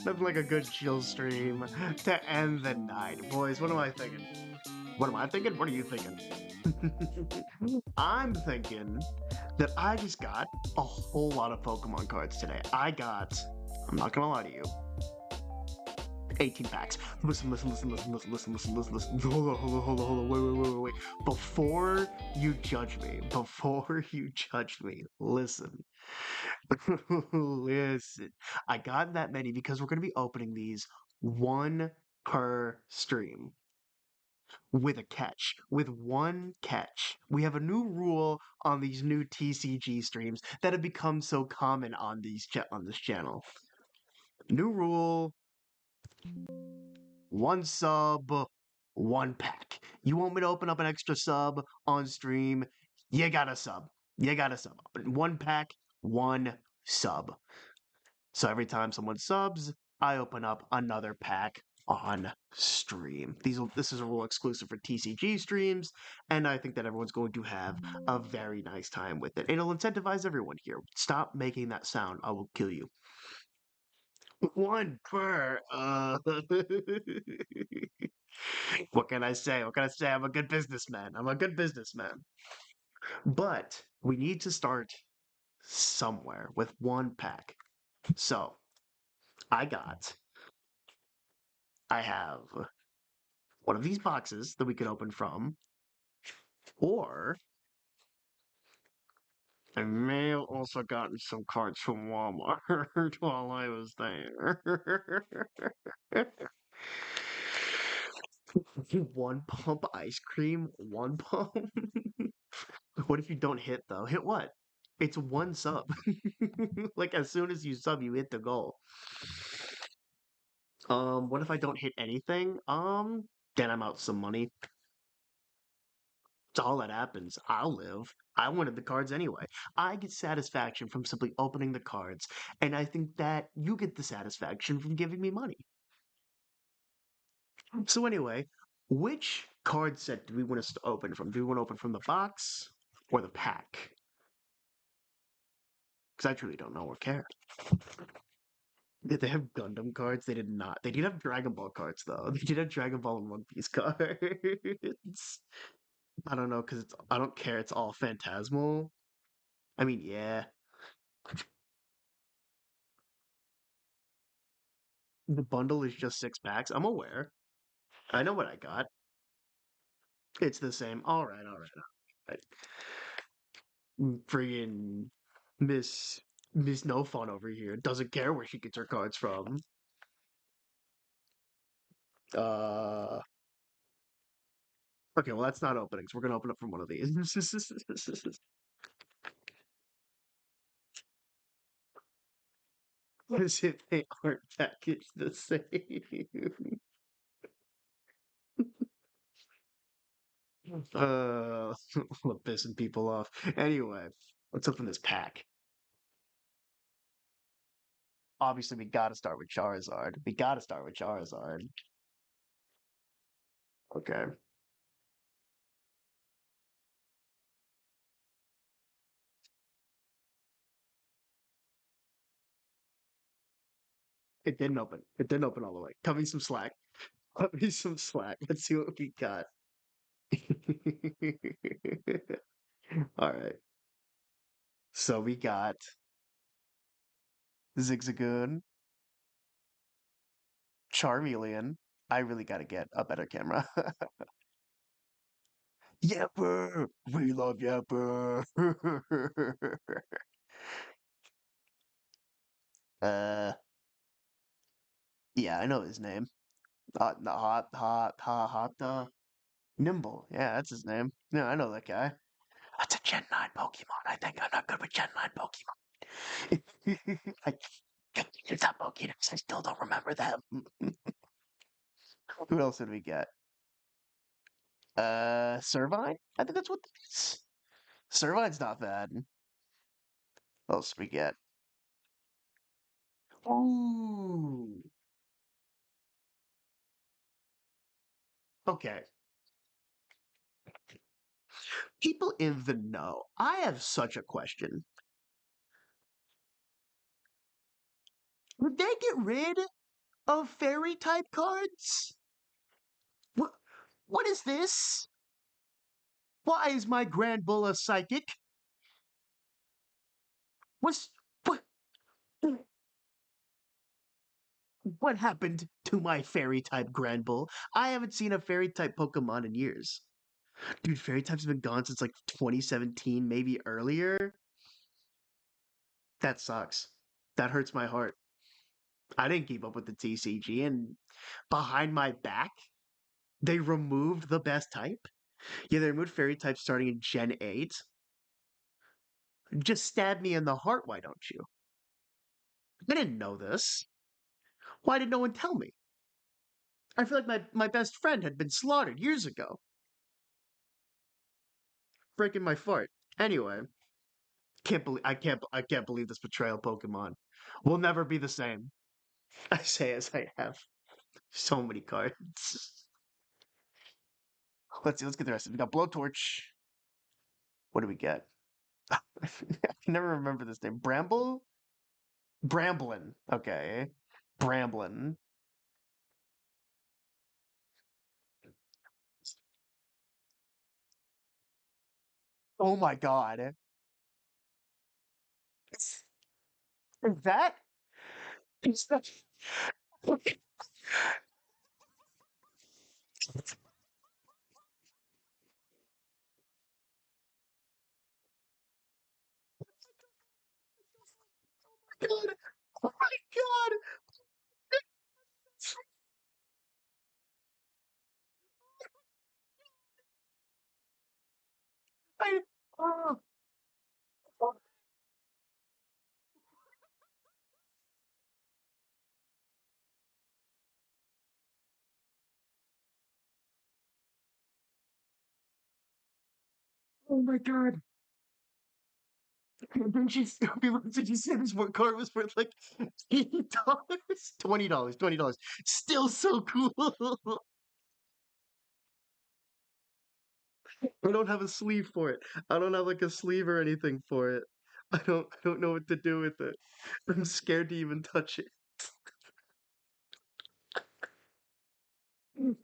Nothing like a good chill stream to end the night. Boys, what am I thinking? What am I thinking? What are you thinking? I'm thinking that I just got a whole lot of Pokemon cards today. I'm not gonna lie to you, 18 packs. Listen. Hold on. Wait. Before you judge me, listen. Listen. I got that many because we're gonna be opening these one per stream with a catch, with one catch. We have a new rule on these new TCG streams that have become so common on on this channel. New rule: one sub, one pack. You want me to open up an extra sub on stream? You gotta sub. You gotta sub. One pack, one sub. So every time someone subs, I open up another pack on stream. This is a rule exclusive for TCG streams, and I think that everyone's going to have a very nice time with it. It'll incentivize everyone here. Stop making that sound. I will kill you. One per. What can I say? What can I say? I'm a good businessman. I'm a good businessman. But we need to start somewhere with one pack. So I got I have one of these boxes that we could open from, or I may have also gotten some cards from Walmart while I was there. One pump ice cream, one pump. What if you don't hit though? Hit what? It's one sub. Like as soon as you sub, you hit the goal. What if I don't hit anything? Then I'm out some money. It's all that happens. I'll live. I wanted the cards anyway. I get satisfaction from simply opening the cards, and I think that you get the satisfaction from giving me money. So anyway, which card set do we want us to open from? Do we want to open from the box or the pack? Because I truly don't know or care. Did they have Gundam cards? They did not. They did have Dragon Ball cards though. They did have Dragon Ball and One Piece cards. I don't know because I don't care. It's all Phantasmal. I mean, yeah, the bundle is just 6 packs. I'm aware. I know what I got. It's the same. All right. Friggin' Miss Miss No Fun over here doesn't care where she gets her cards from. Uh, okay, well that's not openings. We're gonna open up from one of these. As if they aren't packaged the same. Uh, pissing people off. Anyway, let's open this pack. Obviously, we gotta start with Charizard. We gotta start with Charizard. Okay. It didn't open. It didn't open all the way. Cut me some slack. Cut me some slack. Let's see what we got. All right. So we got Zigzagoon, Charmeleon. I really got to get a better camera. Yapper! We love Yapper! uh, yeah, I know his name. Nimble. Yeah, that's his name. Yeah, I know that guy. That's a Gen 9 Pokemon. I think I'm not good with Gen 9 Pokemon. I it's not Pokédex. I still don't remember them. Who else did we get? Servine? I think that's what it is. Servine's not bad. What else did we get? Ooh. Okay. People in the know. I have such a question. Would they get rid of fairy type cards? What what is this? Why is my Grand Bull a psychic? What's what? What happened to my fairy type Grand Bull? I haven't seen a fairy type Pokemon in years. Dude, fairy types have been gone since like 2017, maybe earlier. That sucks. That hurts my heart. I didn't keep up with the TCG, and behind my back, they removed the best type. Yeah, they removed fairy type starting in Gen 8. Just stab me in the heart, why don't you? I didn't know this. Why did no one tell me? I feel like my best friend had been slaughtered years ago. Breaking my fart. Anyway, I can't believe this betrayal Pokemon. We'll never be the same. I say as I have so many cards. Let's see, let's get the rest of it. We got Blowtorch. What do we get? I can never remember this name. Bramble? Bramblin. Okay. Bramblin. Oh my god. Is that? Is that? Oh my god. Oh my god. I, oh, oh my god. And then she's did you say this card was worth like $80? $20, $20. Still so cool. I don't have a sleeve for it. I don't have like a sleeve or anything for it. I don't know what to do with it. I'm scared to even touch it.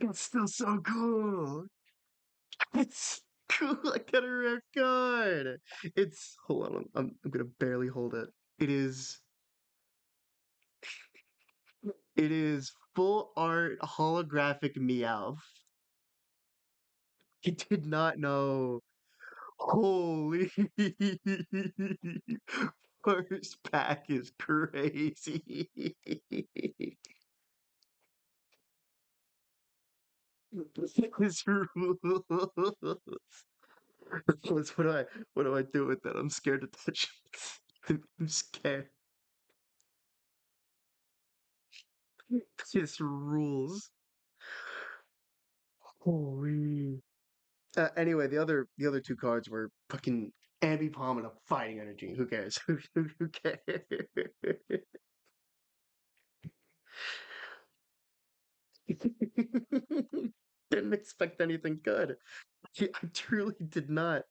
It's still so cool. It's cool. I got a rare card. It's hold on. I'm gonna barely hold it. It is it is full art holographic Meowth. I did not know. Holy first pack is crazy. This rules. What do I do with that? I'm scared to touch it. I'm scared. This rules. Holy. Anyway, the other two cards were fucking Ambipom and a Fighting Energy. Who cares? Who cares? Didn't expect anything good. I truly did not.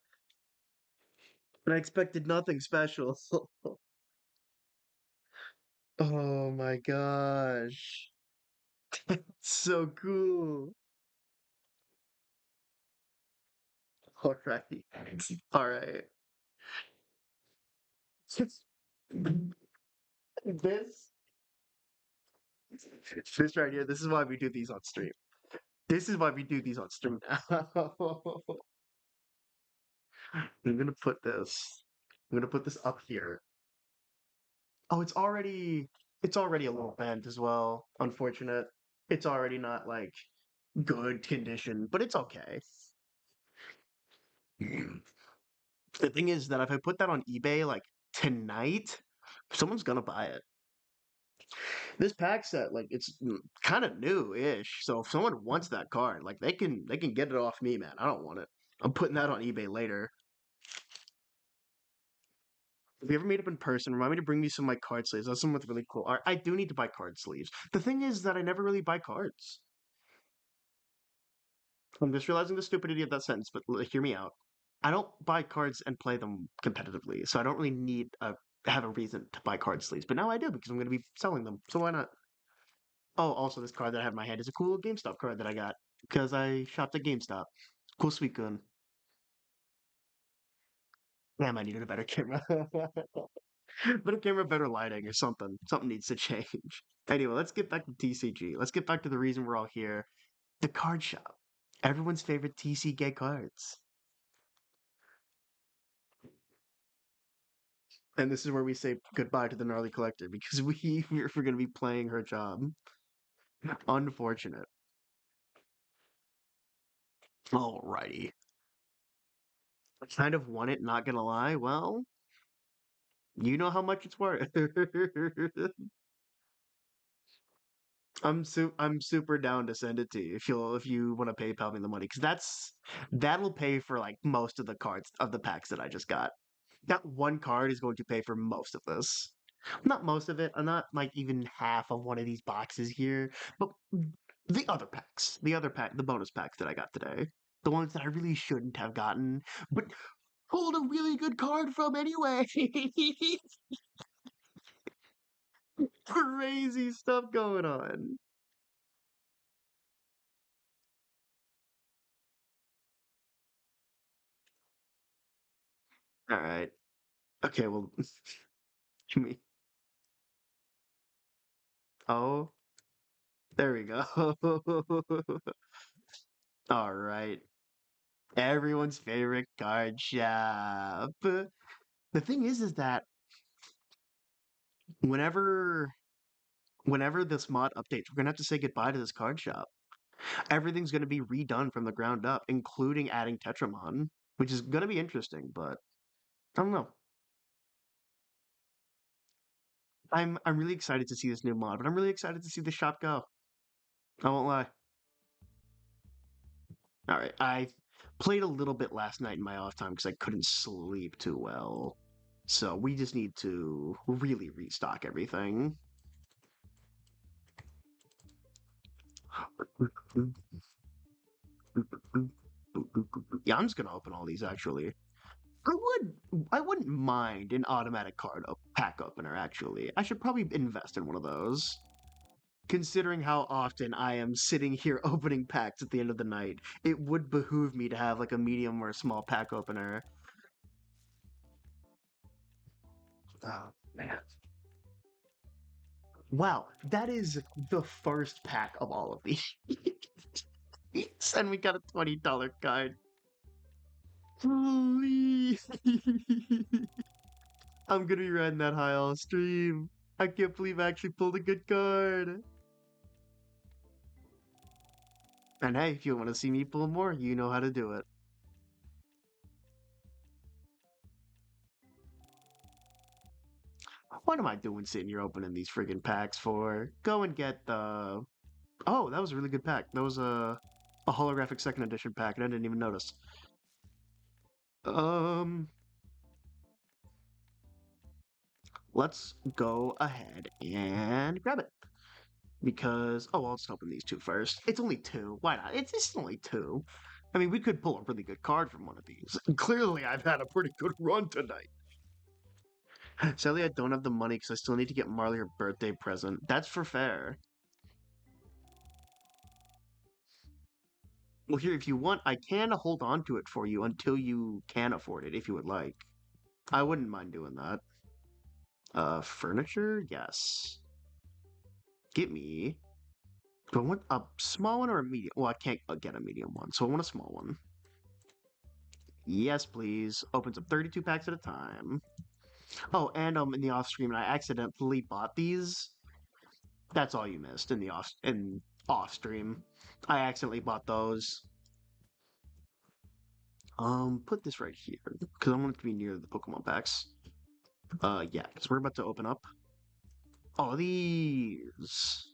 And I expected nothing special. Oh my gosh. So cool. All right. All right. This this right here, this is why we do these on stream. This is why we do these on stream now. I'm gonna put this. I'm gonna put this up here. Oh, it's already a little bent as well. Unfortunate. It's already not like good condition, but it's okay. The thing is that if I put that on eBay like tonight, someone's gonna buy it. This pack set, like it's kind of new-ish. So if someone wants that card, like they can get it off me, man. I don't want it. I'm putting that on eBay later. If we ever meet up in person, remind me to bring me some of my card sleeves. That's some with really cool art. I do need to buy card sleeves. The thing is that I never really buy cards. I'm just realizing the stupidity of that sentence, but hear me out. I don't buy cards and play them competitively, so I don't really need have a reason to buy card sleeves. But now I do because I'm going to be selling them. So why not? Oh, also this card that I have in my hand is a cool GameStop card that I got because I shopped at GameStop. Cool Sweet Gun. Damn, I needed a better camera. Better camera, better lighting, or something. Something needs to change. Anyway, let's get back to TCG. Let's get back to the reason we're all here. The card shop. Everyone's favorite TCG cards. And this is where we say goodbye to the gnarly collector because we're going to be playing her job. Unfortunate. Alrighty. I kind of want it, not gonna lie. Well, you know how much it's worth. I'm super down to send it to you if you want to PayPal me the money because that'll pay for like most of the cards of the packs that I just got. That one card is going to pay for most of this. Not most of it. I'm not like even half of one of these boxes here, but the other packs, the bonus packs that I got today, the ones that I really shouldn't have gotten, but pulled a really good card from anyway. Crazy stuff going on. All right. Okay. Well, me. Oh, there we go. All right. Everyone's favorite card shop. The thing is that whenever whenever this mod updates, we're gonna have to say goodbye to this card shop. Everything's gonna be redone from the ground up, including adding Tetramon, which is gonna be interesting, but I don't know. I'm really excited to see this new mod, but I'm really excited to see the shop go. I won't lie. All right, I played a little bit last night in my off time because I couldn't sleep too well. So we just need to really restock everything. Yeah, I'm just gonna open all these actually. I wouldn't mind an automatic pack opener actually. I should probably invest in one of those. Considering how often I am sitting here opening packs at the end of the night, it would behoove me to have like a medium or a small pack opener. Oh man. Wow, that is the first pack of all of these. And we got a $20 card. Holy. I'm gonna be riding that high all stream. I can't believe I actually pulled a good card. And hey, if you want to see me pull more, you know how to do it. What am I doing sitting here opening these friggin' packs for? Go and get the... Oh, that was a really good pack. That was a holographic second edition pack, and I didn't even notice. Um, let's go ahead and grab it. Because, oh, well, let's open these two first. It's only two. Why not? It's only two. I mean, we could pull a really good card from one of these. Clearly, I've had a pretty good run tonight. Sadly, I don't have the money because I still need to get Marley her birthday present. That's for fair. Well, here, if you want, I can hold on to it for you until you can afford it, if you would like. I wouldn't mind doing that. Furniture? Yes. Get me. Do I want a small one or a medium? Well, I can't get a medium one, so I want a small one. Yes, please. Opens up 32 packs at a time. Oh, and in the off stream, I accidentally bought these. That's all you missed in off stream. I accidentally bought those. Put this right here because I want it to be near the Pokemon packs. Yeah, because we're about to open up all these.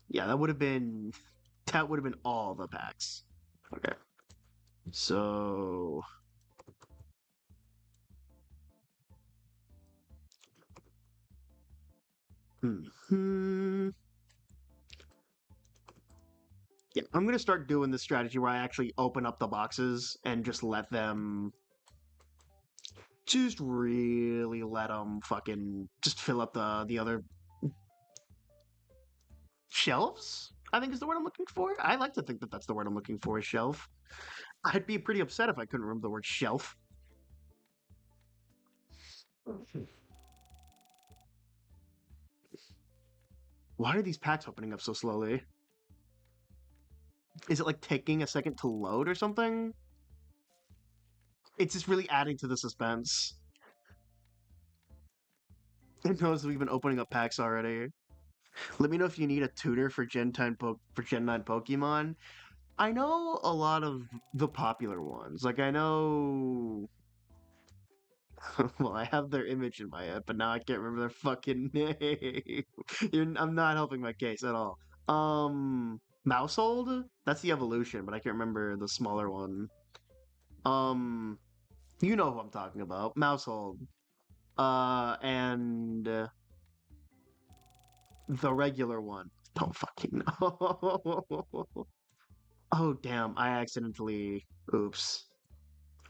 Yeah, that would have been all the packs. Okay, so hmm, yeah, I'm gonna start doing the strategy where I actually open up the boxes and just really let them fucking just fill up the other shelves. I think is the word I'm looking for. I like to think that that's the word I'm looking for, is shelf. I'd be pretty upset if I couldn't remember the word shelf. Why are these packs opening up so slowly? Is it like taking a second to load or something? It's just really adding to the suspense. It knows we've been opening up packs already. Let me know if you need a tutor for Gen 9 Pokemon. I know a lot of the popular ones. Like I know well, I have their image in my head, but now I can't remember their fucking name. I'm not helping my case at all. Mousehold? That's the evolution, but I can't remember the smaller one. Um, you know who I'm talking about. Mousehold. And the regular one. Don't fucking know. Oh damn, I accidentally oops.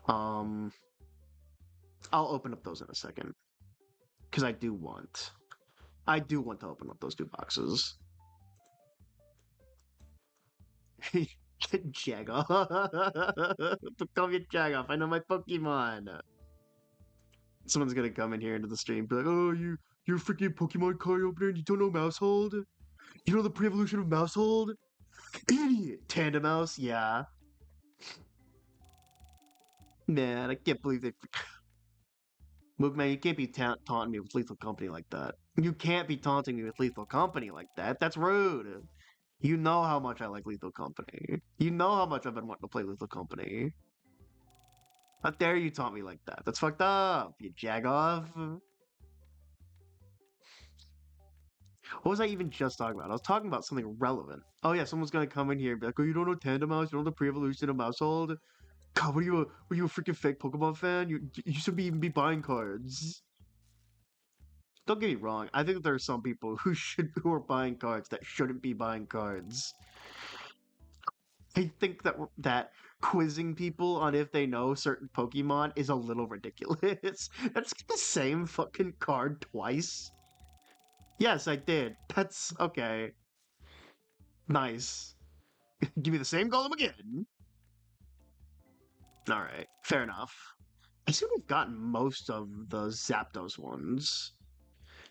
Um I'll open up those in a second. Because I do want to open up those two boxes. Jagoff. Call me Jagoff. I know my Pokemon. Someone's gonna come in here into the stream, be like, "Oh, you're a freaking Pokemon card opener, and you don't know Mousehold? You know the pre-evolution of Mousehold? Idiot!" Tandemouse, yeah. Man, I can't believe they. Moogman, you can't be taunting me with Lethal Company like that. You can't be taunting me with Lethal Company like that. That's rude. You know how much I like Lethal Company. You know how much I've been wanting to play Lethal Company. How dare you taunt me like that? That's fucked up, you jagoff. What was I even just talking about? I was talking about something relevant. Oh yeah, someone's gonna come in here and be like, "Oh, you don't know Tandem Mouse? You don't know the pre-evolution of Mousehold? God, were you a freaking fake Pokemon fan? You should even be buying cards." Don't get me wrong. I think there are some people who are buying cards that shouldn't be buying cards. I think that quizzing people on if they know certain Pokemon is a little ridiculous. That's the same fucking card twice. Yes, I did. That's okay. Nice. Give me the same golem again. All right, fair enough. I assume we've gotten most of the Zapdos ones.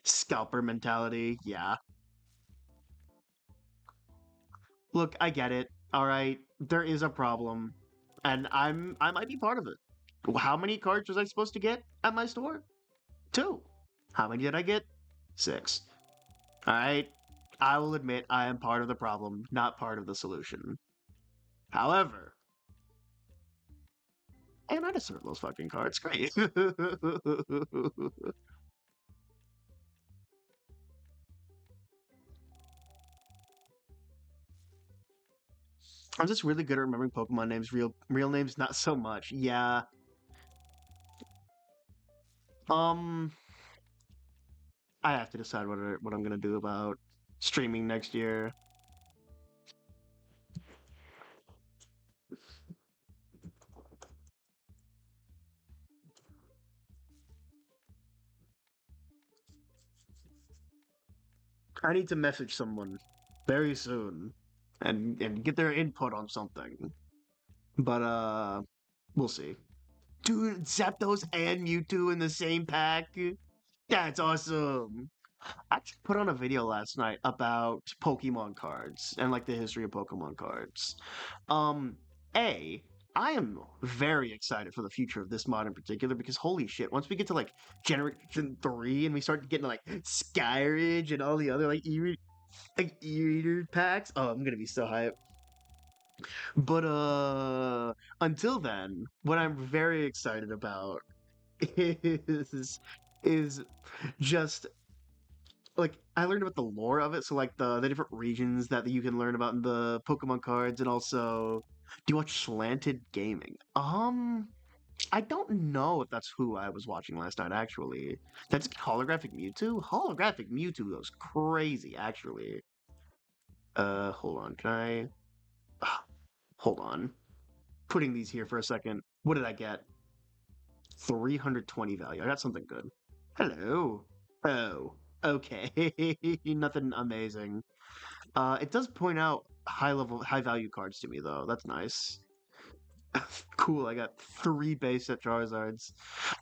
Scalper mentality, yeah. Look, I get it. All right, there is a problem, and I might be part of it. How many cards was I supposed to get at my store? Two. How many did I get? Six. All right. I will admit I am part of the problem, not part of the solution. However, and I deserve those fucking cards. Great. I'm just really good at remembering Pokemon names. Real names, not so much. Yeah. Um, I have to decide what I'm gonna do about streaming next year. I need to message someone very soon and get their input on something. But we'll see. Dude, Zapdos and Mewtwo in the same pack. That's awesome. I actually put on a video last night about Pokemon cards and like the history of Pokemon cards. Um, A, I am very excited for the future of this mod in particular because holy shit, once we get to like Generation 3 and we start getting like Skyridge and all the other like e-reader packs, oh, I'm gonna be so hyped. But until then, what I'm very excited about is just like I learned about the lore of it, so like the different regions that you can learn about in the Pokemon cards, and also do you watch Slanted Gaming? I don't know if that's who I was watching last night. Actually, that's holographic Mewtwo. Holographic Mewtwo goes crazy. Actually, hold on, can I? ah, hold on, putting these here for a second. What did I get? 320 value. I got something good. Hello. Oh, okay. Nothing amazing. It does point out high value cards to me though. That's nice. Cool, I got 3 base set Charizards.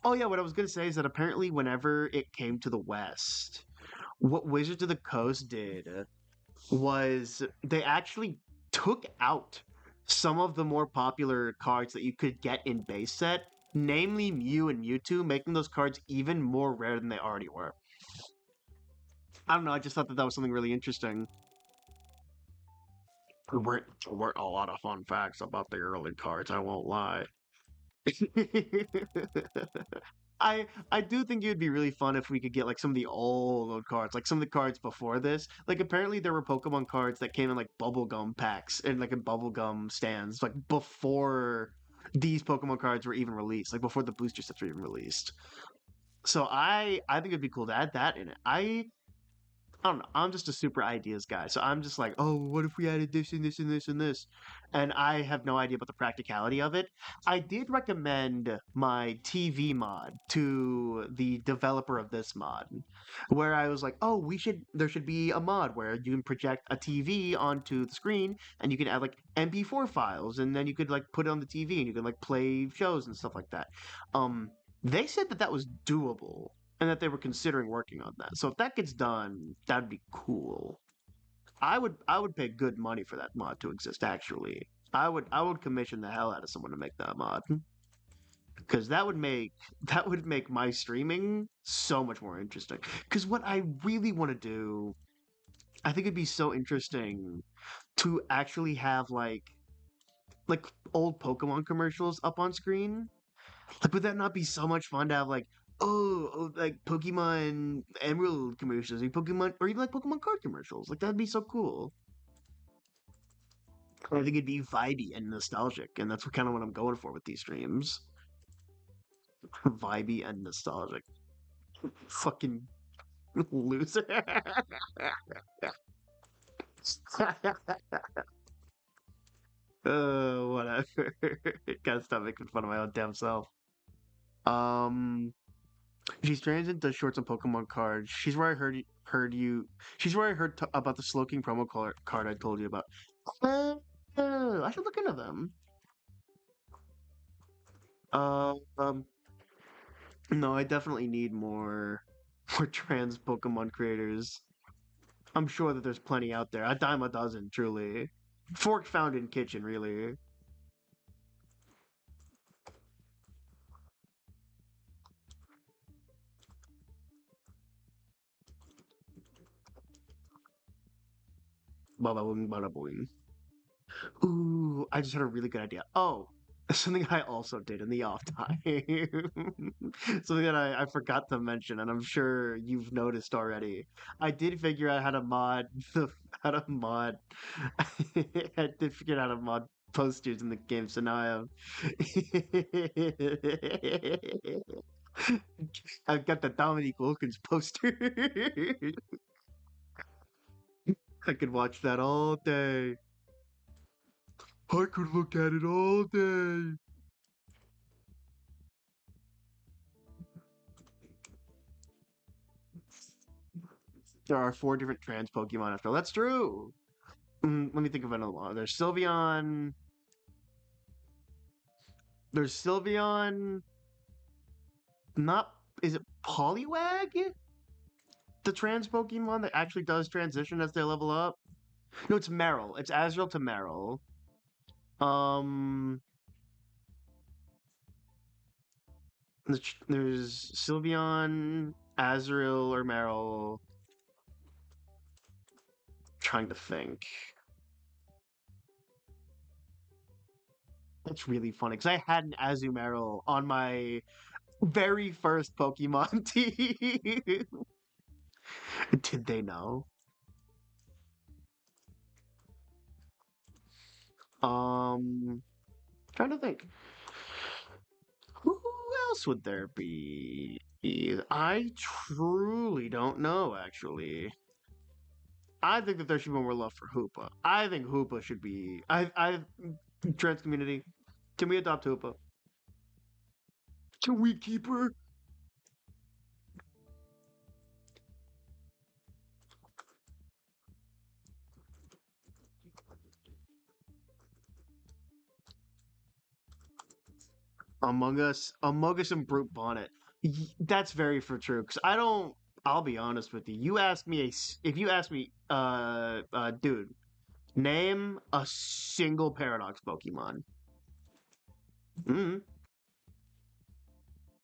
Oh yeah, what I was gonna say is that apparently whenever it came to the West, what Wizards of the Coast did was they actually took out some of the more popular cards that you could get in base set, namely Mew and Mewtwo, making those cards even more rare than they already were. I don't know, I just thought that that was something really interesting. There weren't a lot of fun facts about the early cards, I won't lie. I do think it would be really fun if we could get like some of the old cards, like some of the cards before this. Like apparently there were Pokemon cards that came in like bubblegum packs and like in bubblegum stands, like before these Pokemon cards were even released, like before the booster sets were even released. So I think it'd be cool to add that in it. I don't know. I'm just a super ideas guy. So I'm just like, oh, what if we added this and this and this and this? And I have no idea about the practicality of it. I did recommend my TV mod to the developer of this mod, where I was like, oh, there should be a mod where you can project a TV onto the screen and you can add like MP4 files and then you could like put it on the TV and you could like play shows and stuff like that. Um, they said that that was doable and that they were considering working on that. So if that gets done, that'd be cool. I would pay good money for that mod to exist. Actually, I would commission the hell out of someone to make that mod because that would make my streaming so much more interesting. Because what I really want to do, I think it'd be so interesting to actually have like old Pokemon commercials up on screen. Like, would that not be so much fun to have like, like Pokemon Emerald commercials, or Pokemon, or even like Pokemon card commercials? Like, that'd be so cool. I think it'd be vibey and nostalgic, and that's kind of what I'm going for with these streams. Vibey and nostalgic. Fucking loser. Whatever. Gotta stop making fun of my own damn self. Um, she's transient does shorts on Pokemon cards. She's where I heard you. She's where I heard about the Slowking promo card I told you about. I should look into them. Um, no, I definitely need more trans Pokemon creators. I'm sure that there's plenty out there. A dime a dozen, truly. Fork found in kitchen, really. Bada boing, bada boing. Ooh, I just had a really good idea. Oh, something I also did in the off time. Something that I forgot to mention, and I'm sure you've noticed already. I did figure out how to mod how to mod. I did figure out how to mod posters in the game, so now I have. I've got the Dominique Wilkins poster. I could watch that all day. I could look at it all day. There are 4 different trans Pokemon after all. That's true. Let me think of another one. There's Sylveon. There's Sylveon. Not. Is it Poliwag? The trans Pokemon that actually does transition as they level up? No, it's Meryl. It's Azrael to Meryl. Um. There's Sylveon, Azrael, or Meryl. Trying to think. That's really funny because I had an Azumarill on my very first Pokemon team. Did they know? Trying to think. Who else would there be? I truly don't know, actually. I think that there should be more love for Hoopa. I think Hoopa should be. Trans community. Can we adopt Hoopa? Can we keep her? Among Us and Brute Bonnet. That's very for true. Because I don't. I'll be honest with you. You ask me if you ask me, dude, name a single Paradox Pokemon. Mm.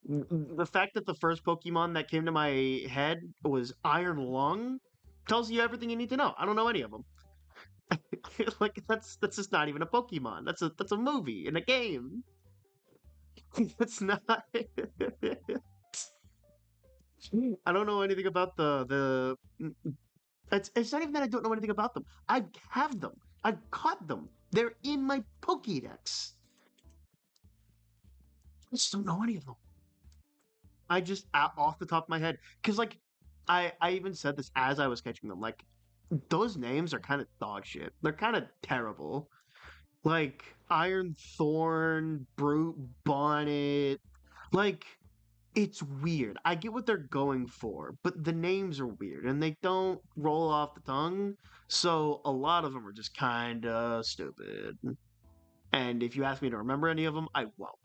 The fact that the first Pokemon that came to my head was Iron Lung tells you everything you need to know. I don't know any of them. Like that's just not even a Pokemon. That's a movie in a game. It's not. I don't know anything about It's not even that I don't know anything about them. I have them. I've caught them. They're in my Pokédex. I just don't know any of them. I just off the top of my head, because like I even said this as I was catching them. Like those names are kind of dog shit. They're kind of terrible. Like Iron Thorn, Brute Bonnet. Like it's weird. I get what they're going for, but the names are weird and they don't roll off the tongue. So a lot of them are just kind of stupid. And if you ask me to remember any of them, I won't,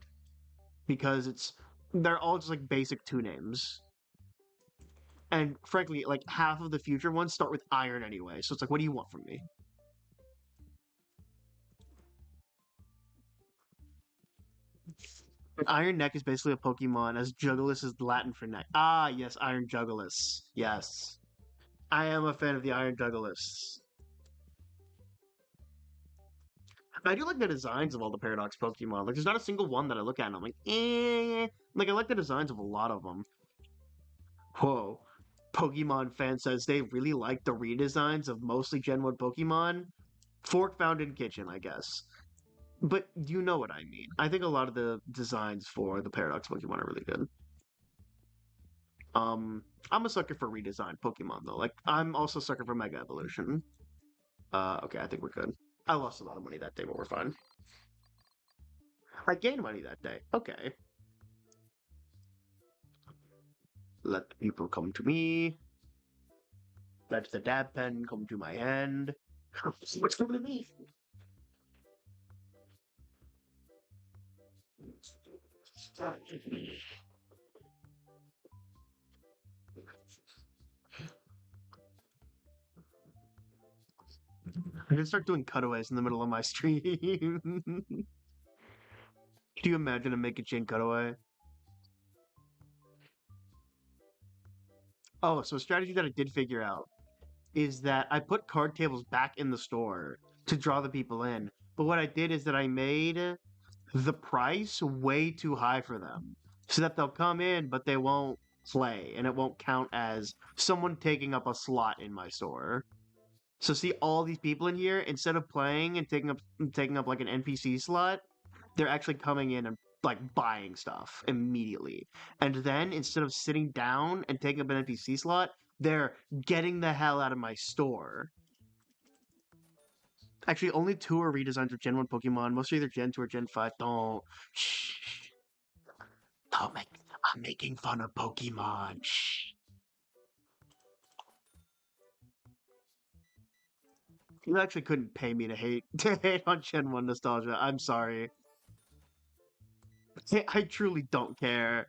because they're all just like basic two names. And frankly, like half of the future ones start with iron anyway. So it's like, what do you want from me? Iron Neck is basically a Pokemon, as Jugulis is Latin for neck. Ah, yes, Iron Jugulis. Yes. I am a fan of the Iron Jugulis. I do like the designs of all the Paradox Pokemon. Like, there's not a single one that I look at and I'm like, eh. Like, I like the designs of a lot of them. Whoa. Pokemon fan says they really like the redesigns of mostly Gen 1 Pokemon. Fork found in kitchen, I guess. But you know what I mean. I think a lot of the designs for the Paradox Pokemon are really good. I'm a sucker for redesigned Pokemon though. Like I'm also a sucker for Mega Evolution. Okay, I think we're good. I lost a lot of money that day, but we're fine. I gained money that day. Okay. Let people come to me. Let the dab pen come to my hand. What's coming to me? I'm gonna start doing cutaways in the middle of my stream. Can you imagine a make a chain cutaway? Oh, so a strategy that I did figure out is that I put card tables back in the store to draw the people in. But what I did is that I made the price way too high for them so that they'll come in, but they won't play and it won't count as someone taking up a slot in my store. So see all these people in here, instead of playing and taking up like an NPC slot, they're actually coming in and like buying stuff immediately. And then instead of sitting down and taking up an NPC slot, they're getting the hell out of my store. Actually, only two are redesigns of Gen 1 Pokemon. Most are either Gen 2 or Gen 5. Don't. Shh. Don't make. I'm making fun of Pokemon. Shh. You actually couldn't pay me to hate on Gen 1 nostalgia. I'm sorry. I truly don't care.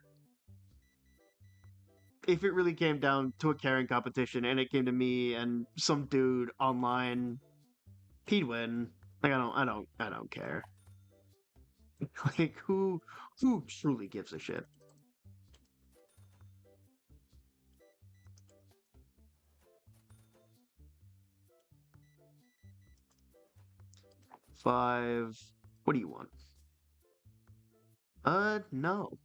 If it really came down to a caring competition and it came to me and some dude online, he'd win. Like I don't care. Like who truly gives a shit? Five. What do you want? No.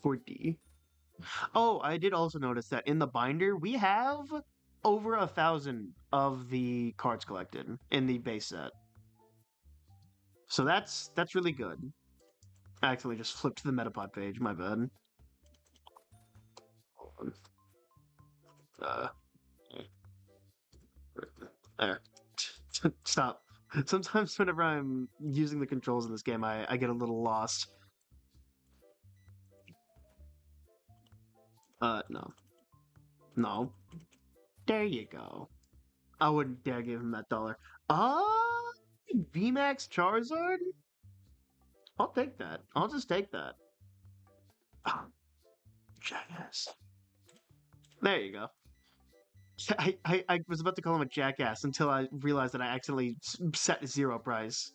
4D. Oh, I did also notice that in the binder we have over 1,000 of the cards collected in the base set. So that's really good. I actually just flipped to the Metapod page. My bad. Uh, there. Stop. Sometimes whenever I'm using the controls in this game, I get a little lost. No. No. There you go. I wouldn't dare give him that dollar. Ah! VMAX Charizard? I'll take that. I'll just take that. Ah, jackass. There you go. I was about to call him a jackass until I realized that I accidentally set zero price.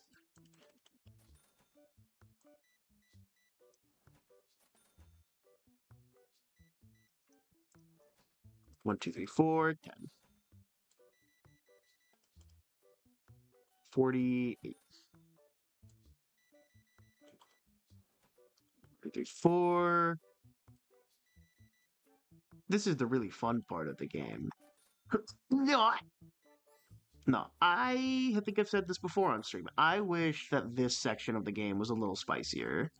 1, 2, 3, 4, 10, 48, 3, 3, 4. This is the really fun part of the game. No, no, I think I've said this before on stream. I wish that this section of the game was a little spicier.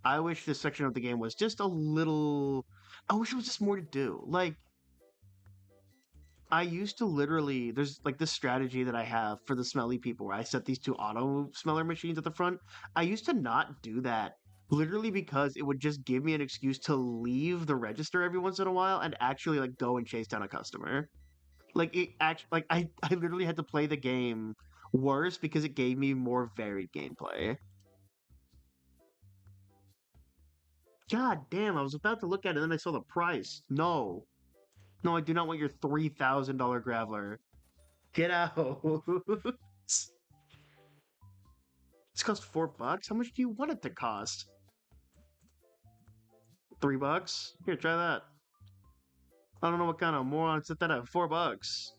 I wish this section of the game was just a little. I wish it was just more to do. Like, I used to literally. There's like this strategy that I have for the smelly people where I set these two auto smeller machines at the front. I used to not do that literally because it would just give me an excuse to leave the register every once in a while and actually like go and chase down a customer. Like it actually, like I literally had to play the game worse because it gave me more varied gameplay. God damn, I was about to look at it and then I saw the price. No. No, I do not want your $3,000 Graveler. Get out. This cost $4. How much do you want it to cost? $3? Here, try that. I don't know what kind of moron set that at $4.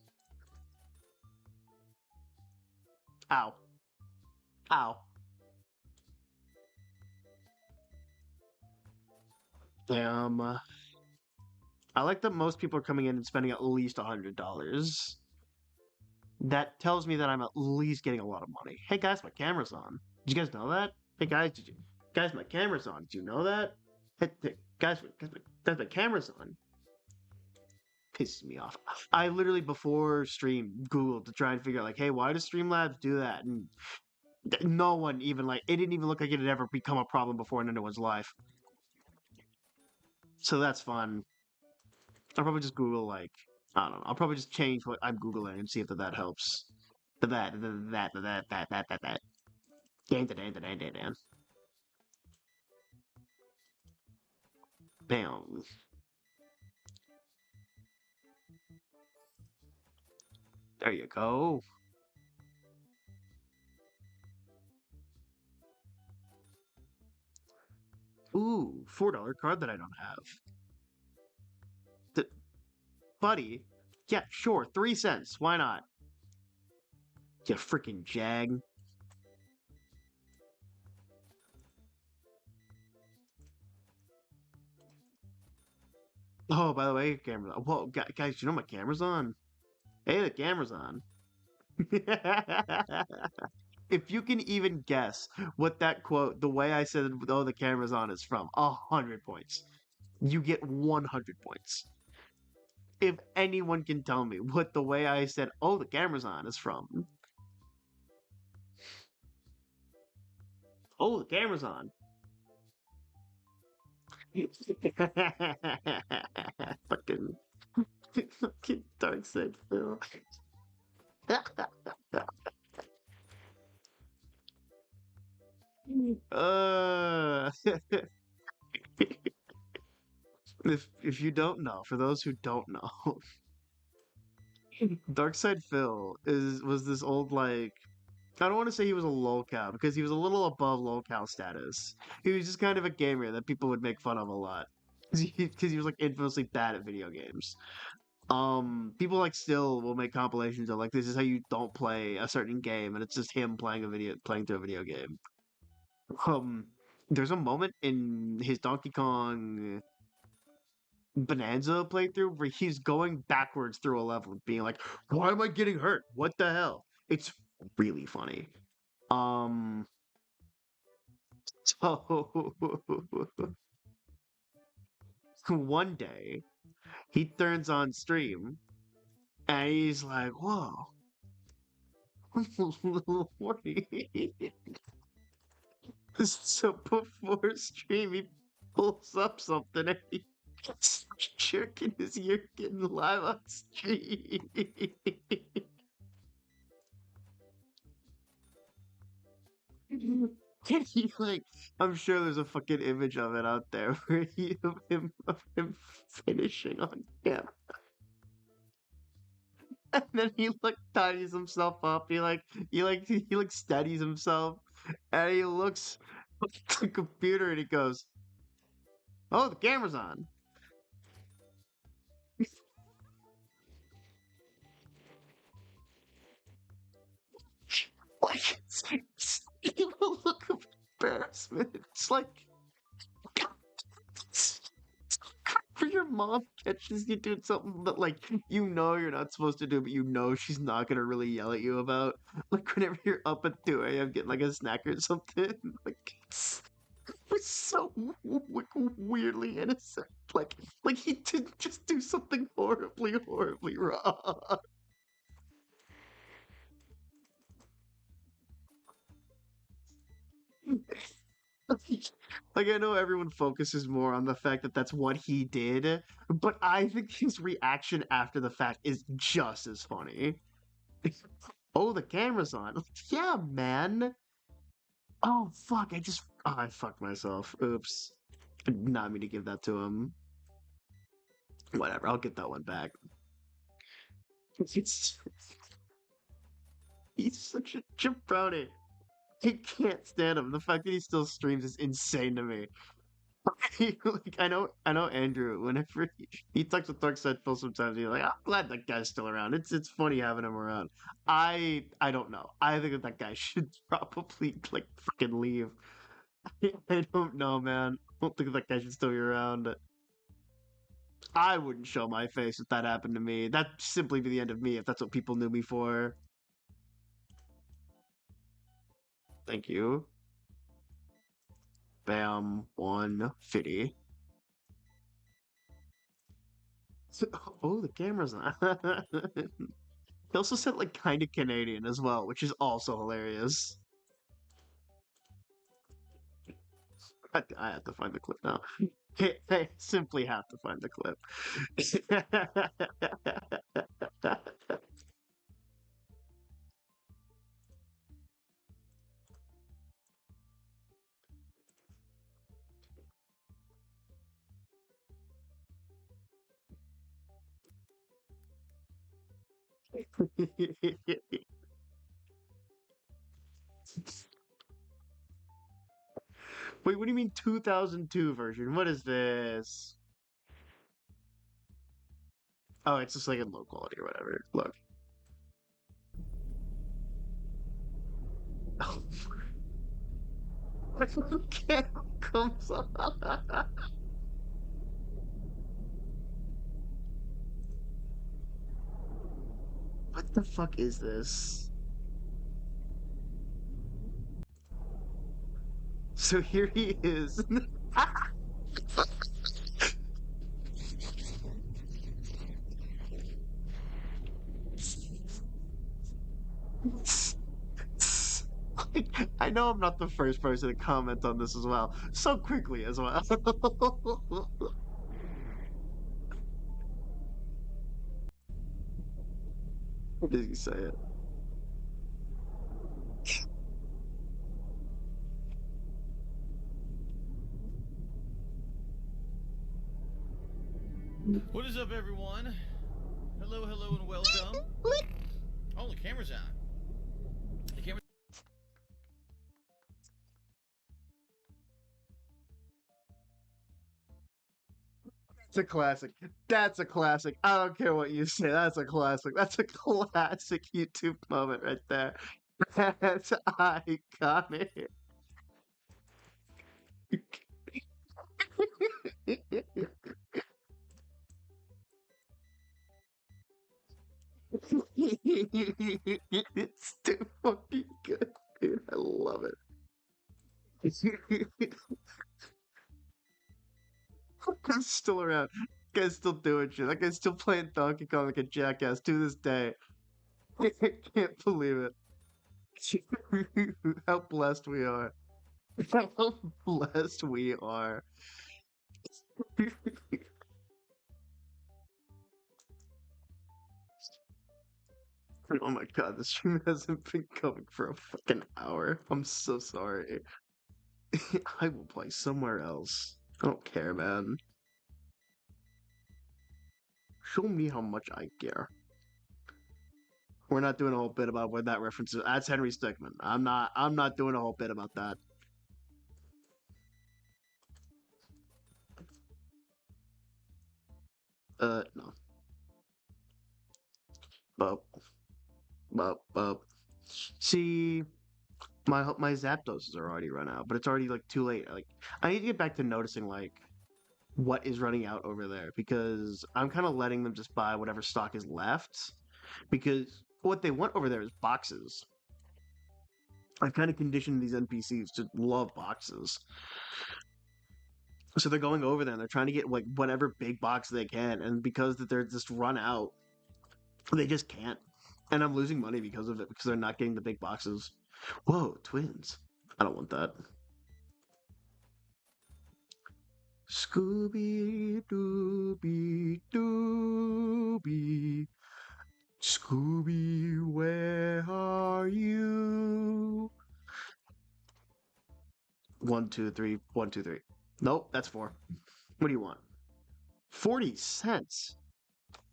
Ow. Ow. Damn. I like that most people are coming in and spending at least $100. That tells me that I'm at least getting a lot of money. Hey guys, my camera's on. Did you guys know that? Hey guys, did you guys my camera's on? Did you know that? Hey, guys, my camera's on. Pisses me off. I literally before stream Googled to try and figure out like, hey, why does Streamlabs do that? And no one even like it didn't even look like it had ever become a problem before in anyone's life. So that's fun. I'll probably just Google like I don't know. I'll probably just change what I'm Googling and see if that helps. That. Dan. Bam. There you go. Ooh, $4 card that I don't have. D- buddy. Yeah, sure. 3 cents. Why not? You freaking jag. Oh, by the way, camera. Whoa, guys, you know my camera's on. Hey, the camera's on. If you can even guess what that quote, the way I said, "Oh, the camera's on," is from, 100 points. You get 100 points. If anyone can tell me what the way I said, "Oh, the camera's on," is from, "Oh, the camera's on." fucking, fucking dark side Phil. uh, if you don't know, for those who don't know, Darkside Phil was this old like I don't want to say he was a lolcow because he was a little above lolcow status. He was just kind of a gamer that people would make fun of a lot because he was like infamously bad at video games. People like still will make compilations of like this is how you don't play a certain game, and it's just him playing through a video game. Um, there's a moment in his Donkey Kong Bonanza playthrough where he's going backwards through a level, being like, "Why am I getting hurt? What the hell?" It's really funny. Um, so one day he turns on stream and he's like, "Whoa, little horny." So before stream, he pulls up something and he's jerking his ear getting live on stream. Can he like? I'm sure there's a fucking image of it out there where of him finishing on camera, and then he like tidies himself up. He like steadies himself, and he looks at the computer and he goes, "Oh, the camera's on." Like it's a look of embarrassment. It's like for your mom catches you doing something that like you're not supposed to do, but she's not gonna really yell at you about. Like whenever you're up at 2 a.m. getting like a snack or something. Like it's so like, weirdly innocent. Like he didn't just do something horribly, horribly wrong. Like I know everyone focuses more on the fact that that's what he did, but I think his reaction after the fact is just as funny. Oh, the camera's on. Yeah, man. Oh fuck! I fucked myself. Oops. I did not mean to give that to him. Whatever. I'll get that one back. It's, he's such a jabroni. I can't stand him. The fact that he still streams is insane to me. Like I know Andrew. Whenever he talks with Dark Side Phil, sometimes he's like, "I'm glad that guy's still around. It's funny having him around." I don't know. I think that guy should probably like freaking leave. I don't know, man. I don't think that guy should still be around. I wouldn't show my face if that happened to me. That'd simply be the end of me if that's what people knew me for. Thank you. Bam, 150. Oh, the camera's on. He also said like kind of Canadian as well, which is also hilarious. I have to find the clip now. I simply have to find the clip. Wait, what do you mean 2002 version? What is this? Oh, it's just like in low quality or whatever. Look. Camera comes on. What the fuck is this? So here he is. I know I'm not the first person to comment on this as well. So quickly as well. Did he say it? What is up, everyone? Hello, hello, and welcome. Oh, the camera's on. The camera. It's a classic. That's a classic. I don't care what you say. That's a classic. That's a classic YouTube moment right there. That's iconic. It's too fucking good, dude. I love it. Guy's still around. Guy's still doing shit. That guy's still playing Donkey Kong like a jackass to this day. I can't believe it. How blessed we are. How blessed we are. Oh my god, this stream hasn't been going for a fucking hour. I'm so sorry. I will play somewhere else. I don't care, man. Show me how much I care. We're not doing a whole bit about where that reference is. That's Henry Stickmin. I'm not doing a whole bit about that. No. But but see, my Zapdos are already run out, but it's already like too late. Like I need to get back to noticing like what is running out over there because I'm kind of letting them just buy whatever stock is left because what they want over there is boxes. I've kind of conditioned these NPCs to love boxes. So they're going over there and they're trying to get like whatever big box they can, and because that they're just run out, they just can't. And I'm losing money because of it because they're not getting the big boxes. Whoa, twins! I don't want that. Scooby Dooby Dooby, Scooby, where are you? 1, 2, 3, 1, 2, 3. Nope, that's 4. What do you want? 40 cents,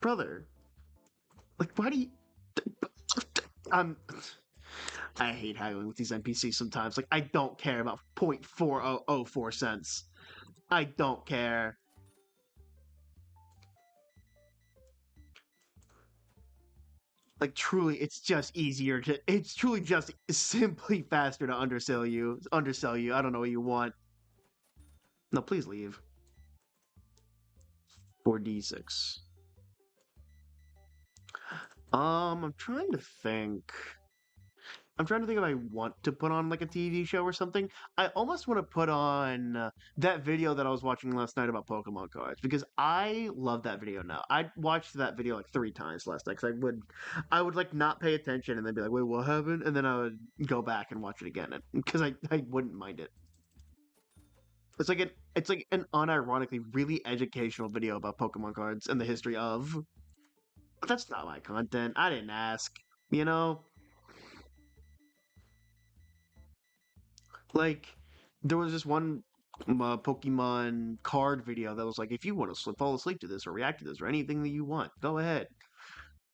brother. Like, why do you? I'm. I hate haggling with these NPCs sometimes. Like, I don't care about 0.4004 cents. I don't care. Like, truly, it's just easier to. It's truly just simply faster to undersell you. Undersell you. I don't know what you want. No, please leave. 4d6. I'm trying to think. I'm trying to think if I want to put on like a TV show or something. I almost want to put on that video that I was watching last night about Pokemon cards because I love that video now. I watched that video like 3 times last night because I would like not pay attention and then be like, wait, what happened? And then I would go back and watch it again because I wouldn't mind it. It's like an unironically really educational video about Pokemon cards and the history of. But that's not my content. I didn't ask. You know, like there was this one Pokemon card video that was like, if you want to fall asleep to this or react to this or anything that you want, go ahead.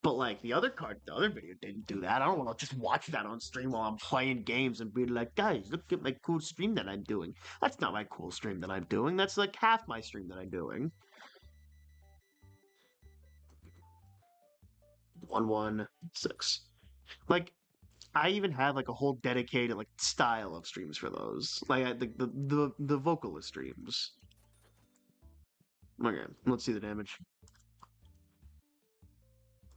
But like the other video didn't do that. I don't want to just watch that on stream while I'm playing games and be like, guys, look at my cool stream that I'm doing. That's not my cool stream that I'm doing. That's like half my stream that I'm doing. 116. Like I even have like a whole dedicated like style of streams for those. Like the vocalist streams. Okay, let's see the damage.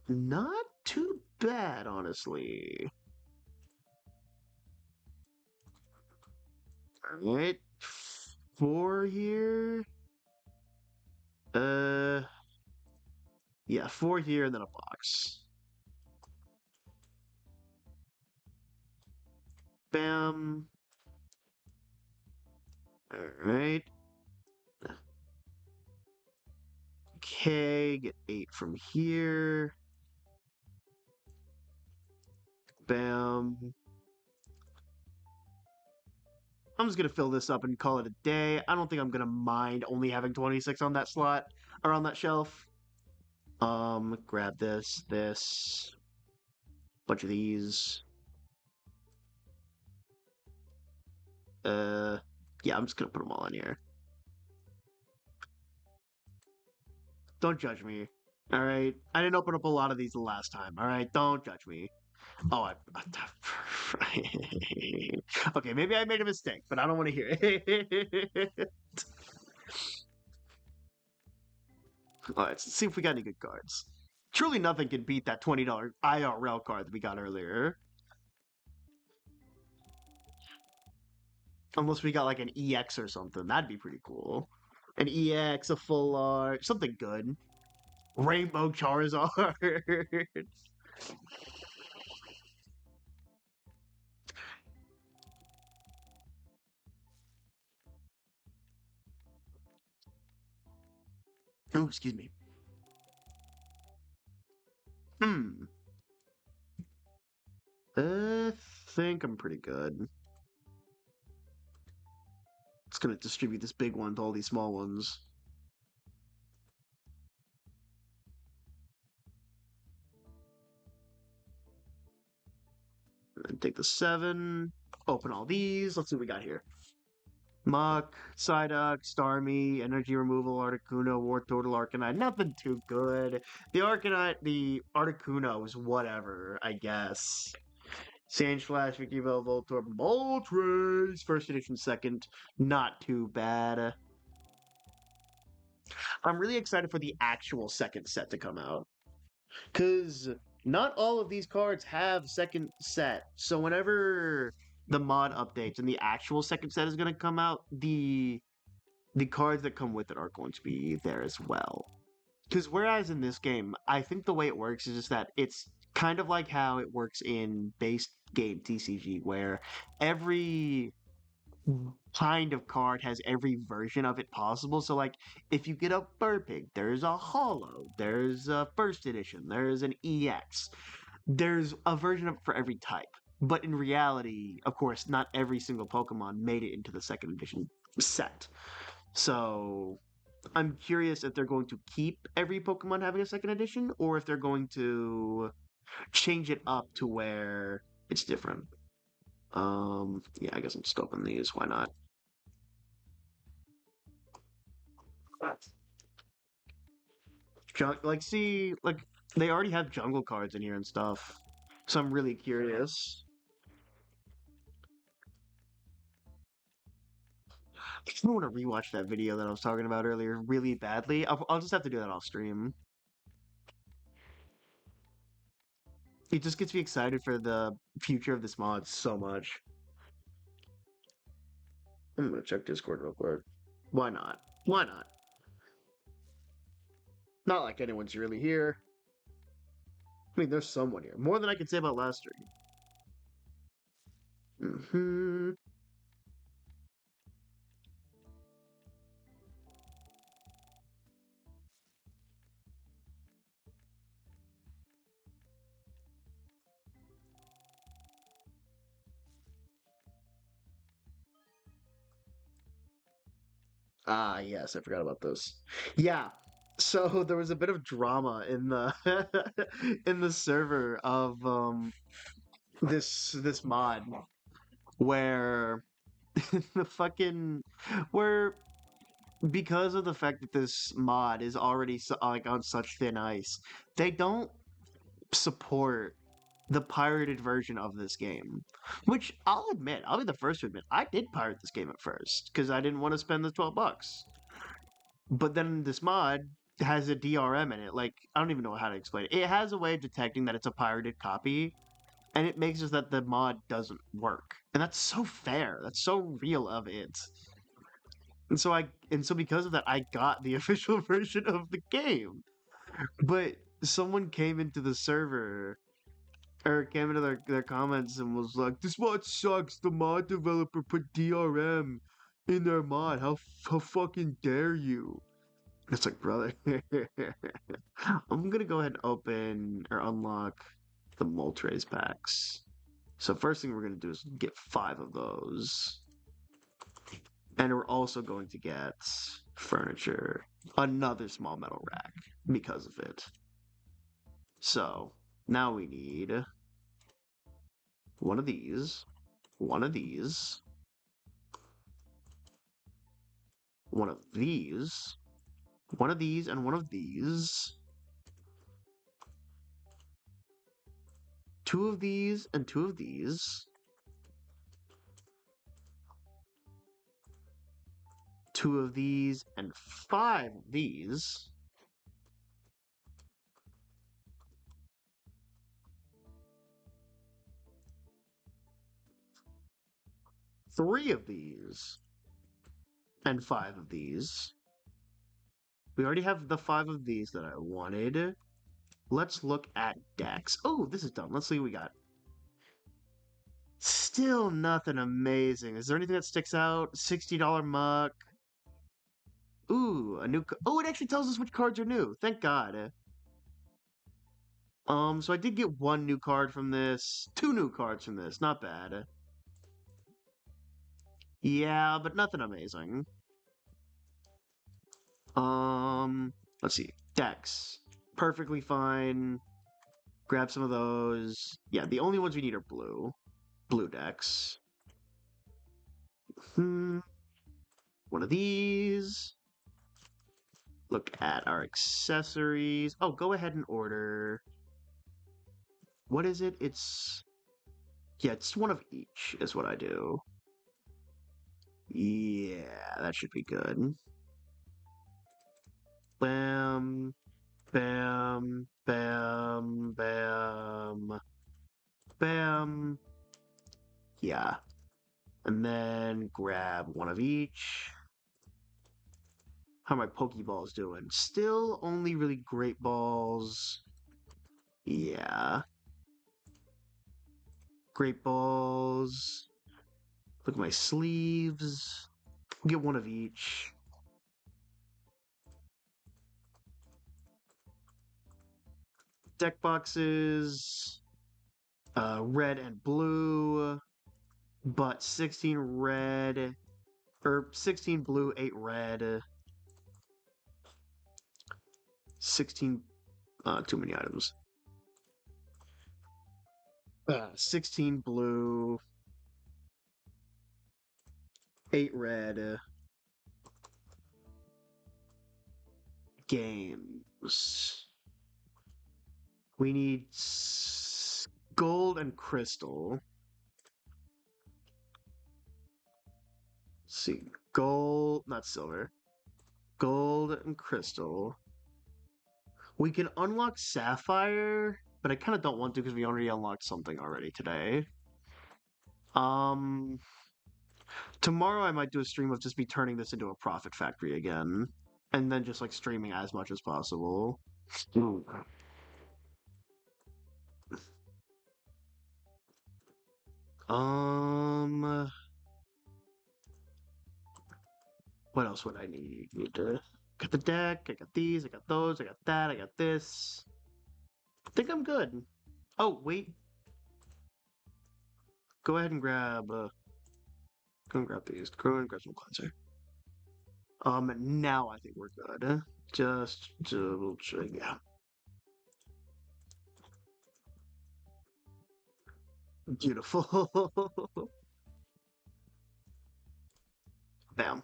Not too bad, honestly. Alright. 4 here. Uh yeah, 4 here and then a box. Bam. Alright. Okay, get 8 from here. Bam. I'm just gonna fill this up and call it a day. I don't think I'm gonna mind only having 26 on that slot or on that shelf. Grab this, bunch of these. Uh, yeah, I'm just gonna put them all in here. Don't judge me. All right, I didn't open up a lot of these the last time. All right, don't judge me. Oh, okay, maybe I made a mistake, but I don't want to hear it. All right, let's see if we got any good cards. Truly, nothing can beat that $20 IRL card that we got earlier. Unless we got like an EX or something. That'd be pretty cool. An EX, a full art, something good. Rainbow Charizard. Oh, excuse me. Hmm. I think I'm pretty good. It's gonna distribute this big one to all these small ones. And take the 7. Open all these. Let's see what we got here. Muck, Psyduck, Starmie, Energy Removal, Articuno, War Total, Arcanine. Nothing too good. The Articuno was whatever, I guess. Sandslash, Vickyville, Voltorb, Moltres, first edition, second. Not too bad. I'm really excited for the actual second set to come out. Because not all of these cards have second set. So whenever the mod updates and the actual second set is going to come out, the cards that come with it are going to be there as well. Because whereas in this game, I think the way it works is just that it's kind of like how it works in base game TCG, where every kind of card has every version of it possible. So, like, if you get a Burpig, there's a Holo, there's a First Edition, there's an EX, there's a version of it for every type. But in reality, of course, not every single Pokemon made it into the second edition set. So I'm curious if they're going to keep every Pokemon having a second edition or if they're going to change it up to where it's different. Yeah, I guess I'm just opening these. Why not? See, like they already have jungle cards in here and stuff, so I'm really curious. I just want to rewatch that video that I was talking about earlier really badly. I'll just have to do that off stream. It just gets me excited for the future of this mod so much. I'm gonna check Discord real quick. Why not? Why not? Not like anyone's really here. I mean, there's someone here. More than I could say about last stream. Ah, yes, I forgot about this. Yeah. So there was a bit of drama in the in the server of this mod where the fucking where because of the fact that this mod is already like on such thin ice, they don't support the pirated version of this game. Which I'll admit, I'll be the first to admit, I did pirate this game at first because I didn't want to spend the $12. But then this mod has a DRM in it. Like, I don't even know how to explain it. It has a way of detecting that it's a pirated copy, and it makes it that the mod doesn't work. And that's so fair. That's so real of it. And so because of that, I got the official version of the game. But someone came into the server or came into their comments and was like, "This mod sucks. The mod developer put DRM in their mod. How fucking dare you?" It's like, brother, I'm gonna go ahead and open or unlock the Moltres packs. So first thing we're gonna do is get 5 of those. And we're also going to get furniture, another small metal rack because of it. So now we need one of these, one of these, one of these, one of these, and one of these. 2 of these and 2 of these. 2 of these and 5 of these. Three of these and 5 of these. We already have the 5 of these that I wanted. Let's look at decks. Oh, this is done. Let's see what we got. Still nothing amazing. Is there anything that sticks out? $60 muck. Ooh, a new. Oh, it actually tells us which cards are new. Thank God. So I did get one new card from this, two new cards from this. Not bad. Yeah, but nothing amazing. Um, let's see. Decks. Perfectly fine. Grab some of those. Yeah, the only ones we need are blue. Blue decks. Hmm. One of these. Look at our accessories. Oh, go ahead and order. What is it? Yeah, it's one of each is what I do. Yeah, that should be good. Bam, bam, bam, bam, bam. Yeah. And then grab one of each. How are my Pokeballs doing? Still only really great balls. Yeah. Great balls. Look at my sleeves. Get one of each. Deck boxes. Red and blue. But 16 red. Or 16 blue, 8 red. 16. Too many items. 16 blue. 8 red. Games. We need gold and crystal. Let's see. Gold, not silver. Gold and crystal. We can unlock sapphire, but I kind of don't want to because we already unlocked something already today. Um, Tomorrow I might do a stream of just be turning this into a profit factory again, and then just like streaming as much as possible. Ooh. Um, what else would I need? Need to got the deck. I got these. I got those. I got that. I got this. I think I'm good. Oh wait, go ahead and grab. Go and grab these. Go and grab some cleanser. Now I think we're good. Just double check. Yeah, beautiful. Bam.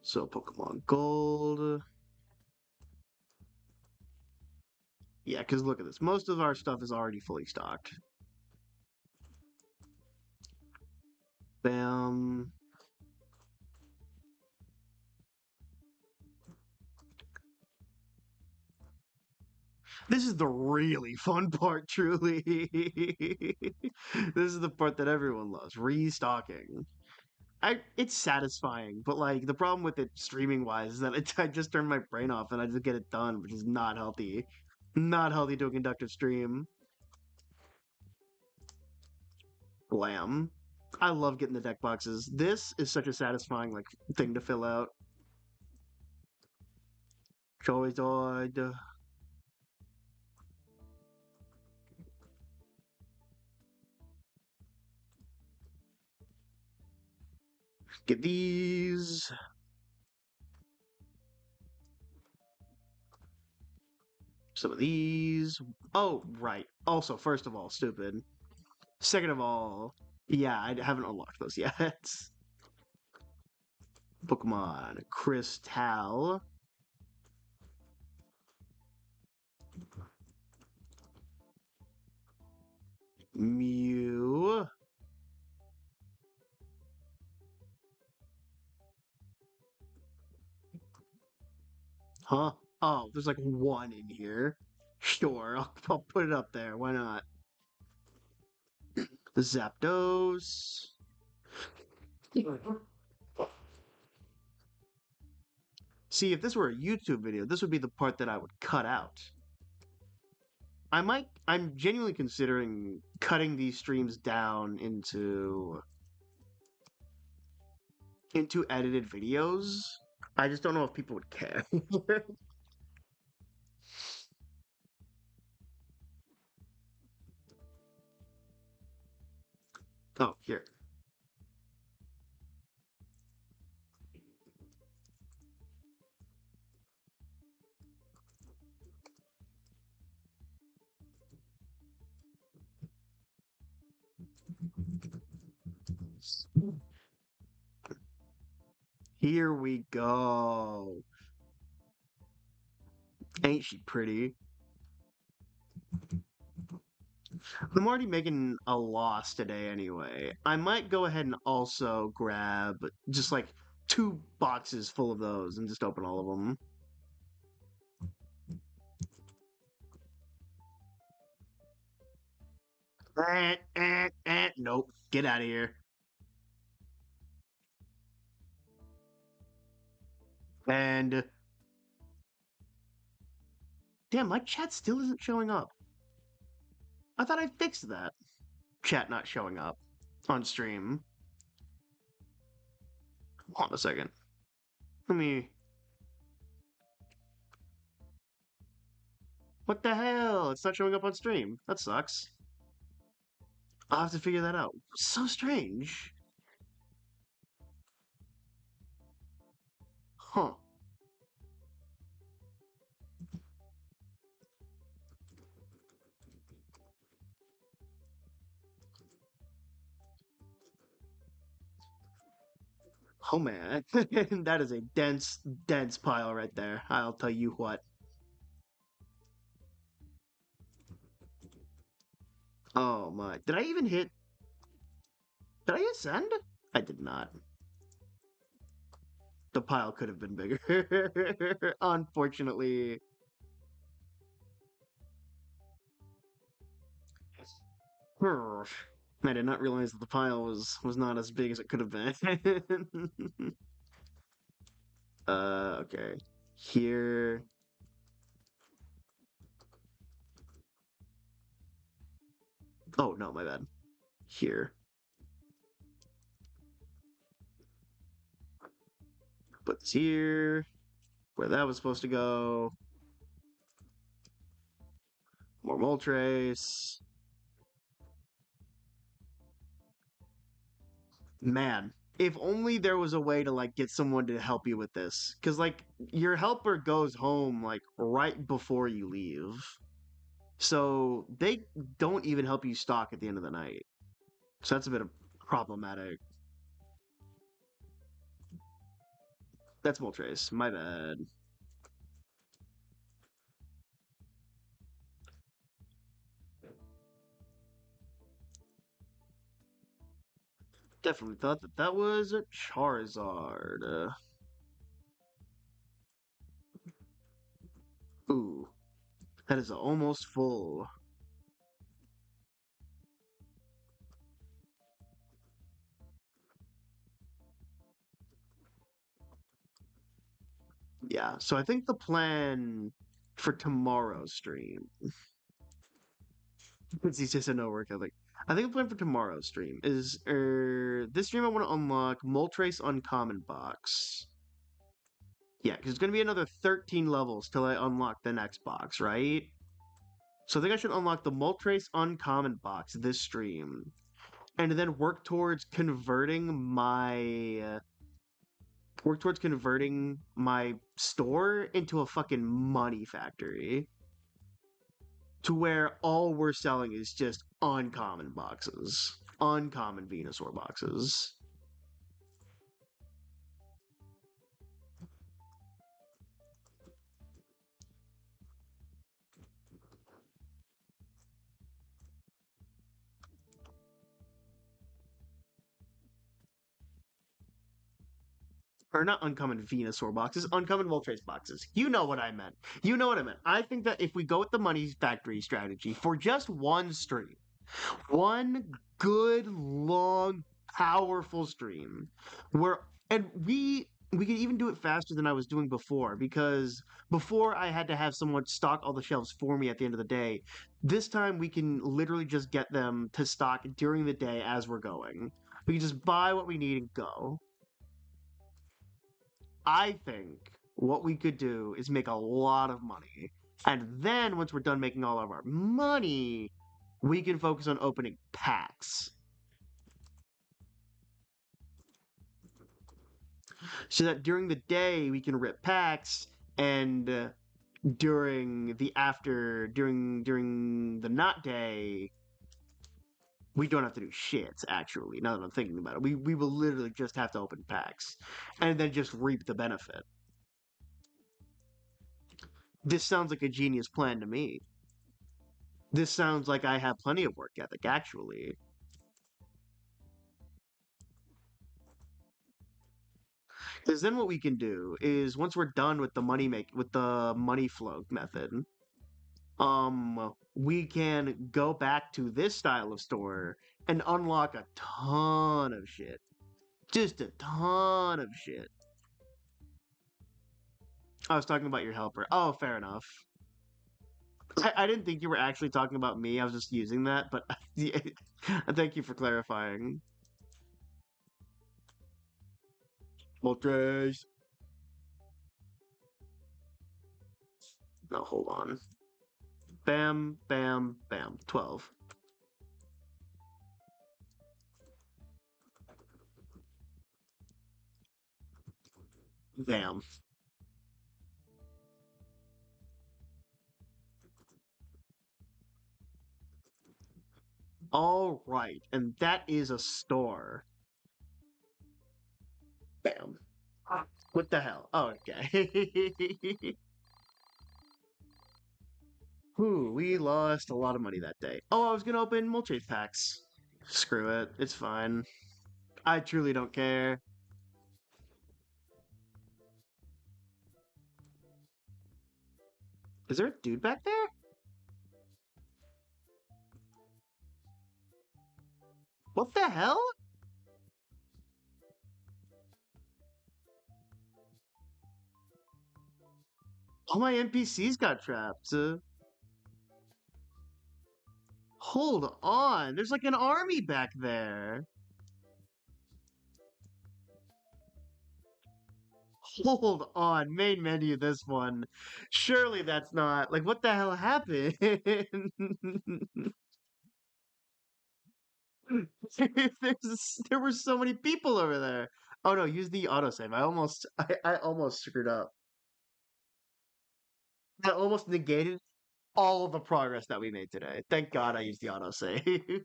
So Pokemon Gold. Yeah, because look at this. Most of our stuff is already fully stocked. Bam. This is the really fun part, truly. This is the part that everyone loves. Restocking. It's satisfying, but like the problem with it streaming wise is that I just turn my brain off and I just get it done, which is not healthy. Not healthy to a conductive stream. Blam. I love getting the deck boxes. This is such a satisfying like thing to fill out. Charizard. Get these. Some of these. Oh, right. Also, first of all, stupid. Second of all, yeah, I haven't unlocked those yet. Pokemon Crystal. Mew. Huh? Oh, there's like one in here. Sure, I'll put it up there. Why not? The Zapdos. See, if this were a YouTube video, this would be the part that I would cut out. I'm genuinely considering cutting these streams down into edited videos. I just don't know if people would care. Oh, here. Here we go. Ain't she pretty? I'm already making a loss today anyway. I might go ahead and also grab just like 2 boxes full of those and just open all of them. Nope. Get out of here. And damn, my chat still isn't showing up. I thought I fixed that. Chat not showing up on stream. Hold on a second. Let me. What the hell? It's not showing up on stream. That sucks. I'll have to figure that out. So strange. Huh. Oh man. That is a dense, dense pile right there. I'll tell you what. Oh my. Did I even hit. Did I hit send? I did not. The pile could have been bigger. Unfortunately. I did not realize that the pile was not as big as it could have been. Okay. Here. Oh no, my bad. Here. Put this here. Where that was supposed to go. More Moltres. Man, if only there was a way to like get someone to help you with this. Cause like your helper goes home like right before you leave. So they don't even help you stock at the end of the night. So that's a bit of problematic. That's Moltres. My bad. Definitely thought that that was a Charizard. Ooh, that is almost full. Yeah, so I think the plan for tomorrow's stream, since he just a no work ethic, I think the plan for tomorrow's stream is, this stream I want to unlock Moltres Uncommon Box. Yeah, because it's going to be another 13 levels till I unlock the next box, right? So I think I should unlock the Moltres Uncommon Box this stream, and then work towards converting my store into a fucking money factory to where all we're selling is just uncommon boxes, uncommon Venusaur boxes. Or not uncommon Venusaur boxes, uncommon Moltres boxes. You know what I meant. You know what I meant. I think that if we go with the money factory strategy for just one stream, one good, long, powerful stream, where and we could even do it faster than I was doing before because before I had to have someone stock all the shelves for me at the end of the day. This time we can literally just get them to stock during the day as we're going. We can just buy what we need and go. I think what we could do is make a lot of money. And then once we're done making all of our money, we can focus on opening packs. so that during the day we can rip packs, and during the not day we don't have to do shit. Actually, now that I'm thinking about it, we will literally just have to open packs and then just reap the benefit. This sounds like a genius plan to me. This sounds like I have plenty of work ethic, actually. Because then what we can do is once we're done with the money flow method, we can go back to this style of store and unlock a ton of shit. Just a ton of shit. I was talking about your helper. Oh, fair enough. I didn't think you were actually talking about me. I was just using that, but thank you for clarifying. Moltres. No, hold on. Bam, bam, bam. 12. Bam. All right, and that is a store. Bam. What the hell? Oh, okay. Whew, we lost a lot of money that day. Oh, I was gonna open multi packs. Screw it. It's fine. I truly don't care. Is there a dude back there? What the hell? All my NPCs got trapped. Hold on. There's like an army back there. Hold on. Main menu, this one. Surely that's not. Like, what the hell happened? There were so many people over there. Oh no, use the autosave. I almost screwed up. I almost negated all of the progress that we made today. Thank God I used the autosave.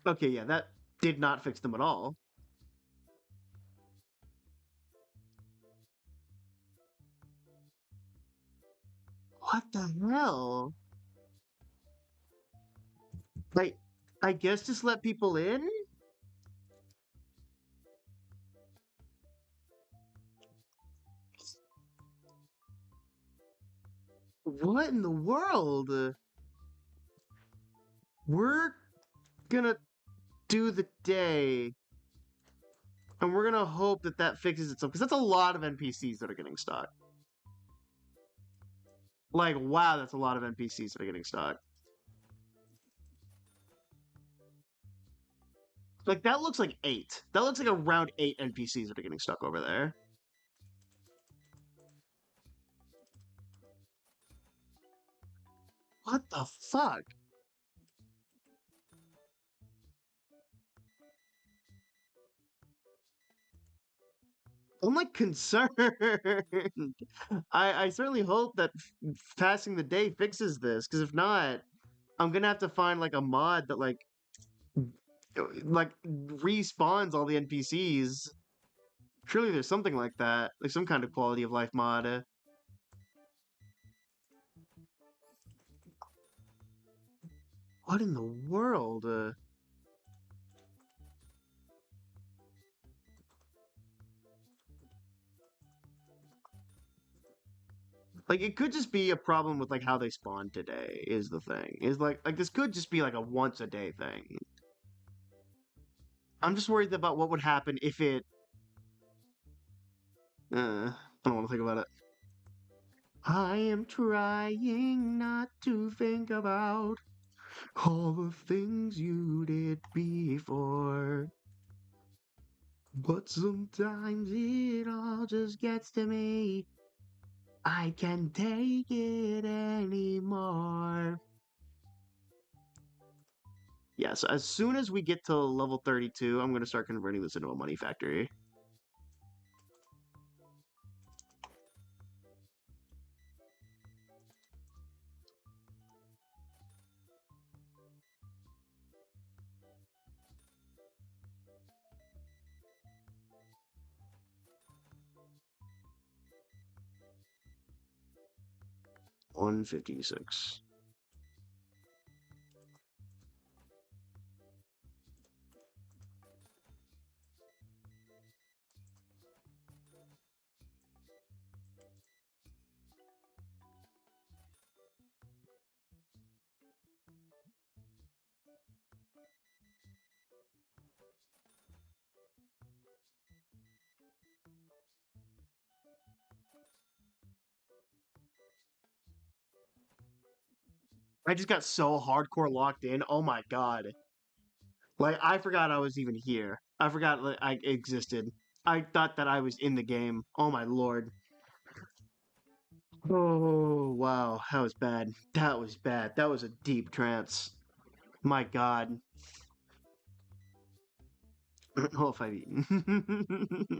Okay, yeah, that did not fix them at all. What the hell? Like, I guess just let people in? What in the world? We're gonna do the day, and we're gonna hope that that fixes itself, because that's a lot of NPCs that are getting stuck. Like, wow, that's a lot of NPCs that are getting stuck. Like, that looks like 8. That looks like around 8 NPCs that are getting stuck over there. What the fuck? I'm like concerned. I certainly hope that passing the day fixes this, because if not, I'm gonna have to find like a mod that like respawns all the NPCs. Surely there's something like that, like some kind of quality of life mod. What in the world? Like it could just be a problem with like how they spawn today. Is the thing is like this could just be like a once a day thing. I'm just worried about what would happen if it. I don't want to think about it. I am trying not to think about all the things you did before. But sometimes it all just gets to me. I can take it anymore. Yeah, so as soon as we get to level 32, I'm going to start converting this into a money factory. $156. I just got so hardcore locked in. Oh my god. Like, I forgot I was even here. I forgot that I existed. I thought that I was in the game. Oh my lord. Oh, wow. That was bad. That was bad. That was a deep trance. My god. Oh, if I've eaten.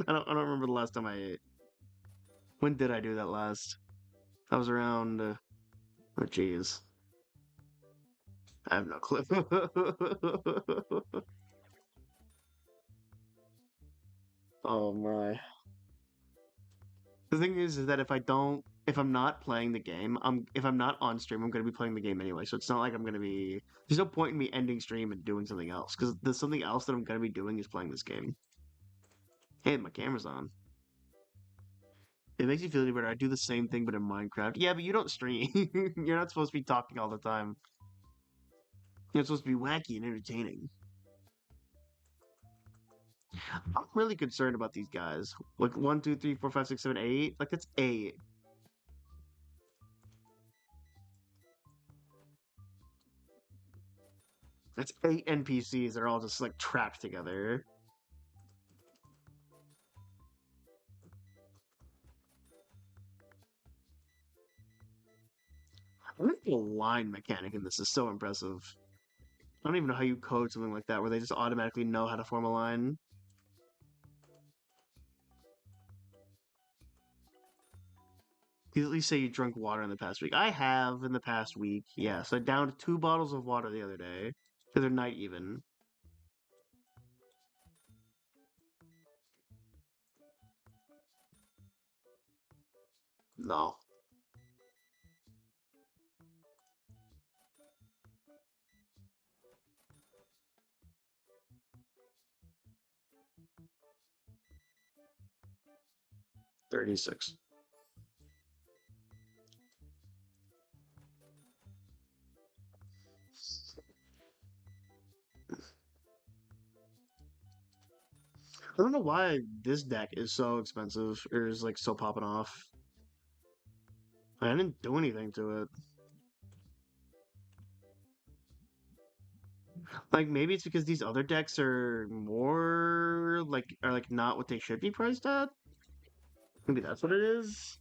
I don't remember the last time I ate. When did I do that last? I was around. Oh, jeez. I have no clue. Oh my. The thing is that if I'm not playing the game, if I'm not on stream, I'm going to be playing the game anyway. So it's not like I'm going to be. There's no point in me ending stream and doing something else because there's something else that I'm going to be doing is playing this game. Hey, my camera's on. It makes you feel any better. I do the same thing, but in Minecraft. Yeah, but you don't stream. You're not supposed to be talking all the time. You're supposed to be wacky and entertaining. I'm really concerned about these guys. Like 1, 2, 3, 4, 5, 6, 7, 8. Like that's 8. That's 8 NPCs. They're all just like trapped together. I think the line mechanic in this is so impressive. I don't even know how you code something like that where they just automatically know how to form a line. You at least say you drank water in the past week. I have in the past week. Yes, I downed 2 bottles of water the other day. The other night even. No. 36. I don't know why this deck is so expensive or is like so popping off. I didn't do anything to it. Like maybe it's because these other decks are more like are like not what they should be priced at. Maybe that's what it is.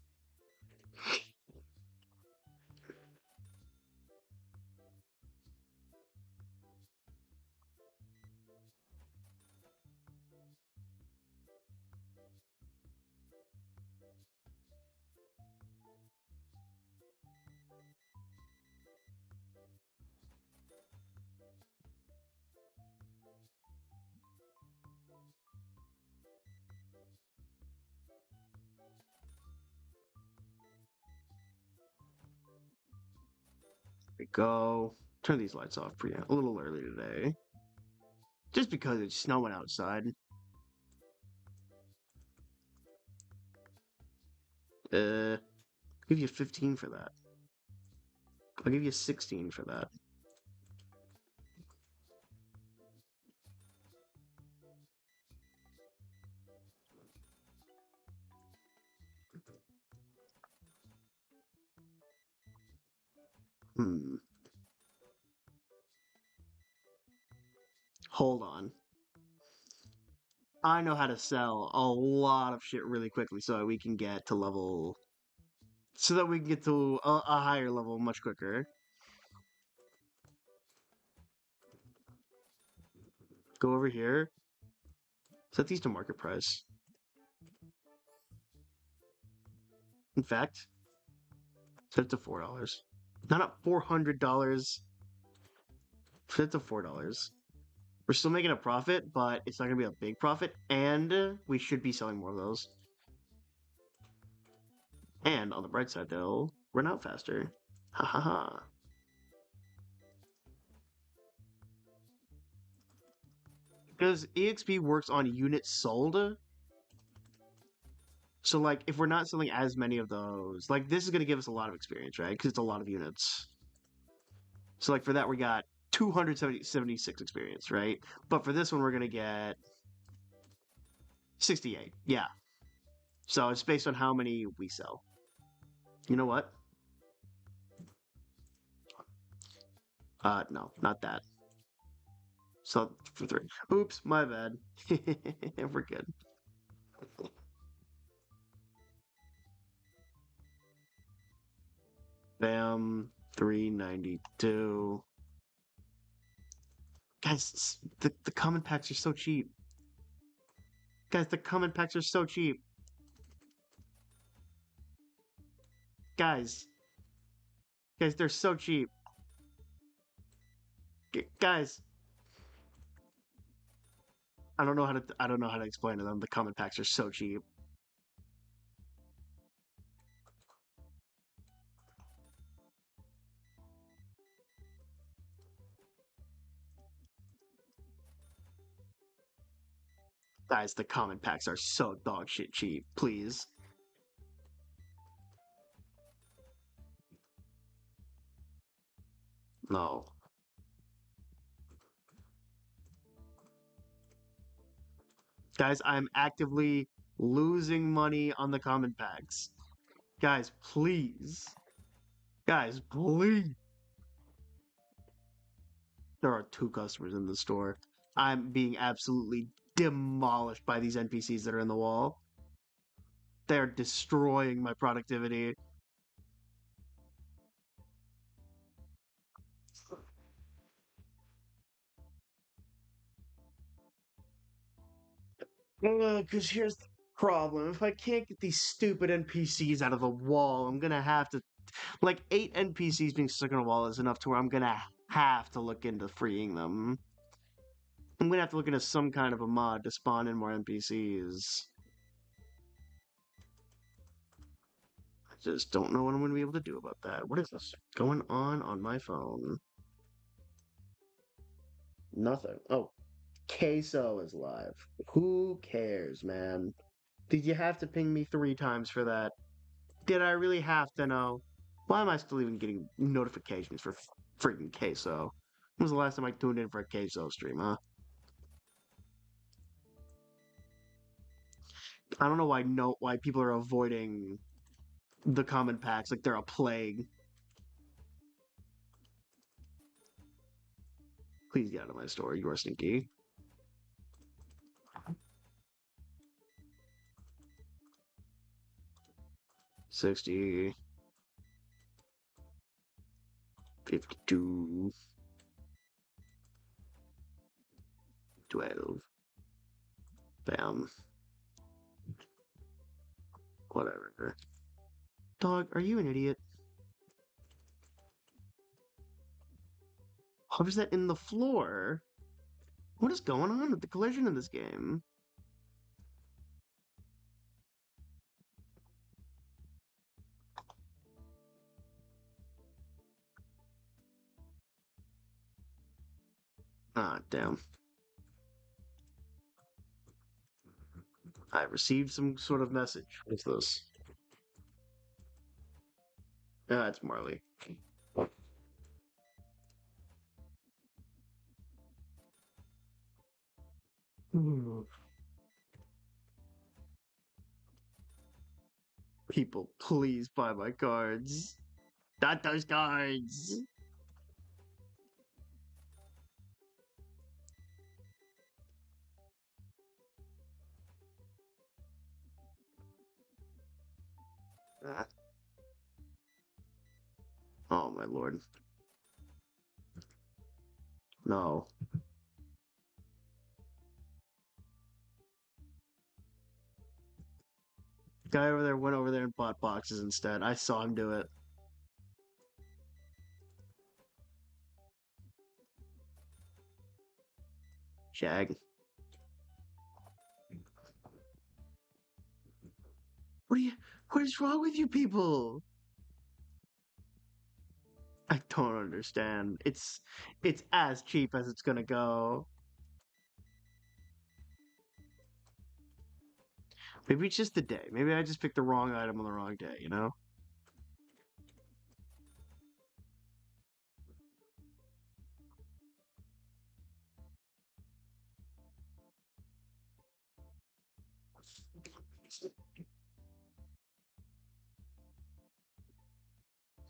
We go. Turn these lights off a little early today. Just because it's snowing outside. I'll give you 15 for that. I'll give you 16 for that. Hmm. Hold on. I know how to sell a lot of shit really quickly so we can get to level so that we can get to a higher level much quicker. Go over here. Set these to market price. In fact, set it to $4. Not at $400. Set it to $4. We're still making a profit, but it's not gonna be a big profit, and we should be selling more of those. And on the bright side, they'll run out faster. Ha ha ha. Because EXP works on units sold. So, like, if we're not selling as many of those, like, this is going to give us a lot of experience, right? Because it's a lot of units. So, like, for that, we got 276 experience, right? But for this one, we're going to get 68. Yeah. So it's based on how many we sell. You know what? No, not that. So for 3. Oops, my bad. We're good. Bam, 392. Guys, the common packs are so cheap. Guys, the common packs are so cheap. Guys, they're so cheap. Guys, I don't know how to explain to them. The common packs are so cheap. Guys, the common packs are so dog shit cheap. Please. No. Guys, I'm actively losing money on the common packs. Guys, please. Guys, please. There are 2 customers in the store. I'm being absolutely demolished by these NPCs that are in the wall. They're destroying my productivity. Because here's the problem. If I can't get these stupid NPCs out of the wall, I'm gonna have to. Like, 8 NPCs being stuck in a wall is enough to where I'm gonna have to look into freeing them. I'm gonna have to look into some kind of a mod to spawn in more NPCs. I just don't know what I'm gonna be able to do about that. What is this going on my phone? Nothing. Oh, Queso is live. Who cares, man? Did you have to ping me 3 times for that? Did I really have to know? Why am I still even getting notifications for freaking Queso? When was the last time I tuned in for a Queso stream, huh? I don't know why people are avoiding the common packs like they're a plague. Please get out of my store. You are stinky. $60, $52, $12. Bam. Whatever. Dog, are you an idiot? How is that in the floor? What is going on with the collision in this game? Ah, damn. I received some sort of message. What's this? Ah, it's Marley. People, please buy my cards. Not those cards. Ah, Oh my lord. No. Guy over there went over there and bought boxes instead. I saw him do it. Jag. What is wrong with you people? I don't understand. It's as cheap as it's gonna go. Maybe it's just the day. Maybe I just picked the wrong item on the wrong day, you know?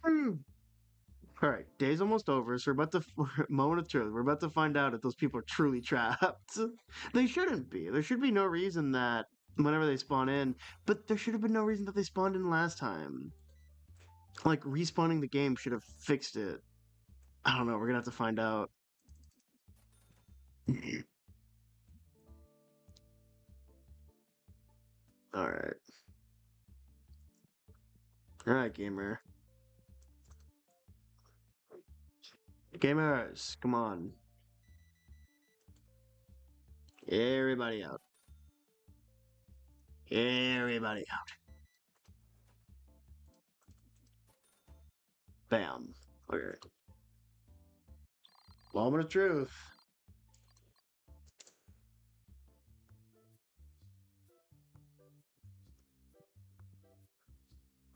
Hmm. All right, day's almost over, so we're about to moment of truth. We're about to find out if those people are truly trapped. They shouldn't be. There should be no reason that whenever they spawn in, but there should have been no reason that they spawned in last time. Like respawning the game should have fixed it. I don't know. We're gonna have to find out. All right, all right, gamer. Gamers, come on. Everybody out. Everybody out. Bam. Okay. Moment of truth.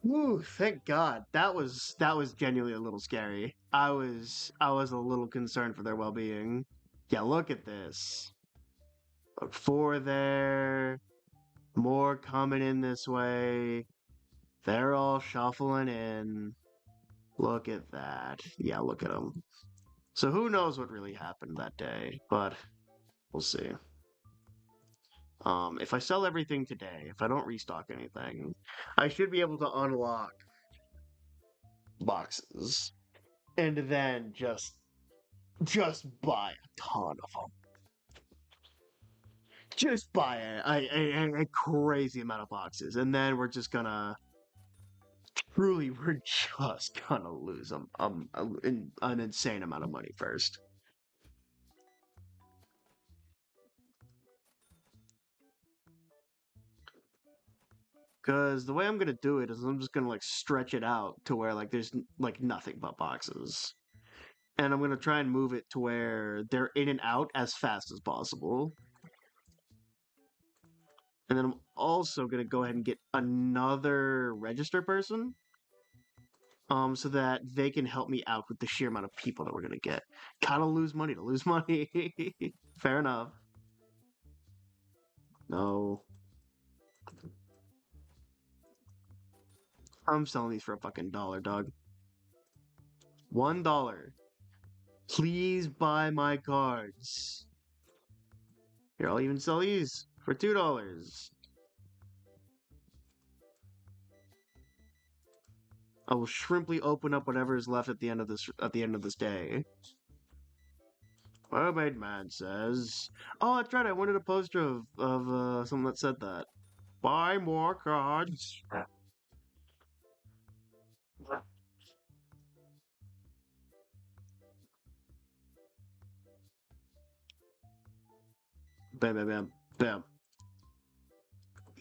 Woo, thank God. That was genuinely a little scary. I was a little concerned for their well-being. Yeah, look at this. Look, four there. More coming in this way. They're all shuffling in. Look at that. Yeah, look at them. So who knows what really happened that day, but we'll see. If I sell everything today, if I don't restock anything, I should be able to unlock boxes and then just buy a ton of them. Just buy a crazy amount of boxes, and then we're just gonna we're just gonna lose them an insane amount of money first. Because the way I'm gonna do it is I'm just gonna like stretch it out to where like there's like nothing but boxes, and I'm gonna try and move it to where they're in and out as fast as possible. And then I'm also gonna go ahead and get another register person, so that they can help me out with the sheer amount of people that we're gonna get. Gotta lose money to lose money. Fair enough. No, I'm selling these for a fucking dollar, dog. $1. Please buy my cards. Here, I'll even sell these for $2. I will shrimply open up whatever is left at the end of this day. Mermaid Man says, "Oh, that's right. I wanted a poster of someone that said that. Buy more cards." Bam, bam, bam, bam.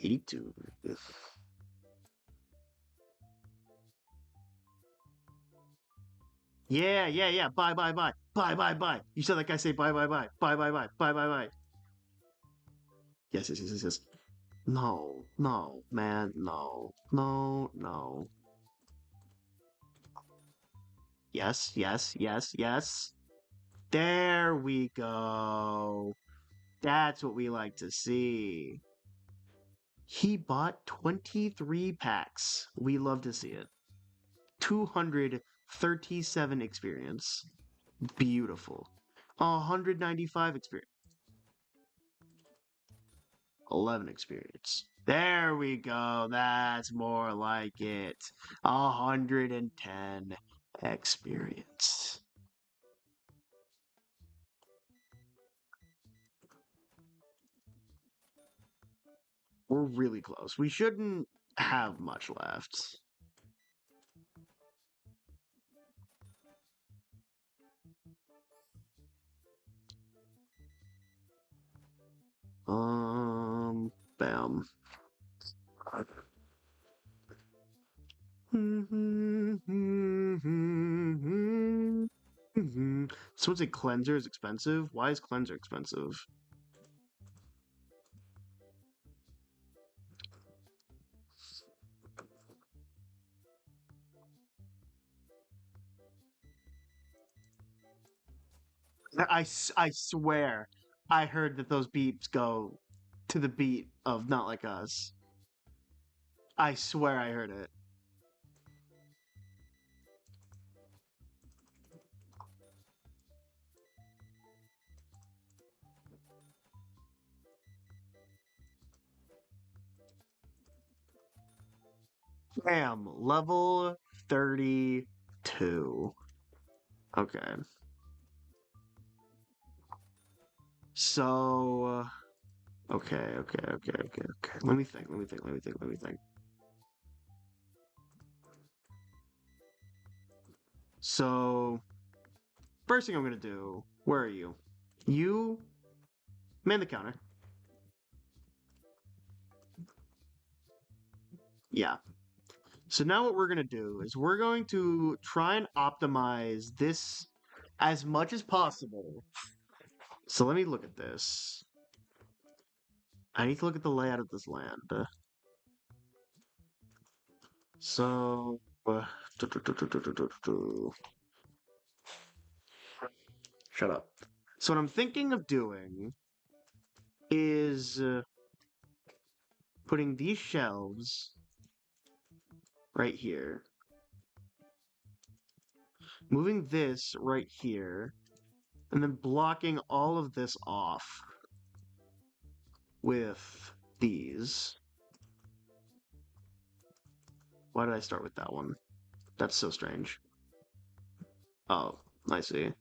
82. Yeah, yeah, yeah. Bye, bye, bye. Bye, bye, bye. You saw that guy say bye, bye, bye. Bye, bye, bye. Bye, bye, bye. Yes, yes, yes, yes, yes. No, no, man, no, no, no. Yes, yes, yes, yes. There we go. That's what we like to see. He bought 23 packs. We love to see it. 237 experience. Beautiful. 195 experience. 11 experience. There we go. That's more like it. 110 experience. We're really close. We shouldn't have much left. Bam. So it's a cleanser is expensive. Why is cleanser expensive? I swear I heard that those beeps go to the beat of Not Like Us. I swear I heard it. Damn, level 32. Okay. So, okay. Let me think. So, first thing I'm gonna do, where are you? You man the counter. Yeah. So now what we're gonna do is we're going to try and optimize this as much as possible. So let me look at this. I need to look at the layout of this land. So, shut up. So what I'm thinking of doing is putting these shelves right here, moving this right here, and then blocking all of this off with these. Why did I start with that one? That's so strange. Oh, I see.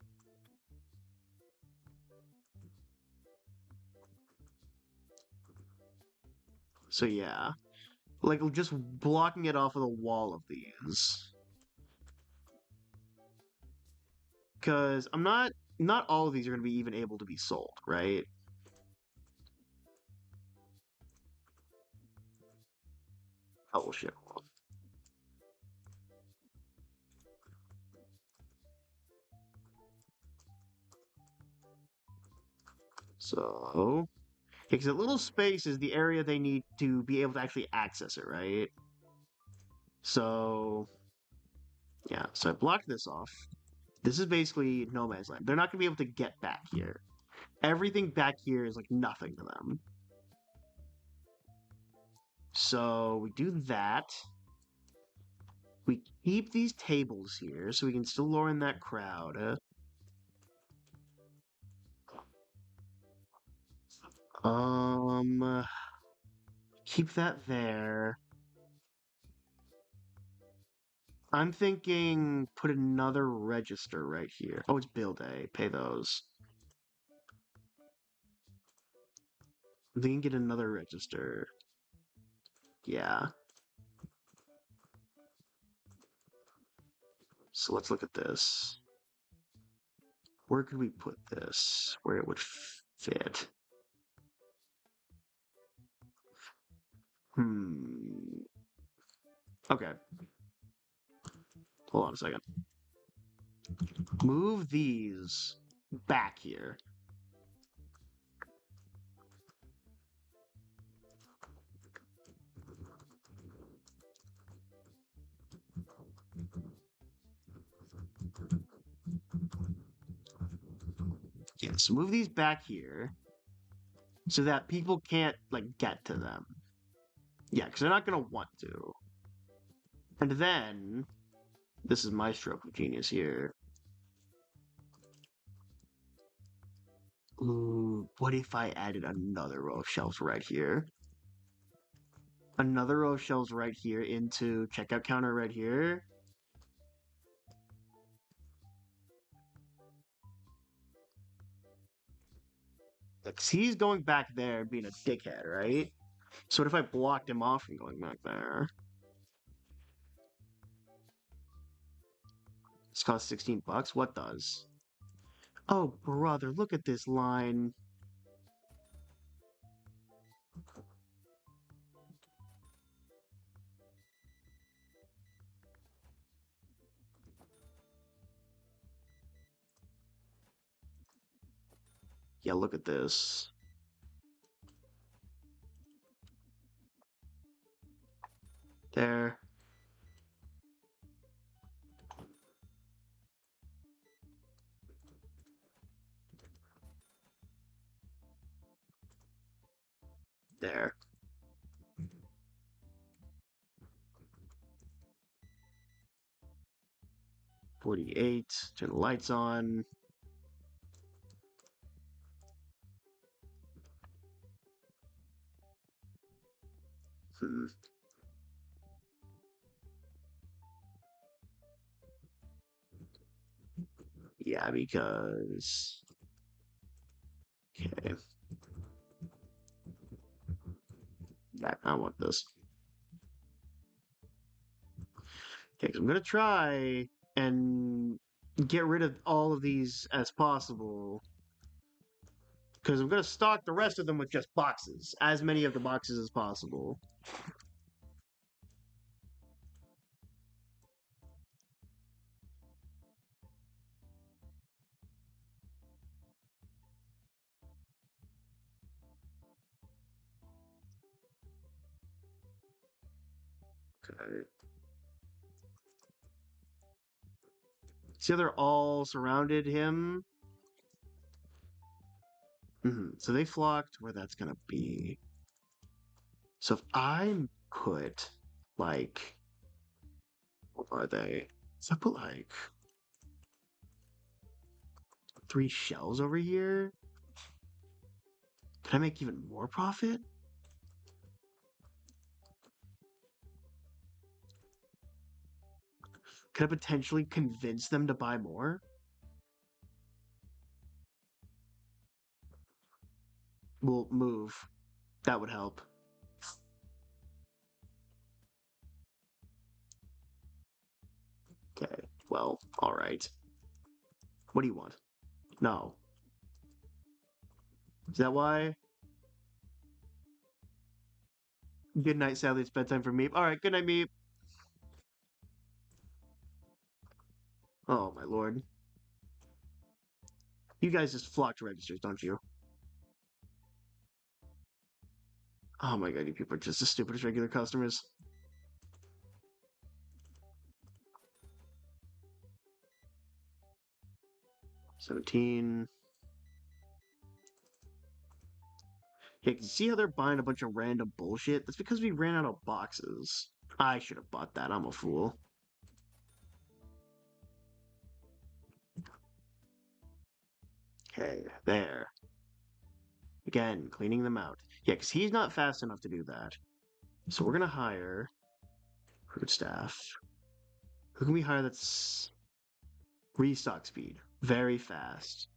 So yeah, like just blocking it off of the wall of these. Because not all of these are going to be even able to be sold, right? Oh shit. So, because that little space is the area they need to be able to actually access it, right? So, yeah. So I blocked this off. This is basically no man's land. They're not going to be able to get back here. Everything back here is like nothing to them. So we do that. We keep these tables here so we can still lure in that crowd. Um, keep that there. I'm thinking put another register right here. Oh, it's bill day. Pay those. I'm thinking get another register. Yeah. So let's look at this. Where could we put this? Where it would fit? Hmm. Okay. Hold on a second. Move these back here. Yeah, so move these back here so that people can't like get to them. Yeah, because they're not gonna want to. And then this is my stroke of genius here. Ooh, what if I added another row of shelves right here? Another row of shelves right here into checkout counter right here. Like, he's going back there and being a dickhead, right? So what if I blocked him off from going back there? This costs 16 bucks? What does? Oh, brother, look at this line. Yeah, look at this. There. There. 48. Turn the lights on. Hmm. Yeah, because... Okay. I want this. Okay, so I'm gonna try and get rid of all of these as possible. Because I'm gonna stock the rest of them with just boxes. As many of the boxes as possible. Okay. See how they're all surrounded him? So they flocked where that's gonna be. So if I put like, what are they? So I put like 3 shells over here. Can I make even more profit? Could I potentially convince them to buy more? We'll move. That would help. Okay. Well, all right. What do you want? No. Is that why? Good night, Sally. It's bedtime for me. All right. Good night, me. Oh my lord. You guys just flock to registers, don't you? Oh my god, you people are just as stupid as regular customers. 17. Yeah, can you see how they're buying a bunch of random bullshit? That's because we ran out of boxes. I should have bought that. I'm a fool. Okay, there. Again, cleaning them out. Yeah, because he's not fast enough to do that. So we're gonna hire recruit staff. Who can we hire that's restock speed? Very fast.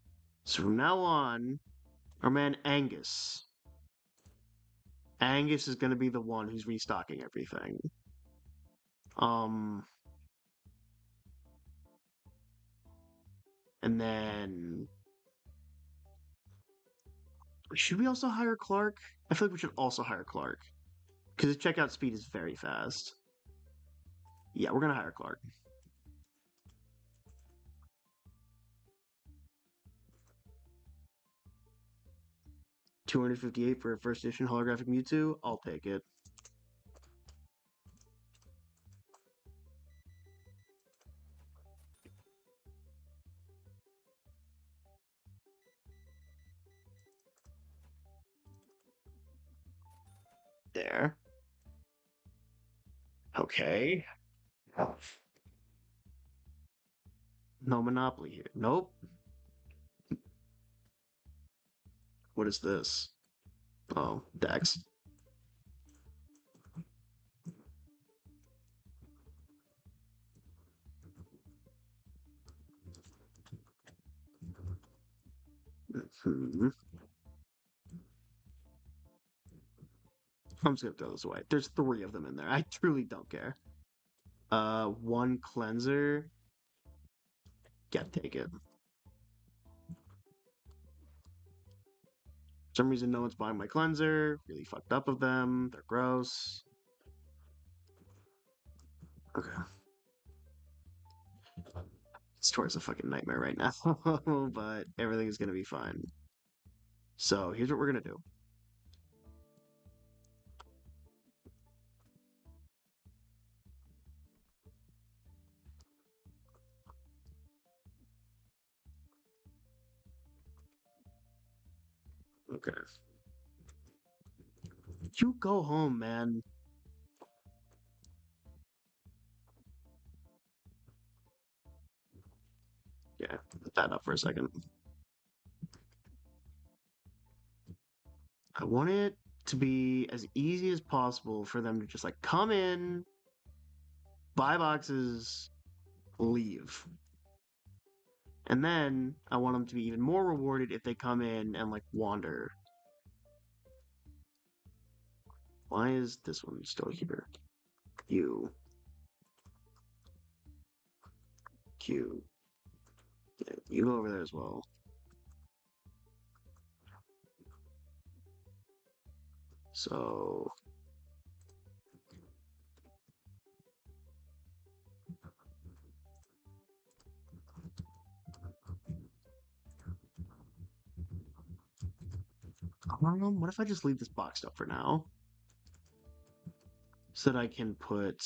So from now on, our man Angus. Angus is gonna be the one who's restocking everything. Um, and then should we also hire Clark? I feel like we should also hire Clark because his checkout speed is very fast. Yeah, we're gonna hire Clark. $258 for a first edition holographic Mewtwo. I'll take it. There. Okay. No monopoly here. Nope. What is this? Oh, Dex. Hmm. I'm just gonna throw this away. There's three of them in there. I truly don't care. One cleanser. Yeah, take it. For some reason, no one's buying my cleanser. Really fucked up of them. They're gross. Okay. This tour's a fucking nightmare right now, but everything is gonna be fine. So here's what we're gonna do. Okay. You go home, man. Yeah, put that up for a second. I want it to be as easy as possible for them to just like come in, buy boxes, leave. And then I want them to be even more rewarded if they come in and like wander. Why is this one still here? You. Q. Yeah, you go over there as well. So what if I just leave this boxed up for now? So that I can put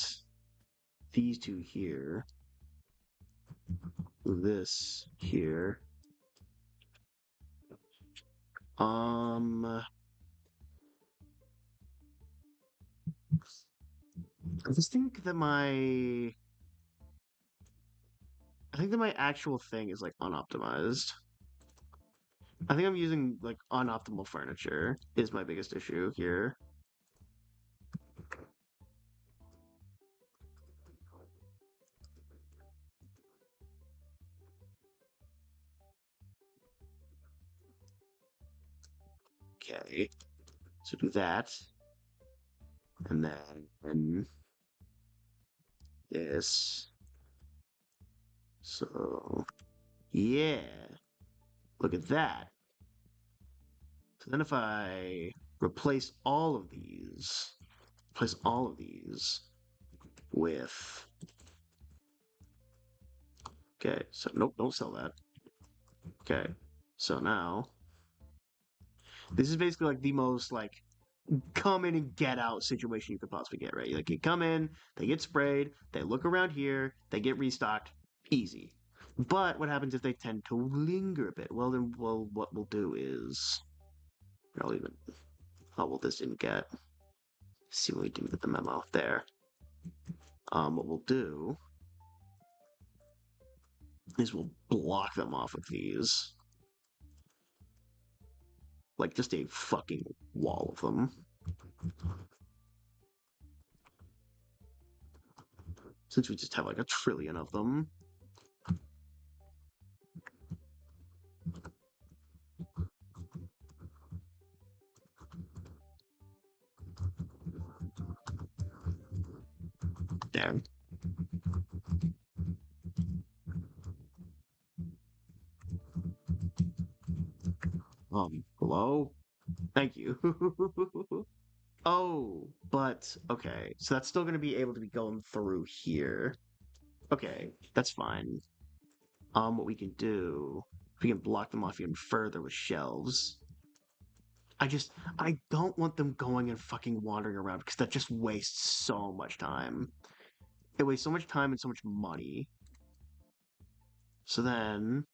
these two here. This here. I just think that my actual thing is like unoptimized. I think I'm using like unoptimal furniture is my biggest issue here. Okay, so do that, and then this. So yeah, look at that. So then if I replace all of these with. Okay, so nope, don't sell that. Okay, so now this is basically like the most like come in and get out situation you could possibly get, right? Like you come in, they get sprayed, they look around here, they get restocked, easy. But what happens if they tend to linger a bit? Well, then, what we'll do is, I'll even, oh, well, this didn't get. See what we do with the memo there. What we'll do is we'll block them off with these, like just a fucking wall of them. Since we just have like a trillion of them. There. Hello? Thank you. Oh, but okay. So that's still going to be able to be going through here. Okay, that's fine. What we can do, we can block them off even further with shelves. I don't want them going and fucking wandering around because that just wastes so much time. It wastes so much time and so much money. So then,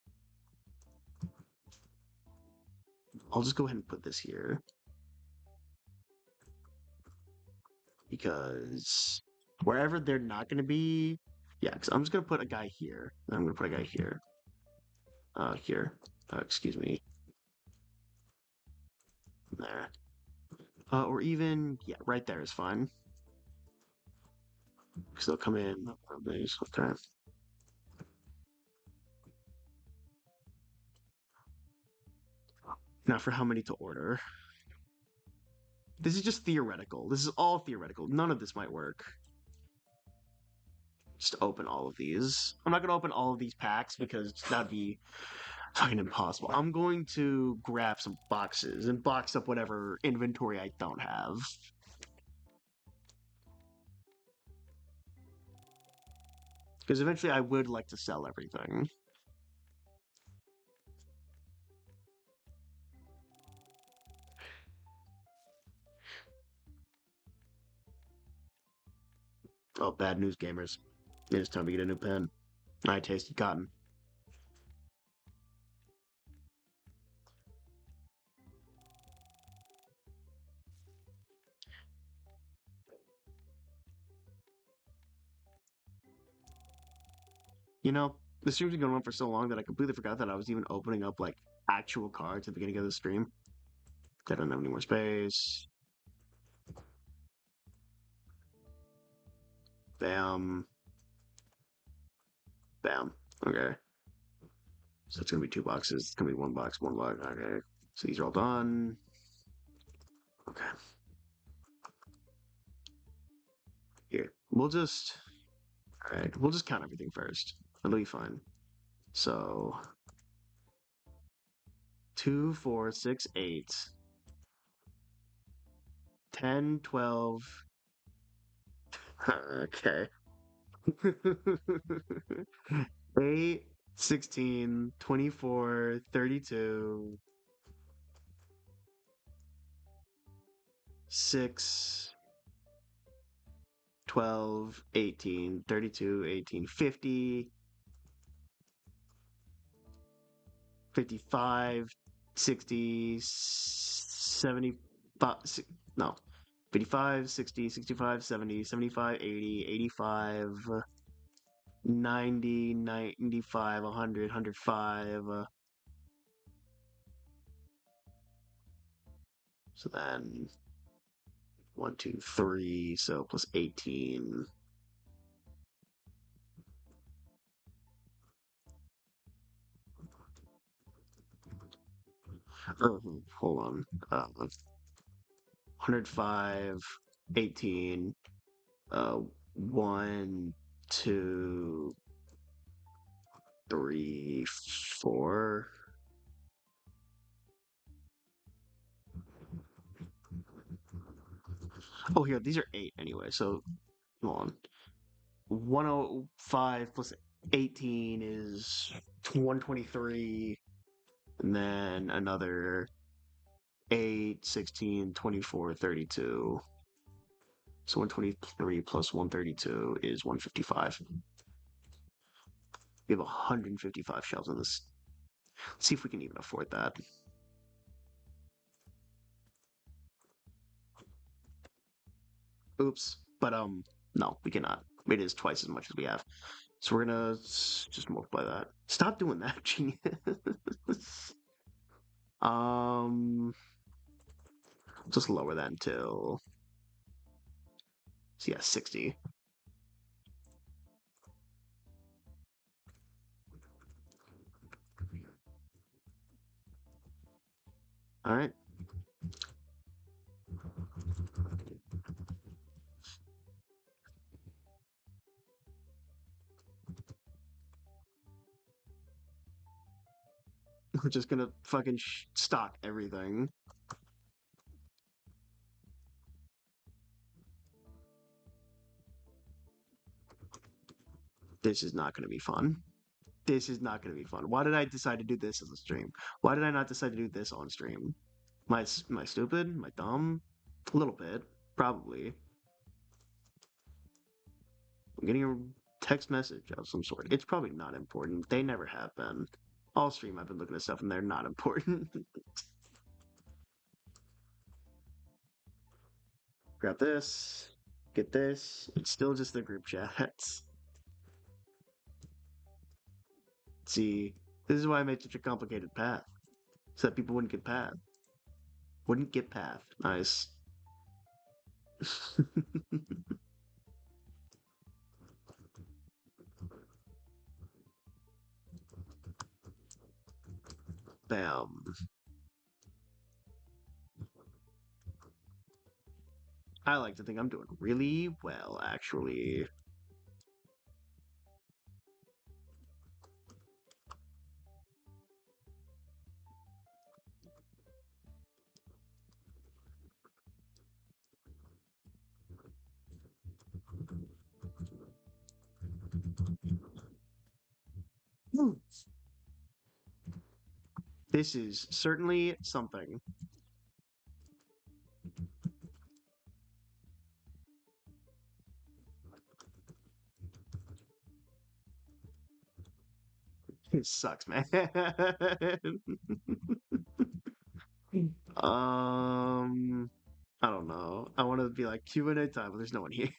I'll just go ahead and put this here. Because wherever they're not going to be, yeah, because I'm just going to put a guy here. And I'm going to put a guy here. Here. Excuse me. There. Or even, yeah, right there is fine. Because they'll come in. Okay. Now for how many to order. This is just theoretical. This is all theoretical. None of this might work. Just open all of these. I'm not gonna open all of these packs because that'd be fucking impossible. I'm going to grab some boxes and box up whatever inventory I don't have. Because eventually I would like to sell everything. Oh, bad news, gamers. It is time to get a new pen. I tasted cotton. You know, the stream's been going on for so long that I completely forgot that I was even opening up like actual cards at the beginning of the stream. I don't have any more space. Bam. Bam. Okay. So it's gonna be 2 boxes. It's gonna be 1 box, 1 box. Okay. So these are all done. Okay. Here. Alright, we'll just count everything first. It'll be fine. So 2, 4, 6, 8, 10, 12. Okay. 8, 16, 24, 32, 6, 12, 18, 32, 18, 50, 55, 60, 75, no, 55, 60, 65, 70, 75, 80, 85, 90, 95, 100, 105. So then 1, 2, 3, so plus 18. Hold on. 105, 18, 1, 2, 3, 4. Oh, here, these are 8 anyway, so hold on. 105 plus 18 is 123, and then another 8, 16, 24, 32. So 123 plus 132 is 155. We have 155 shells in this. Let's see if we can even afford that. Oops. But no, we cannot. It is twice as much as we have. So we're gonna just multiply that. Stop doing that, genius. um, just lower that until. So yeah, 60. All right. We're just gonna fucking stock everything. This is not gonna be fun. This is not gonna be fun. Why did I decide to do this as a stream? Why did I not decide to do this on stream? Am I stupid? Am I dumb? A little bit, probably. I'm getting a text message of some sort. It's probably not important. They never have been. All stream, I've been looking at stuff and they're not important. Grab this. Get this. It's still just the group chats. See, this is why I made such a complicated path. So that people wouldn't get path. Wouldn't get path. Nice. Bam. I like to think I'm doing really well, actually. Hmm. This is certainly something. It sucks, man. um, I don't know. I want to be like Q&A time, but there's no one here.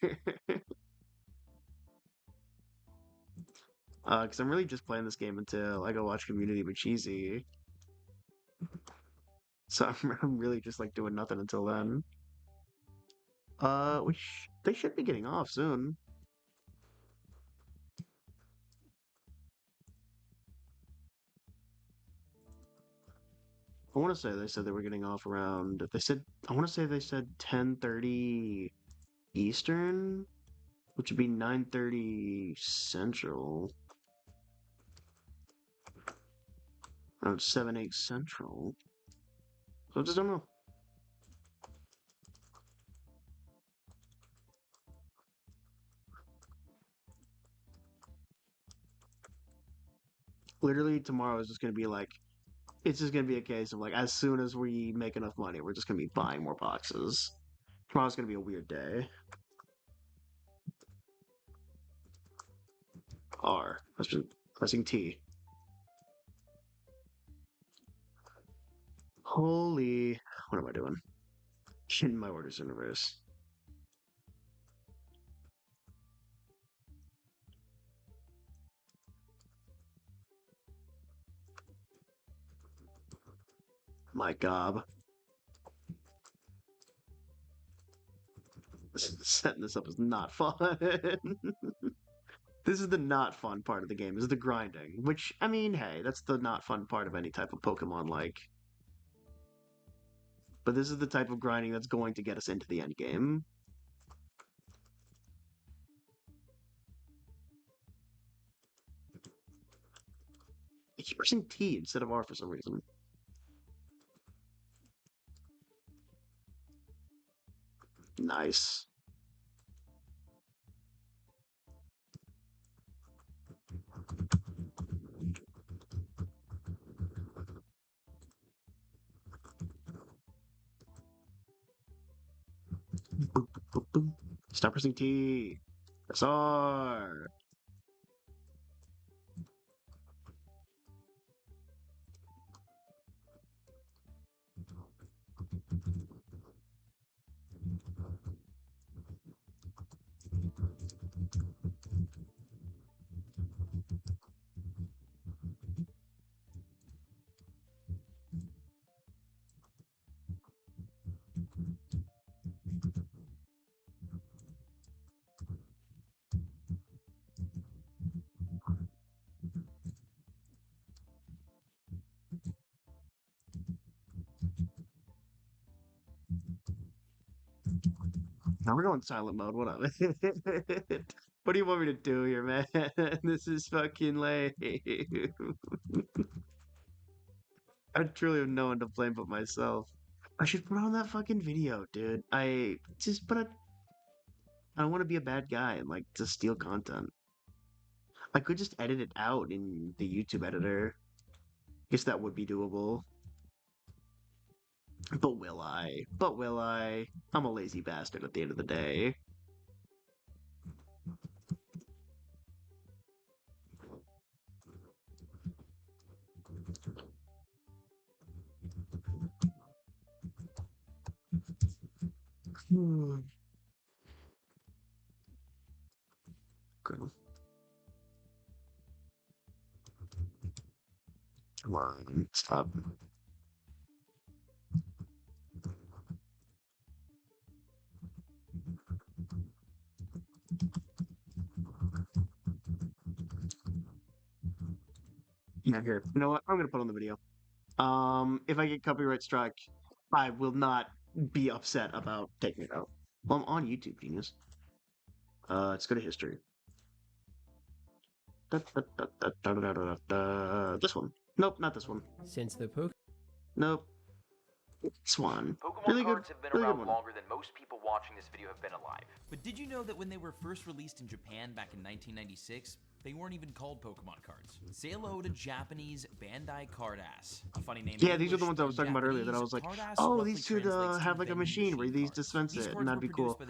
Because I'm really just playing this game until I go watch Community with Cheesy. So I'm really just like doing nothing until then. They should be getting off soon. I want to say they said they were getting off around. They said I want to say they said 10:30 Eastern, which would be 9:30 Central, around 7 8 Central. So I just don't know. Literally tomorrow is just gonna be like it's just gonna be a case of like as soon as we make enough money, we're just gonna be buying more boxes. Tomorrow's gonna be a weird day. R. That's been pressing T. Holy, what am I doing? In my orders in reverse. My gob. Setting this up is not fun. This is the not fun part of the game, is the grinding. Which, I mean, hey, that's the not fun part of any type of Pokemon like. But this is the type of grinding that's going to get us into the end game. I keep pressing T instead of R for some reason. Nice. Boop, boop, boop. Stop pressing T. Press R. Now we're going silent mode. What up? What do you want me to do here, man? This is fucking lame. I truly have no one to blame but myself. I should put on that fucking video, dude. I don't want to be a bad guy and like to steal content. I could just edit it out in the YouTube editor. Guess that would be doable. But will I? But will I? I'm a lazy bastard at the end of the day. Hmm. Come on, stop. Yeah, here. You know what? I'm gonna put on the video. If I get copyright strike, I will not be upset about taking it out. Well, I'm on YouTube, genius. Let's go to history. This one. Nope, not this one. Since the Pokemon Nope. This one. Pokemon Really good. cards have been Really good around one. longer than most people watching this video have been alive. But did you know that when they were first released in Japan back in 1996, they weren't even called Pokemon cards? Say hello to Japanese Bandai Card Ass. A funny name. Yeah, these are the ones I was talking about earlier that I was like, oh, these should have like a machine where these dispense it, and that'd be cool.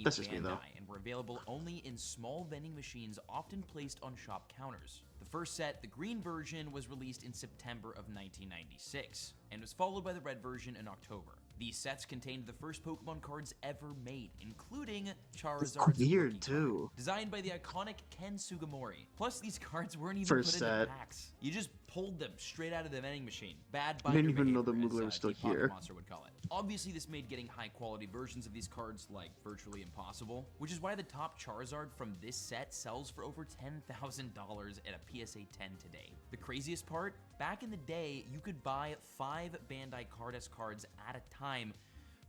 That's just me though. And were available only in small vending machines, often placed on shop counters. The first set, the green version, was released in September of 1996 and was followed by the red version in October. These sets contained the first Pokemon cards ever made, including Charizard's weird rookie too. card, designed by the iconic Ken Sugimori. Plus, these cards weren't even First put into set. packs. You just pulled them straight out of the vending machine. Bad I binder didn't even know behavior, the Moogler was as, still Teapot here. Monster would call it. Obviously, this made getting high-quality versions of these cards, like, virtually impossible, which is why the top Charizard from this set sells for over $10,000 at a PSA 10 today. The craziest part? Back in the day, you could buy 5 Bandai Card-S cards at a time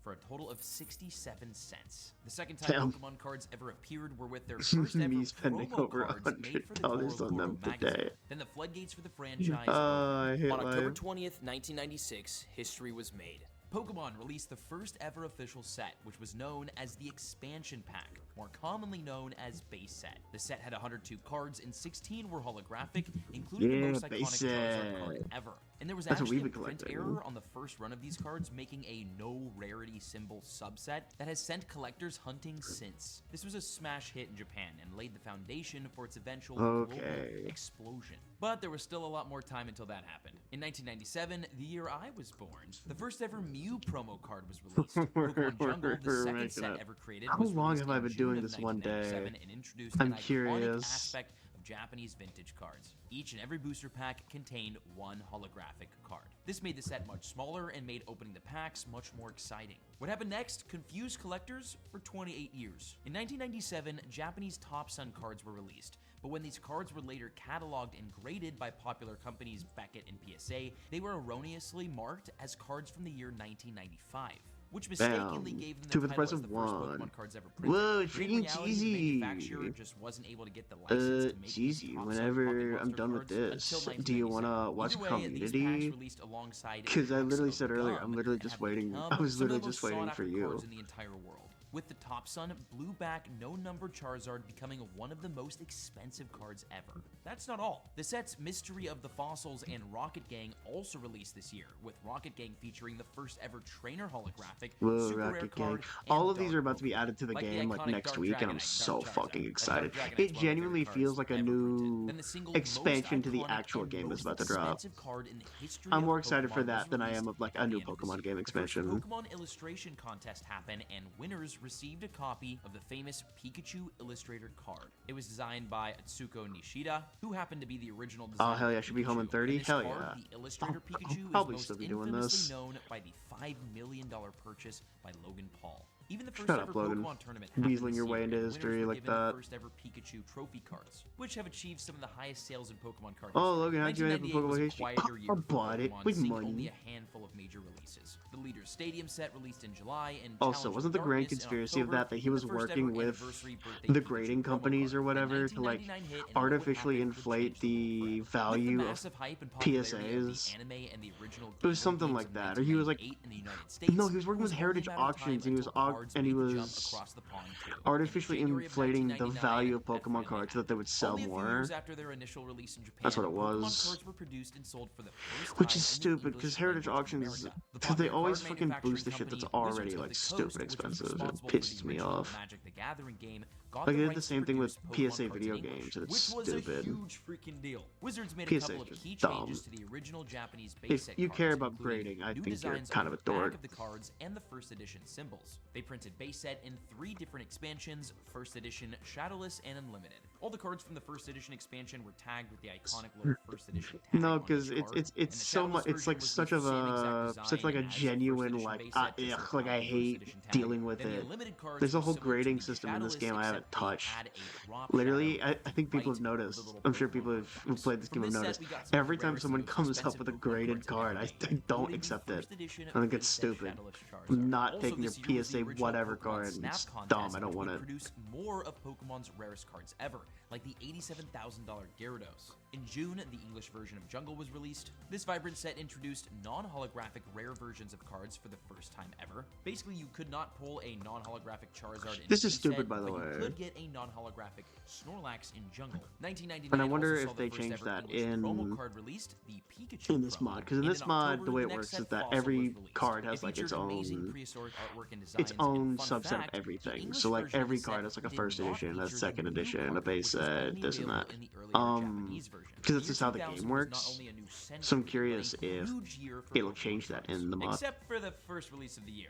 for a total of 67 cents. The second time Damn. Pokemon cards ever appeared were with their first ever Me spending promo over cards made for the $100 on them Goro today. magazine. Then the floodgates for the franchise I hate on October life. 20th, 1996, history was made. Pokemon released the first ever official set, which was known as the Expansion Pack, more commonly known as Base Set. The set had 102 cards and 16 were holographic, including the Yeah, most Base iconic Charizard card Set. ever. And there was That's what actually a we've been print collecting. error on the first run of these cards, making a no rarity symbol subset that has sent collectors hunting since. This was a smash hit in Japan and laid the foundation for its eventual global explosion. But there was still a lot more time until that happened. In 1997, the year I was born, the first ever Mew promo card was released. Pokemon Jungle, the We're second making set it. ever created, How was long released have I in been June doing of this one day? 1997 and introduced I'm an iconic curious. aspect of Japanese vintage cards. Each and every booster pack contained one holographic card. This made the set much smaller and made opening the packs much more exciting. What happened next confused collectors for 28 years. In 1997, Japanese Top Sun cards were released, but when these cards were later cataloged and graded by popular companies Beckett and PSA, they were erroneously marked as cards from the year 1995. Which mistakenly Bam. gave them Two the for the title price as of the first one. Pokemon cards ever printed. Whoa, But in freaking reality, the cheesy. manufacturer just wasn't able to get the license to make these Cheesy. Top Sun Whenever Pocket I'm Monster done with cards this, until do you want 1997. to watch Either way, these packs Community? released alongside Because I packs literally of said earlier, gum I'm literally and just have waiting. become I was some of literally the just most waiting for sought-after you. cards in the entire world. With the Top Sun Blueback No Number Charizard becoming one of the most expensive cards ever. That's not all. The sets Mystery of the Fossils and Rocket Gang also released this year, with Rocket Gang featuring the first ever trainer holographic, Whoa, super rare Rocket card, Gang. and All of these Dark are about to be Pokemon. added to the Like game like iconic next Dark week, and I'm Dragonite, so Dark fucking Charizard. excited. Dark Dragonite's It one of my favorite genuinely cards feels like a ever new printed. Then the single expansion to the most iconic actual and game is most about to drop. expensive card in the history I'm of more excited for Pokemon that was than I am released of like at a the new end of this Pokemon game year. The first expansion. Pokemon illustration contest happened, and winners received a copy of the famous Pikachu Illustrator card. It was designed by Atsuko Nishida, who happened to be the original designer. Oh hell yeah, of should be home in Pikachu. 30? And this Hell card, yeah. The Illustrator I'll Pikachu probably is most still be doing infamously this. known by the $5 million purchase by Logan Paul. Even the first Shut ever up, Logan. Pokemon tournament happened Weaseling this your way year, into and history winners were like given that. the first ever Pikachu trophy cards, which have achieved some of the highest sales in Pokemon card Oh, history. Logan, how'd you end up with 1998 was Pokemon a history? quieter year I for bought it Pokemon, with seeing money. only a handful of major releases. The Leader Stadium set released in July, and Also, Challenge wasn't of the grand Darkness in conspiracy of October, that he and was the first working ever with anniversary birthday the Pikachu grading promo companies card. or whatever The to like 1999 hit, and look what artificially happened, which inflate changed the the With value the of massive hype and popularity of PSAs? the anime and the original It was Game Boy something games like of that, or he was like, 1998 in the United States, no, he was working it with only a Heritage matter of time Auctions, and he was until cards and he made the jump was across the pond too. artificially In January of inflating the 1999, value of that Pokemon finally cards so that they would sell Only a few more. years after their initial release in Japan, That's what it Pokemon was. cards were produced and sold for the first Which time is in the stupid, English because Heritage language in Auctions, America. The because they popular always card fucking manufacturing boost the shit that's company already Wizards of like the stupid Coast, which was expensive. It responsible for the pisses me original off. Magic the Gathering game, got Like, the they did rights the to same thing with produce PSA Pokemon video cards in games, English, and it's which stupid. was a huge freaking deal. Wizards made a PSA couple is of just key dumb. changes to the original Japanese If base set you cards, care about including grading, I new think you're designs kind on of a the back dork. of the cards and the first edition symbols. They printed base set in 3 different expansions: first edition, Shadowless, and Unlimited. All the cards from the first edition expansion were tagged with the iconic little first edition tag. No, on because each card, and it's the so much. Shadowless It's like version was such the of same a exact such like a design as the first genuine edition like base set, just like I without the first hate edition tag. dealing with Then the it. Unlimited cards There's a were whole similar to grading the system in this Shadowless, game I haven't a touch. had a drop Literally, shadow I think people right have over noticed. the little I'm sure Pokemon people card who've release. played this From game have set, noticed. we got some of the Every time rarest and someone most comes up expensive with a Pokemon graded cards card, ever I made, don't including the accept it. first edition I think it's base set stupid. Shadowless Charizard. I'm not Also, taking a this year was the PSA original whatever Pokemon card. Snap It's contest, dumb. I don't in which want we it. produced more of Pokemon's rarest cards ever, like the $87,000 Gyarados. In June, the English version of Jungle was released. This vibrant set introduced non-holographic rare versions of cards for the first time ever. Basically, you could not pull a non-holographic Charizard in This is base stupid, set, by the but way. you could get a non-holographic Snorlax in Jungle. 1999 And I wonder also if saw they the first changed ever that English promo in card released, the Pikachu in this promo. mod, because in And this mod, October, the way it next works set is that Fossil was every released. card has It like its featured amazing own prehistoric artwork and its designs, own and fun subset fact, of everything. the So like English version of every the card set has like a did first not edition, a feature the second blue edition, a card, base which was set, only this and that. available in the earlier Japanese version. Because The this year is how the 2000 game was not works. only a new century, So I'm but a curious if huge year for it'll Pokemon change that cards. in the mod. Except for the first release of the year,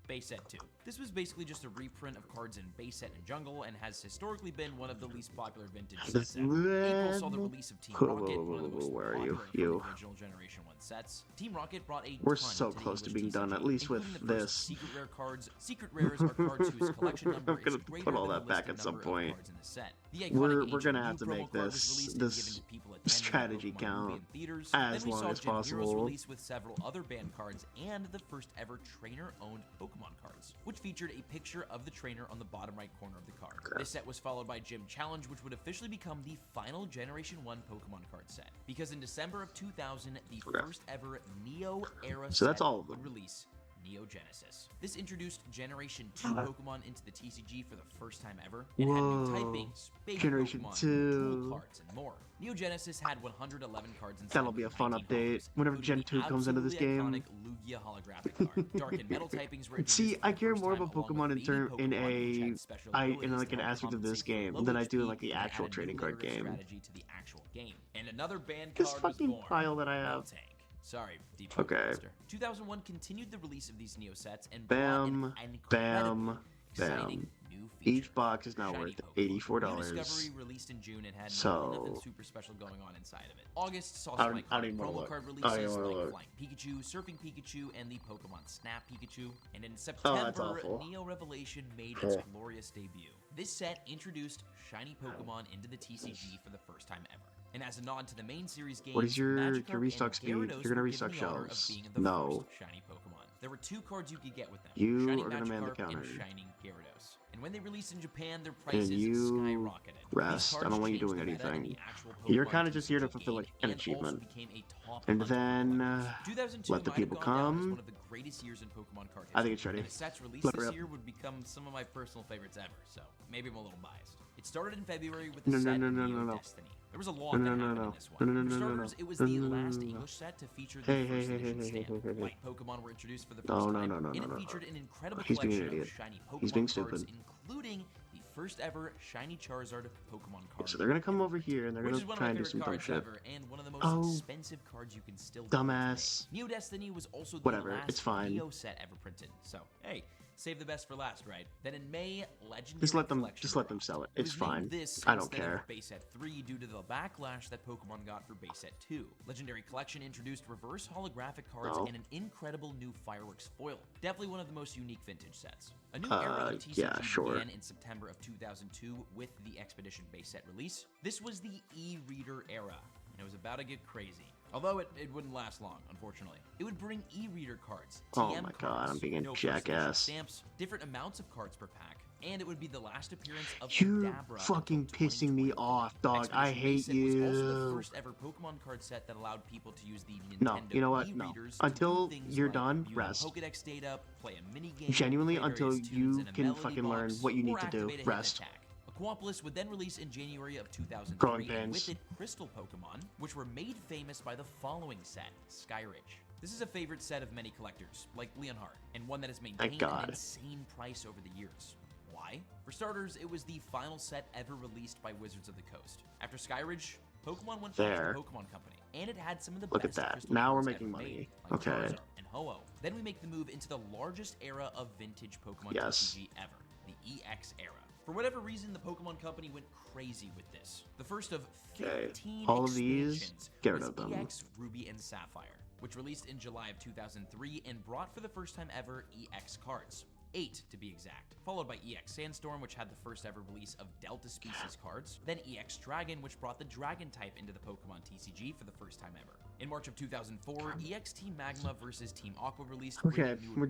Base Set 2. This was basically just a reprint of cards in Base Set and Jungle, and has historically been one of the least popular vintage sets ever. April saw the release of Team Rocket, one of the most Where are you? popular from You. the original Generation 1 sets. Team Rocket brought a We're ton so to the close to English being done, TCG, at least with including the first this. Secret rare cards. Secret rares are cards whose collection number I'm gonna is greater put all than that the back listed at some number of point. cards in the set. The We're iconic gonna Ancient have to View make promo card was this released and this given to people attending the strategy Pokemon count movie in theaters. as Then we long saw as Gen Heroes possible. release with several other banned cards and the first ever trainer-owned Pokemon cards, which featured a picture of the trainer on the bottom right corner of the card. This set was followed by Gym Challenge, which would officially become the final Generation 1 Pokemon card set, because in December of 2000, the first ever Neo era So that's set all of would them. release. Neo Genesis. This introduced Generation 2 Pokemon into the TCG for the first time ever. It had new Whoa. typings, baby Generation Pokemon, 2. dual cards, and more. Neo Genesis had 111 cards inside. That'll be a fun update whenever Gen 2 comes into this game. Iconic Lugia holographic card. Dark and Metal typings were See, introduced I for the care first more time, about along with Pokemon in baby term in Pokemon, which a had special in abilities like to an help aspect of this compensate for game low than I do HP like the and actual add a trading new card layer of game. strategy to the actual game. And another banned This card was fucking born. pile that I have. Tank. Sorry, Deep Okay. Master. 2001 continued the release of these Neo sets and Bam, brought an bam, incredibly exciting bam. new feature. Each box is now Shiny worth Pokemon. $84. New Discovery released in June and had So- nothing super special going on inside of it. August saw I some don't- I don't iconic even wanna promo look. card I don't releases even wanna like look. Flying Pikachu, Surfing Pikachu, and the Pokemon Snap Pikachu. And in Oh, that's September, awful. Neo Revelation made its Cool. glorious debut. This set introduced shiny Pokemon into the TCG for the first time ever. And as a nod to the main series games, What is your Magikarp restock and speed? Gyarados You're gonna were restock given the honor of shelves. being the No. first shiny Pokemon. There were two cards you could get with them. You Shiny are gonna man the Magikarp counter. and Shiny Gyarados. And when they released in Japan, their prices And you skyrocketed. These rest. I cards don't want you changed doing the meta in anything. the actual You're Pokemon kinda just here to TCG fulfill, like, game an and also achievement. became a top And hunter for then, collectors. 2002 let the might people have gone down as come. one of the greatest years in Pokemon card history. I think it's ready. And the sets released Flip her this up. year would become some of my personal favorites ever, so maybe I'm a little biased. It started in February with the No, no, set no, no, Neo no, no. Destiny. There was a lot No, that no, no, happened no. in this No, one. no, no, For no, no, starters, no. it was No, the no, no, no, last no, no. English set to feature the Hey, first hey, edition hey, hey, stamp. hey, hey. White Pokemon were introduced for the No, first no, time, no, no, and no, it no. featured an incredible He's being an collection of idiot. shiny Pokemon He's being cards, stupid. including the first ever shiny Charizard Pokemon card. So they're gonna come over here and they're Which gonna is one of try my and do favorite some dumb cards shit. ever, and one of the most Oh, expensive cards you can still get dumbass. today. Neo Destiny was also the Whatever, last it's fine. Neo set ever printed. So, hey, save the best for last, right? Then in May, Legendary Just let them Collection sell it. dropped. It's was named fine. This I don't instead of care. Base Set 3 due to the backlash that Pokemon got for Base Set 2. Legendary Collection introduced reverse holographic cards Oh. and an incredible new fireworks foil. Definitely one of the most unique vintage sets. A new era of TCG yeah, sure. began in September of 2002 with the Expedition base set release. This was the e-reader era, and it was about to get crazy. Although it wouldn't last long, unfortunately. It would bring e-reader cards, Oh TM my cards, God, I'm being a no first edition jackass. stamps, different amounts of cards per pack, and it would be the last appearance of You're Kadabra fucking until pissing me 2020. off, dog. Expedition I Base hate Set was also the you. first ever Pokemon card set that allowed people to use the Nintendo No, you know what? No. e-readers to Until do things you're like done, view rest. Pokedex data, play a mini game, Genuinely, play until various tunes you in a can melody fucking learn box, what you need or to do. activate a hidden Rest. attack. Aquapolis would then release in January of 2003, Growing and pains. with it, Crystal Pokemon, which were made famous by the following set, Skyridge. This is a favorite set of many collectors, like Leonhardt, and one that has maintained an God. insane price over the years. Why? For starters, it was the final set ever released by Wizards of the Coast. After Skyridge, Pokemon went back There. to the Pokemon Company, and it had some of the Look at best that. crystal Now we're cards making ever money. made, like Okay. Charizard and Ho-Oh. Then we make the move into the largest era of vintage Pokemon Yes. TCG ever, the EX era. For whatever reason, the Pokemon Company went crazy with this. The first of 15 All of these, expansions get rid was of them. EX Ruby and Sapphire, which released in July of 2003 and brought for the first time ever EX cards. 8 to be exact, followed by EX Sandstorm, which had the first ever release of Delta Species cards, then EX Dragon, which brought the Dragon type into the Pokemon TCG for the first time ever. In March of 2004, EX Team Magma versus Team Aqua released. Okay, I'm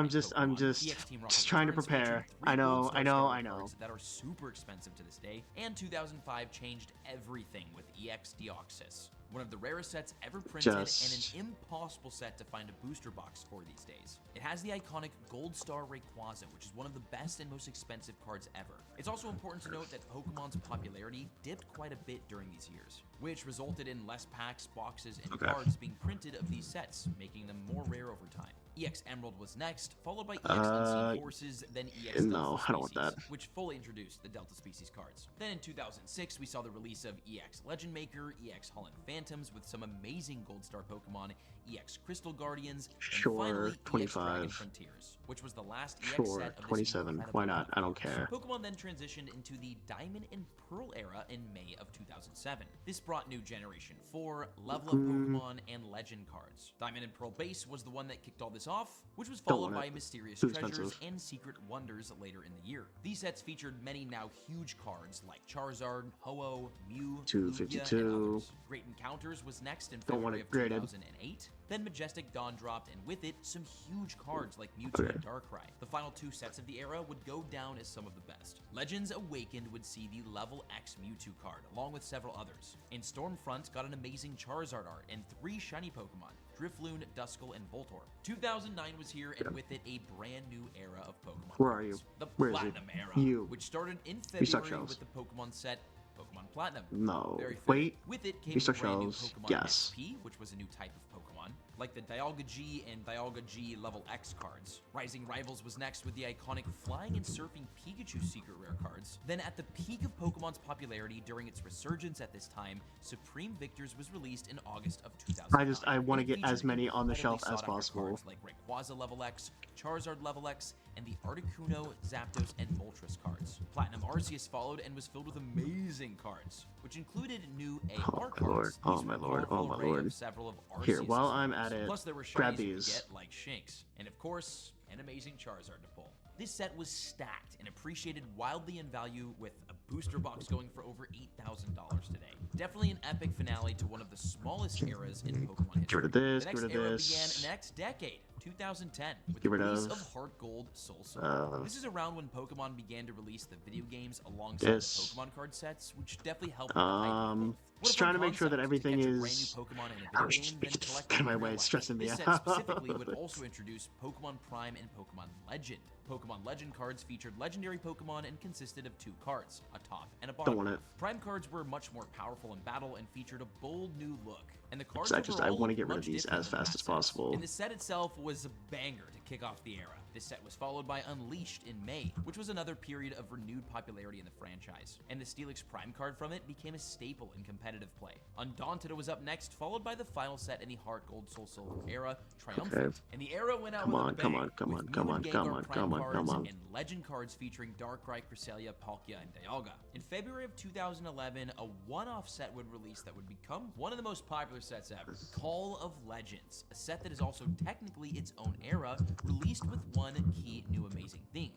just trying to prepare. I know. Cards that are super expensive to this day, and 2005 changed everything with EX Deoxys, one of the rarest sets ever printed and an impossible set to find a booster box for these days. It has the iconic Gold Star Rayquaza, which is one of the best and most expensive cards ever. It's also important to note that Pokemon's popularity dipped quite a bit during these years, which resulted in less packs, boxes, and cards being printed of these sets, making them more rare over time. EX Emerald was next, followed by EX Unseen Forces, then EX Delta I don't want that. Species, which fully introduced the Delta Species cards. Then in 2006, we saw the release of EX Legend Maker, EX Holland Phantoms with some amazing Gold Star Pokemon, EX Crystal Guardians, and finally 25. EX Dragon Frontiers, which was the last EX Sure, set of 27. Why not? I don't care. Pokemon then transitioned into the Diamond and Pearl era in May of 2007. This brought new Generation 4, Level Up Pokemon, and Legend cards. Diamond and Pearl Base was the one that kicked all this off, which was followed by Mysterious Treasures and Secret Wonders later in the year. These sets featured many now huge cards like Charizard, Ho-Oh, Mew, 252. Lugia, and others. Great Encounters was next in February of 2008. Then Majestic Dawn dropped, and with it, some huge cards like Mewtwo and Darkrai. The final two sets of the era would go down as some of the best. Legends Awakened would see the Level X Mewtwo card, along with several others. And Stormfront got an amazing Charizard art and 3 shiny Pokemon, Drifloon, Duskull, and Voltorb. 2009 was here, and with it, a brand new era of Pokemon. Where are you? The Where Platinum is it? era, which started in February with the Pokemon set Pokemon Platinum. No. Very fair. Wait. With it came a brand new Pokemon Yes. SP, which was a new type of Pokemon, like the Dialga G and Dialga G Level X cards. Rising Rivals was next with the iconic Flying and Surfing Pikachu secret rare cards. Then at the peak of Pokemon's popularity during its resurgence at this time, Supreme Victors was released in August of 2009. I want to get as many on the shelf as possible. Like Rayquaza Level X, Charizard Level X, and the Articuno, Zapdos, and Moltres cards. Platinum Arceus followed and was filled with amazing cards, which included new AR cards. Oh my lord, oh my lord. Several of Arceus's Here, while I'm at it, plus there were grab shinies you could these. get like Shinx, and of course, an amazing Charizard to pull. This set was stacked and appreciated wildly in value, with a booster box going for over $8,000 today. Definitely an epic finale to one of the smallest eras in Pokemon history. Get rid of this, the get next rid of era this. began next decade, 2010, with Get the rid release of- of Heart Gold, Soul Silver. This is around when Pokemon began to release the video games alongside This. the Pokemon card sets, which definitely helped with the hype of both. What Just a fun trying to make sure that concept, everything to catch a brand is- new Pokemon in a video game, then collect Get them my in way, real it's life. stressing me This set out. specifically would also introduce Pokemon Prime and Pokemon Legend. Pokemon Legend cards featured legendary Pokemon and consisted of 2 cards, a top and a bottom. Don't want it. Prime cards were much more powerful in battle and featured a bold new look. And the cards I overall want to get rid much of these different as than fast past as sets. possible. And the set itself was a banger to kick off the era. This set was followed by Unleashed in May, which was another period of renewed popularity in the franchise. And the Steelix Prime card from it became a staple in competitive play. Undaunted was up next, followed by the final set in the Heart Gold Soul Silver era, Triumphant. Okay. And the era went out Come with on, a come bang, on, come with on, Mew come and on, Gengar come on, Prime come on, cards come on. and Legend cards featuring Darkrai, Cresselia, Palkia, and Dialga. In February of 2011, a one-off set would release that would become one of the most popular sets ever, Call of Legends, a set that is also technically its own era, released with one key new amazing thing: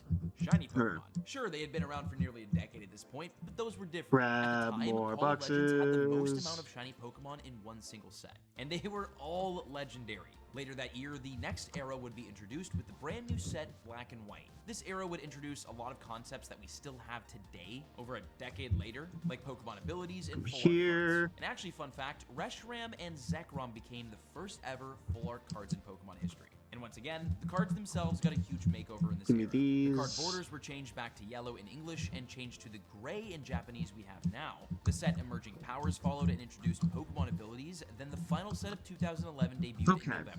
shiny Pokemon. Sure, they had been around for nearly a decade at this point, but those were different. At the Grab time, more Call of Legends had the most boxes. amount of shiny Pokemon in one single set, and they were all legendary. Later that year, the next era would be introduced with the brand new set Black and White. This era would introduce a lot of concepts that we still have today, over a decade later, like Pokemon abilities and full art Here. cards. And actually, fun fact, Reshiram and Zekrom became the first ever full art cards in Pokemon history. And once again, the cards themselves got a huge makeover in this Give me era. The card these. borders were changed back to yellow in English and changed to the gray in Japanese we have now. The set Emerging Powers followed and introduced Pokemon abilities. Then the final set of 2011 debuted in November,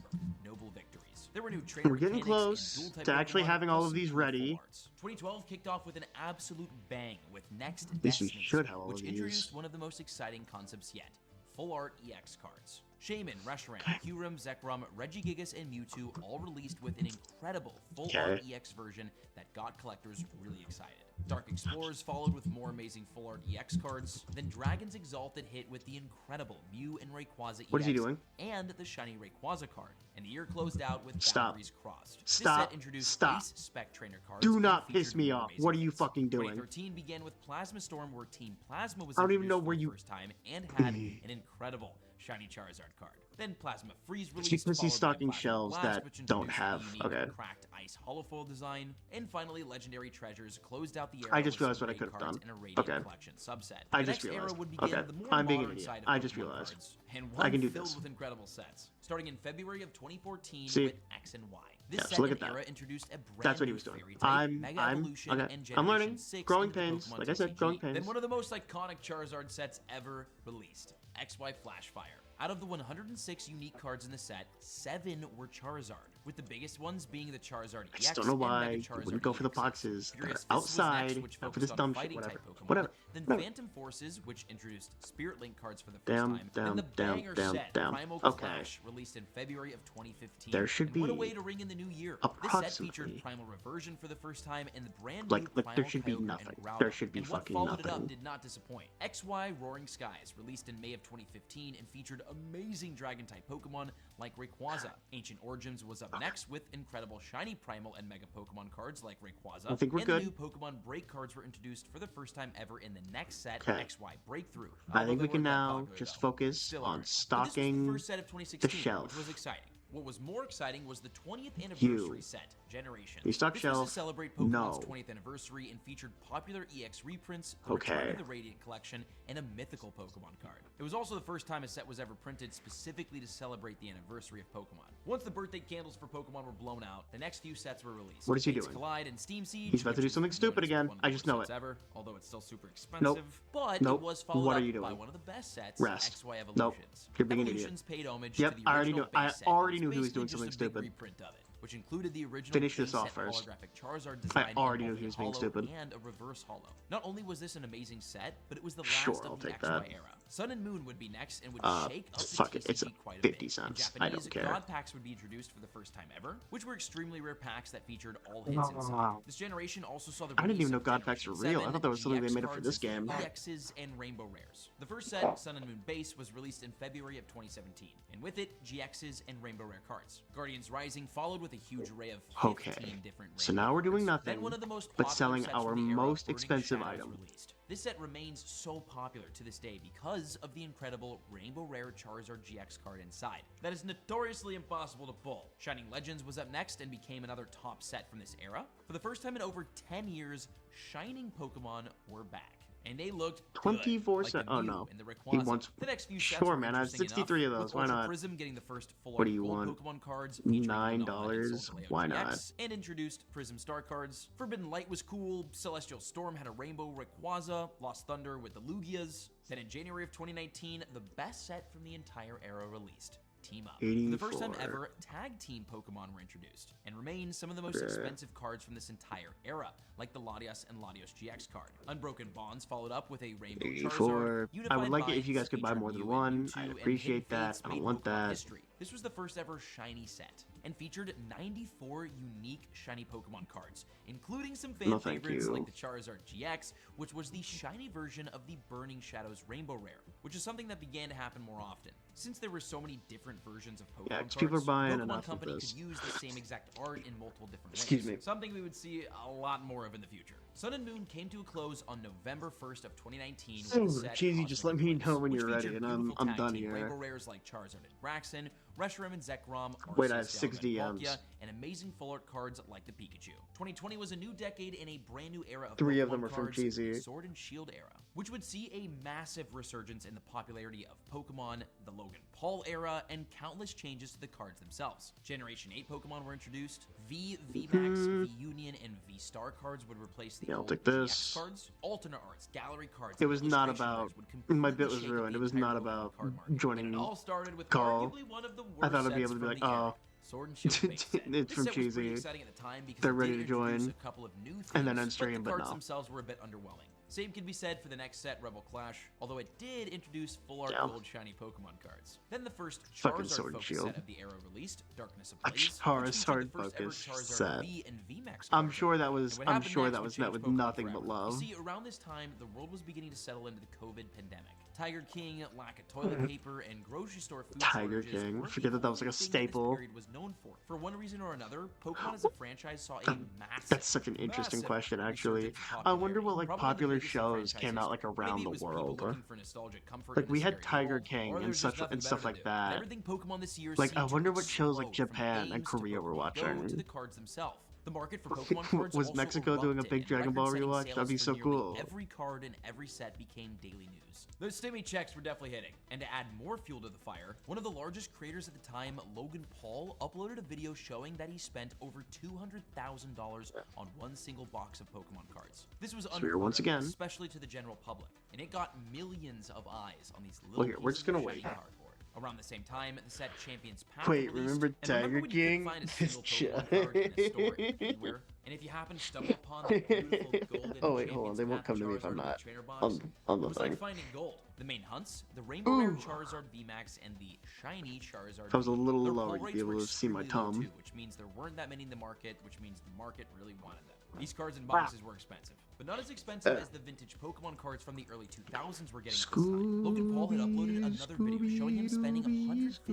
Noble Victories. There were new trainer We're getting mechanics and close dual-type to actually Pokemon, having all plus of these some cool ready. full arts. 2012 kicked off with an absolute bang with Next least we Destiny, should have all which of introduced these. one of the most exciting concepts yet: full art EX cards. Shaman, Reshiram, Kyurem, Zekrom, Regigigas, and Mewtwo all released with an incredible full art EX version that got collectors really excited. Dark Explorers followed with more amazing full art EX cards. Then Dragons Exalted hit with the incredible Mew and Rayquaza EX What is he doing? and the shiny Rayquaza card. And and the year closed out with Stop. boundaries crossed. Stop. This set introduced Stop. Ace Spec Trainer cards. Do and not featured piss me more off. amazing What are you ones. fucking doing? 2013 began with Plasma Storm, where Team Plasma was I don't even introduced know for where the you- first time and had an incredible shiny Charizard card. Then Plasma Freeze It's released, because he's followed by stocking Plasma shelves Blast, that which don't introduced have. a unique Okay. cracked ice holofoil design, and finally Legendary Treasures closed out the era. I just with realized some what I great could have cards done. and a Radiant Okay. Collection subset. I The just next era realized. would begin Okay. the more I'm being an modern idiot. side of I just Pokemon realized. cards, and I one can do filled this. with incredible sets. Starting in February of 2014 See? with X and Y. This Yeah, so set look and at that. era introduced a brand That's what he new was doing. Fairy type, Mega Evolution, and Okay. I'm Generation learning. 6 Growing into the pains. Pokemon Like I said, TCG. growing pains. Then one of the most iconic Charizard sets ever released, XY Flashfire. Out of the 106 unique cards in the set, 7 were Charizard, with the biggest ones being the Charizard EX I just don't know and why Mega you Charizard wouldn't go for the EX. boxes that are Furious Fist was next, outside, which not for this focused on dumb shit. fighting Whatever. type Pokemon. Whatever. Then Whatever. Phantom Forces, which introduced Spirit Link cards for the first Damn, time. damn, and the damn, banger damn, set, damn. Primal Okay. Clash, released in February of 2015. There should And what a be way to ring in the new year. This set featured approximately- Primal Reversion for the first time and the brand Like- new like, Primal there should be Kyogre nothing. and Groudon. There should be and what fucking followed it nothing. up did not disappoint. XY Roaring Skies, released in May of 2015 and featured amazing Dragon-type Pokemon like Rayquaza. Ancient Origins was up next with incredible shiny Primal and Mega Pokemon cards like Rayquaza. I think we're and good. the new Pokemon Break cards were introduced for the first time ever in the next set, Okay. XY Breakthrough. I Although think they we can weren't that now popular, just though. focus Still on aren't. But this was stocking the first set of 2016, shelf. which was exciting. What was more exciting was the 20th anniversary set, Generation. You stock this shelf? was to celebrate Pokemon's No. 20th anniversary and featured popular EX reprints, the return Okay. of the Radiant Collection, and a mythical Pokemon card. It was also the first time a set was ever printed specifically to celebrate the anniversary of Pokemon. Once the birthday candles for Pokemon were blown out, the next few sets were released. What is he Fates doing? Collide and Steam Siege. He's about to which do is something known stupid as again. one of the I just worst know sets it. Ever, although it's still super expensive. But Nope. it was followed What are up you by doing? one of the best sets, Rest. XY Nope. Evolutions. You're being an idiot. Evolutions paid homage Yep, to the I already original knew- I base set, already and knew he was basically doing just something a big stupid. reprint of it, which included the original Finish this base off set first. holographic Charizard design already in knew both he was a being holo stupid. and a reverse holo. Not only was this an amazing set, but it was the Sure, last I'll of the take XY that. era. Sun and Moon would be next and would shake up the fuck it, it's TCG quite a bit. 50 cents. In I don't Japanese, care. God packs would be introduced for the first time ever, which were extremely rare packs that featured all hits inside. This generation also saw the I didn't release even know of God packs were Generation real. I 7, thought that was something they GX made up for cards, this game. EXs, and Rainbow Rares. The first set, Sun and Moon Base, was released in February of 2017, and with it, GXs and Rainbow Rare cards. Guardians Rising followed with a huge array of 15 Okay. different So Rainbow now we're doing cards. nothing Then one of the most but popular selling sets our from the era, most Burning expensive Shadows, item. released. This set remains so popular to this day because of the incredible Rainbow Rare Charizard GX card inside. That is notoriously impossible to pull. Shining Legends was up next and became another top set from this era. For the first time in over 10 years, Shining Pokemon were back. And they looked 24 good, like the oh Mew no. and the He Rayquaza. wants. The next few sets Sure, were man. I have interesting 63 enough, of those. with Why Ultra not? Prism getting the first full What art do you gold want? Pokemon cards, featuring $9? Solgaleo Why not? GX, and introduced Prism Star cards. Forbidden Light was cool. Celestial Storm had a Rainbow Rayquaza. Lost Thunder with the Lugias. Then in January of 2019, the best set from the entire era released. Team Up. For the first time 84. ever, tag team Pokemon were introduced and remain some of the most Bruh. expensive cards from this entire era, like the Latias and Latios GX card. Unbroken Bonds followed up with a Rainbow 84. Charizard. I would like it if you Unified guys could buy Minds more than featured one. Mewtwo, I'd and appreciate Hidden that. Fates I don't made want Pokemon that. history. This was the first ever shiny set and featured 94 unique shiny Pokemon cards, including some fan No, thank favorites you. like the Charizard GX, which was the shiny version of the Burning Shadows Rainbow Rare, which is something that began to happen more often. Since there were so many different versions of Pokemon Yeah, 'cause cards, people are buying Pokemon enough of Company this. could use the same exact art in multiple different ways. Excuse me. Something we would see a lot more of in the future. Sun and Moon came to a close on November 1st of 2019 with Ooh, the set Cheesy, just let Cosmic me Eclipse, know when which you're ready, featured and I'm beautiful tag done team here. Rainbow Rares like Charizard and Braxton, Reshiram and Zekrom, Wait, I have Arceus, 6 Dialga, and DMs. Palkia, and amazing full art cards like the Pikachu. 2020 was a new decade in a brand new era of 3 Pokemon of them are from cards, Cheesy. the Sword and Shield era, which would see a massive resurgence in the popularity of Pokemon, the Logan Paul era, and countless changes to the cards themselves. Generation 8 Pokemon were introduced. VMAX, V-Union, and V-Star cards would replace the Yeah, I'll old take GX this. cards. Alternate arts, gallery cards, It and was not illustration about. letters would My completely bit was shake up ruined. the It was entire not Pokemon about card market. joining And it all started with Call. arguably one of the worst I thought I'd be sets able to be from like, the era. oh, Sword and Shield base set. it's This from set was pretty Cheesy. exciting at the time because They're it ready did to join. introduce a couple of new things, And then end stream, but the but cards no. themselves were a bit underwhelming. Same can be said for the next set, Rebel Clash, although it did introduce full art gold shiny Pokemon cards. Then the first Fucking Sword Charizard and focus Shield. set of the era released, Darkness A Ablaze, which featured Charizard the first ever focus Charizard set. V and VMAX I'm cards. sure that And was what I'm happened sure next that would was met change with Pokemon nothing but forever. love. You see, around this time, the world was beginning to settle into the COVID pandemic. Tiger King, lack of toilet paper, and grocery store food Tiger shortages King. weren't Forget the that that was like only a thing staple. This period was known for one reason or another, Pokemon as a franchise saw a massive, That's such an interesting massive question, actually. resurgence in I wonder popularity. what like Probably the popular biggest in shows franchise came out like history. around Maybe it the was people world. looking for nostalgic comfort Like in a we had scary Tiger world, King or and there's such just nothing and stuff better like to do. And that. everything Pokemon this year Like I seemed to wonder what shows like explode, from Japan and games to Korea were Pokemon Go to watching. the cards themselves. The market for Pokemon cards Was also Mexico doing a erupted, big and Dragon Ball record-setting rewatch? sales That'd be for so nearly cool. Every card and every set became daily news. Those stimmy checks were definitely hitting. And to add more fuel to the fire, one of the largest creators at the time, Logan Paul, uploaded a video showing that he spent over $200,000 on one single box of Pokemon cards. This was unheard once of, again. especially to the general public, and it got millions of eyes on these little here, we're pieces just gonna of wait. shiny cardboard. Around the same time, the set Champions Pack Wait, released, remember and Tiger when you King? couldn't find a single Pokemon card in a store anywhere, and if you happen to stumble upon the beautiful golden Oh wait, hold on. Champions They won't Path come to me if Charizard I'm in the not trainer box, on the it was thing. like finding gold. The main hunts, the Rainbow Rare Ooh. Charizard VMAX and the shiny Charizard If I was a V. little Their lower, pull you'd rates be able were to see my extremely low, tongue. too, which means there weren't that many in the market, which means the market really wanted them. These cards and boxes were expensive, but not as expensive as the vintage Pokemon cards from the early 2000s were getting at this time. Logan Paul had uploaded another video showing him spending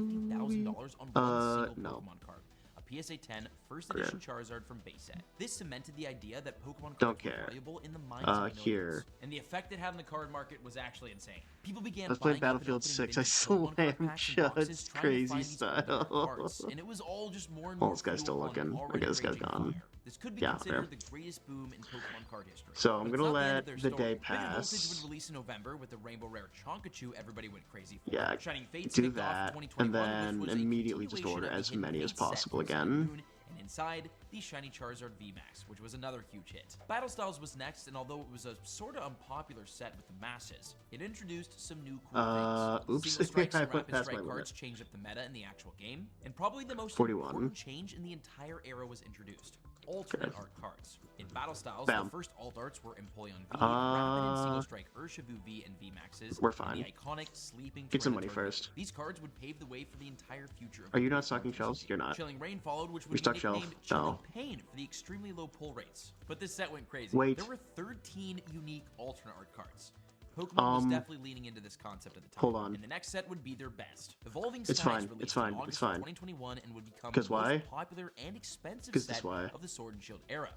$150,000 on one single no. Pokemon card. A PSA 10 first edition Charizard from base set. This cemented the idea that Pokemon Don't cards were care. valuable in the minds of millions. Here. And the effect it had on the card market was actually insane. People began Let's play buying up and Battlefield opening 6. I vintage slam Pokemon card packs and boxes just trying to crazy find these alternate style. cards, and it was all just more and Oh, more this guy's still fuel on an looking. I already guess this guy's raging gone. fire. This could be Yeah, considered fair. the greatest boom in Pokemon card history. So I'm But it's gonna not the end let of their the story. day Bigger Voltage pass. would release in November with the Rainbow Rare Chonkachu everybody went crazy for. Yeah, Shining Fates do kicked off that, 2021, and then which was a immediately just continuation order of the as Hidden many as Fates set possible from Sun again. Moon, and inside, the shiny Charizard VMAX, which was another huge hit. Battle Styles was next, and although it was a sort of unpopular set with the masses, it introduced some new cool things. Oops. Single strikes I and went rapid past my strike limit. cards changed up the meta in the actual game, and probably the most 41. important change in the entire era was introduced. Alternate art cards. In Battle Styles, Bam. the first alt arts were Empoleon V, Rapid and Single Strike Urshifu V and VMAXs, We're and fine. the iconic Sleeping Get some money Tyranitar V. first. These cards would pave the way for the entire future of Are you not Pokemon stocking TCG. shelves? You're not. Chilling Rain followed, which You would be stock shelf? nicknamed Chilling No. Pain for the extremely low pull rates. But this set went crazy. Wait. There were 13 unique alternate art cards. Pokemon was definitely leaning into this concept at the time. Hold on. And the next set would be their best. Evolving It's Skies fine, released it's fine, in it's August fine. of 2021 and would become 'Cause the most why? popular and expensive 'Cause this set why? of the Sword and Shield era.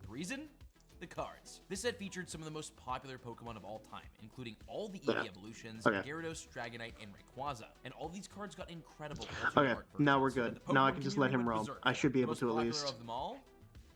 The reason? The cards. This set featured some of the most popular Pokemon of all time, including all the Eevee evolutions, Okay. Gyarados, Dragonite, and Rayquaza. And all these cards got incredible alternate Okay, art now we're versions. good. The Now I Pokemon can just let community him went roam. berserk. I should be The able most to at popular least. of them all,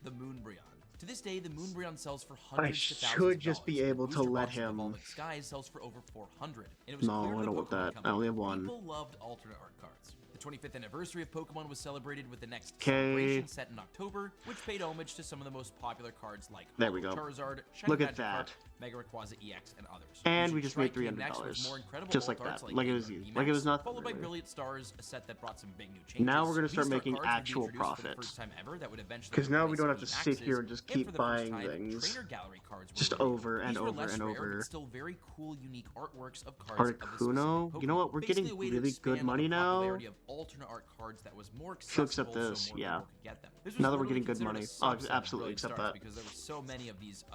the Moonbreon. To this day, the Moonbreon sells for I hundreds to thousands should of just be dollars. able The to booster let box of him- Evolving Skies sells for over 400. And it was No, clear to I the don't want Pokemon that. I company, only have one. People loved alternate art cards. The 25th anniversary of Pokemon was celebrated with the next 'Kay. celebration set in October, which paid homage to some of the most popular cards like There we Holo go. Charizard, Shiny Look at Magikarp, that. Mega Rayquaza EX, and others. And Fusion we just Strike made came next with $300. more incredible Just like alt arts that. Like it was Gengar easy. Like it was VMAX, nothing, Followed by really. Brilliant Stars, a set that brought some big new changes. Now we're gonna start V-Star making cards would be actual introduced for the profit. first time ever that would eventually 'Cause now we replace don't have to sit VMAXs, here and just and keep for the first buying time, things. Trainer gallery cards were Just revealed. over and These were over less and rare, over. but still very cool, unique artworks of cards of the Articuno? specific You know what? We're Pokemon. getting Basically a way to really good expand on money the now. popularity of alternate art cards that was more She'll accept accessible, this, so more yeah. people could get them. This was Now that we're literally getting good considered a money, I'll subset of absolutely Brilliant accept Stars that. because there were so many of these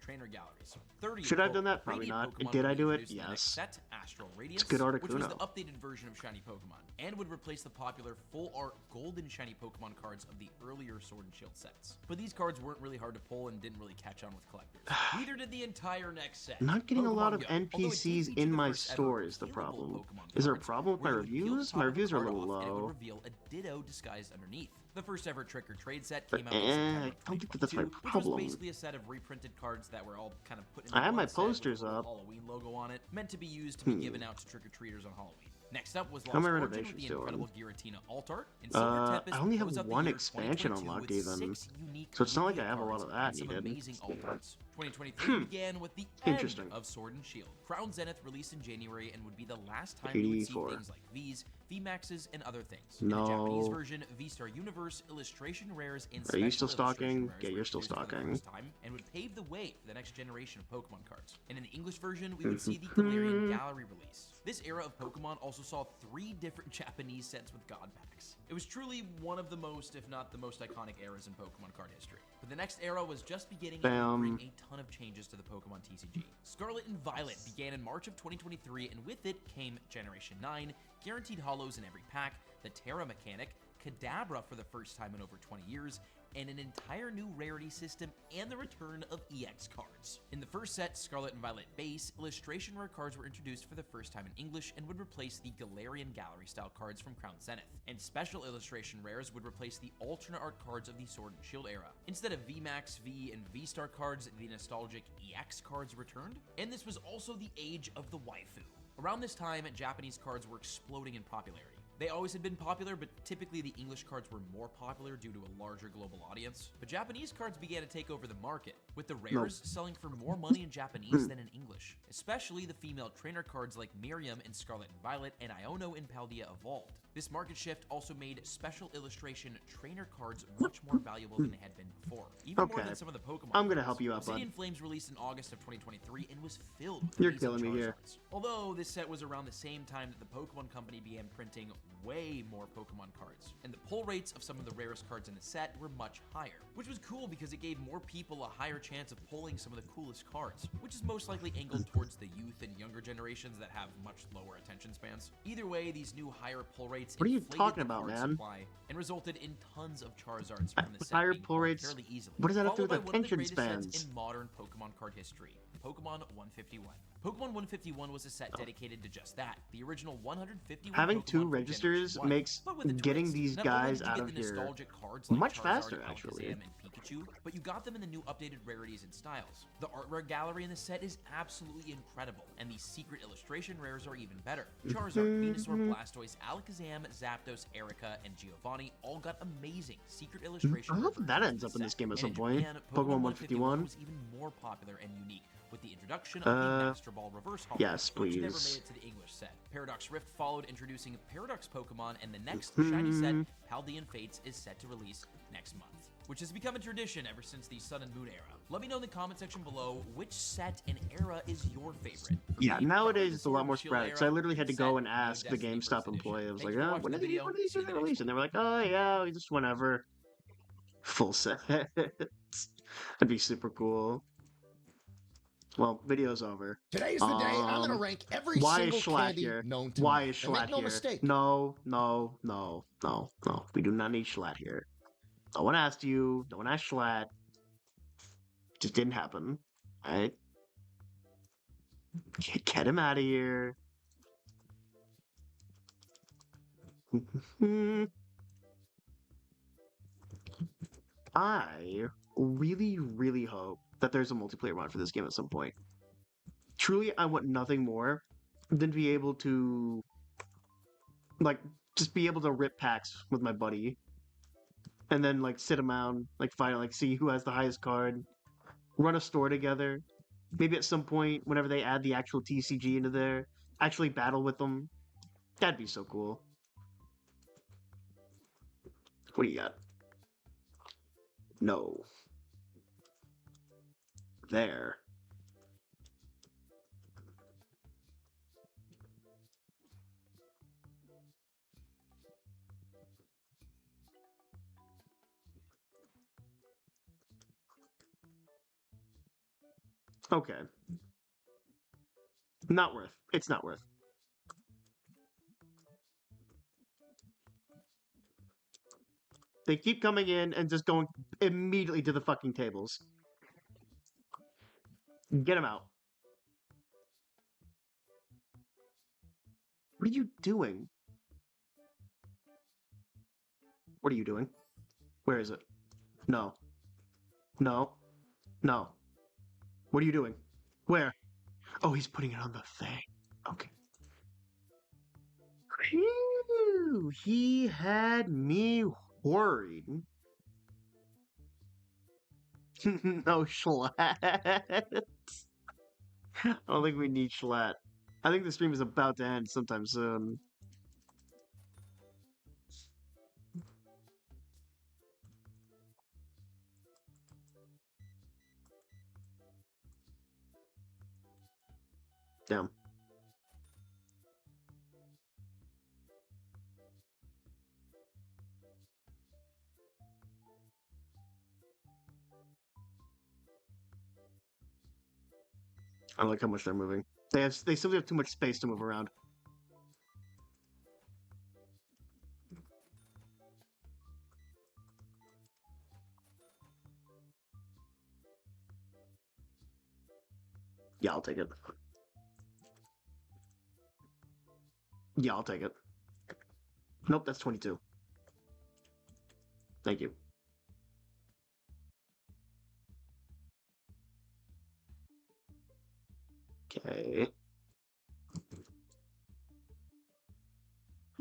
trainer galleries. 30 Should I have total. done that? Probably Radiant not. Pokemon Did I would be do it? introduced in the next Yes. set, Astral Radiance, good which was the Articuno. updated version of shiny Pokemon, and would replace the popular full art golden shiny Pokemon cards of the earlier Sword and Shield sets. But these cards weren't really hard to pull and didn't really catch on with collectors. Neither did the entire next set. I'm not getting a lot Pokemon of Go. Although it did NPCs feature in the my first ever store is the revealable problem. Pokemon Is there a cards, problem with my where you would peel the reviews? top My of the reviews are a card little off, and it would low. reveal a Ditto disguised underneath. The first ever Trick or Trade set But, came out in September of I don't think that that's my 2022, which problem. was basically a set of reprinted cards that were all kind of put in I have one my set with posters a little up. Halloween logo on it, meant to be used to be given out to trick-or-treaters on Halloween. Next up was Lost How are my Origin with renovations the doing? incredible Giratina alt art, and Silver Tempest I only have closed out the one year expansion 2022 unlocked with even. 6 unique So it's not like media I have a lot cards of that and some needed. amazing alt arts. 2023 began with the Interesting. end of Sword and Shield. Crown Zenith released in January and would be the last time we would see 84. things like V's, VMAXs, and other things. In the Japanese No. version, V-Star Universe, illustration rares, and Are you special still illustration stalking? rares Yeah, were you're still introduced for the stalking. first time and would pave the way for the next generation of Pokemon cards. And in the English version, we would see the Galarian Gallery release. This era of Pokemon also saw 3 different Japanese sets with God packs. It was truly one of the most, if not the most iconic eras in Pokemon card history. But the next era was just beginning and would bring a ton of changes to the Pokemon TCG. Scarlet and Violet began in March of 2023, and with it came Generation 9, guaranteed holos in every pack, the Terra mechanic, Kadabra for the first time in over 20 years, and an entire new rarity system and the return of EX cards. In the first set, Scarlet and Violet base, illustration rare cards were introduced for the first time in English and would replace the Galarian Gallery style cards from Crown Zenith, and special illustration rares would replace the alternate art cards of the Sword and Shield era. Instead of VMAX, V, and V-Star cards, the nostalgic EX cards returned, and this was also the age of the waifu. Around this time, Japanese cards were exploding in popularity. They always had been popular, but typically the English cards were more popular due to a larger global audience. But Japanese cards began to take over the market, with the rares selling for more money in Japanese than in English. Especially the female trainer cards like Miriam in Scarlet and Violet and Iono in Paldea Evolved. This market shift also made special illustration trainer cards much more valuable than they had been before, even more than some of the Pokemon I'm gonna cards. help you out, bud. Obsidian Flames released in August of 2023 and was filled with You're amazing killing me here. Charizards. Although this set was around the same time that the Pokemon Company began printing way more Pokemon cards, and the pull rates of some of the rarest cards in the set were much higher, which was cool because it gave more people a higher chance of pulling some of the coolest cards, which is most likely angled towards the youth and younger generations that have much lower attention spans. Either way, these new higher pull rates What are you inflated talking the about, card man? supply and resulted in tons of Charizards from the set Higher being pull pulled rates? fairly easily. What does that have to do Followed with by one of the attention greatest sets spans? in modern Pokemon card history, Pokemon 151. Pokemon 151 was a set dedicated to just that. The original 151 Having Pokemon 2 from registers Generation 1, makes but with a getting twist. these Not only guys did you out get of the here nostalgic cards like much Charizard, faster, actually. Alakazam, and Pikachu, but you got them in the new updated rarities and styles. The art rare gallery in the set is absolutely incredible, and these secret illustration rares are even better. Charizard, Venusaur, Blastoise, Alakazam, Zapdos, Erica, and Giovanni all got amazing secret illustration. I hope rare that versions ends of up the in this set. game at And some point. Japan, Pokemon 151. was even more popular and unique, with the introduction of the Master Ball Reverse Holo, yes, which never please. made it to the English set. Paradox Rift followed, introducing Paradox Pokemon, and the next shiny set, Paldean Fates, is set to release next month, which has become a tradition ever since the Sun and Moon era. Let me know in the comment section below which set and era is your favorite. For Yeah, me, nowadays probably the it's a lot Sword more and Shield sporadic. So I era, literally had to set, go and Neo ask the Destiny GameStop First Edition. employee. I was Thanks like, for oh, watching when the are these video. when are these See you in gonna the next release? one. And they were like, oh yeah, just whenever. Full set. That'd be super cool. Well, video's over. Today's the day I'm gonna rank every Why is single Schlatt candy here? known to Why man. is And make Schlatt no here? mistake. No. We do not need Schlatt here. No one asked you. No one asked Schlatt. Just didn't happen. Alright? Get him out of here. I really hope that there's a multiplayer mod for this game at some point. Truly, I want nothing more than be able to, like, just be able to rip packs with my buddy, and then like sit around, like fight, like see who has the highest card, run a store together. Maybe at some point, whenever they add the actual TCG into there, actually battle with them. That'd be so cool. What do you got? No. There. Okay. Not worth. It's not worth. They keep coming in and just going immediately to the fucking tables. Get them out. What are you doing? What are you doing? Where is it? No. No. No. What are you doing? Where? Oh, he's putting it on the thing. Okay. Phew, he had me worried. No Schlatt. I don't think we need Schlatt. I think the stream is about to end sometime soon. Damn. I like how much they're moving. They simply have too much space to move around. Yeah, I'll take it. Yeah, I'll take it. Nope, that's 22. Thank you. Okay.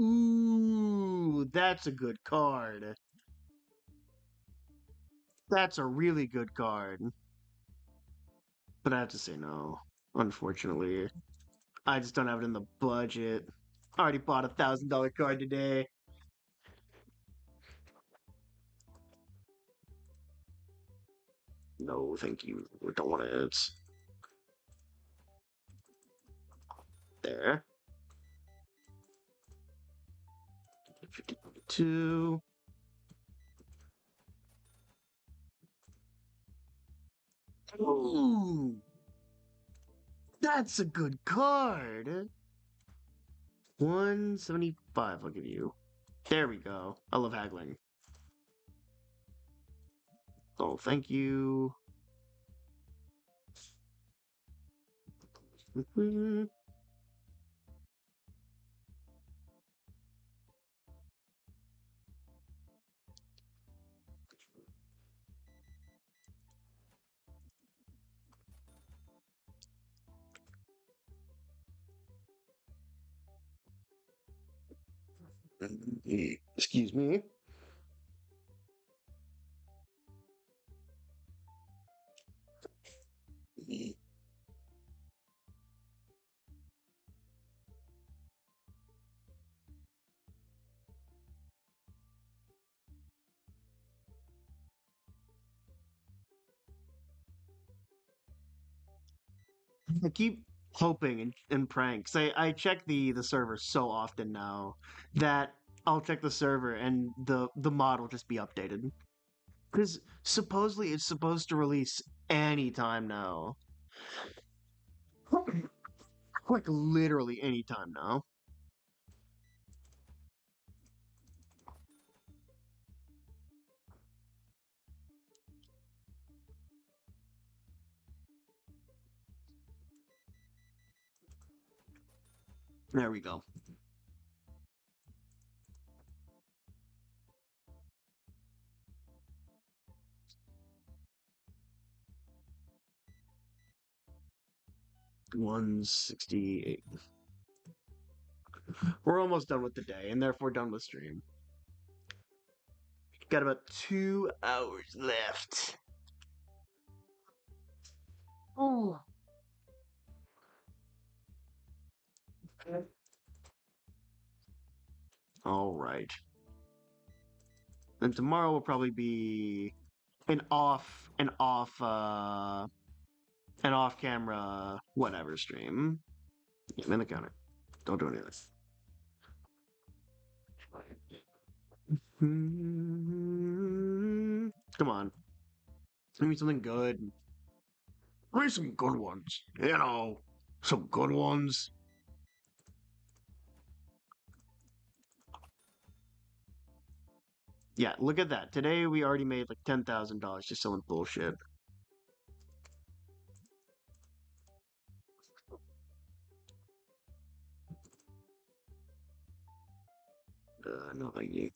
Ooh, that's a good card. That's a really good card. But I have to say no, unfortunately. I just don't have it in the budget. I already bought $1,000 card today. No, thank you. We don't want it. There. 52. Ooh, that's a good card. 175, I'll give you. There we go. I love haggling. Oh, thank you. Excuse me. I keep hoping and praying because I check the server so often now that I'll check the server and the mod will just be updated. Because supposedly it's supposed to release anytime now. Like literally anytime now. There we go. $168. We're almost done with the day and therefore done with stream. Got about 2 hours left. Oh. All right. And tomorrow will probably be an off camera whatever stream. I'm in the counter. Don't do anything. Come on. Give me something good. Give me some good ones. Some good ones. Yeah, look at that. Today we already made like $10,000 just selling bullshit. No, thank you.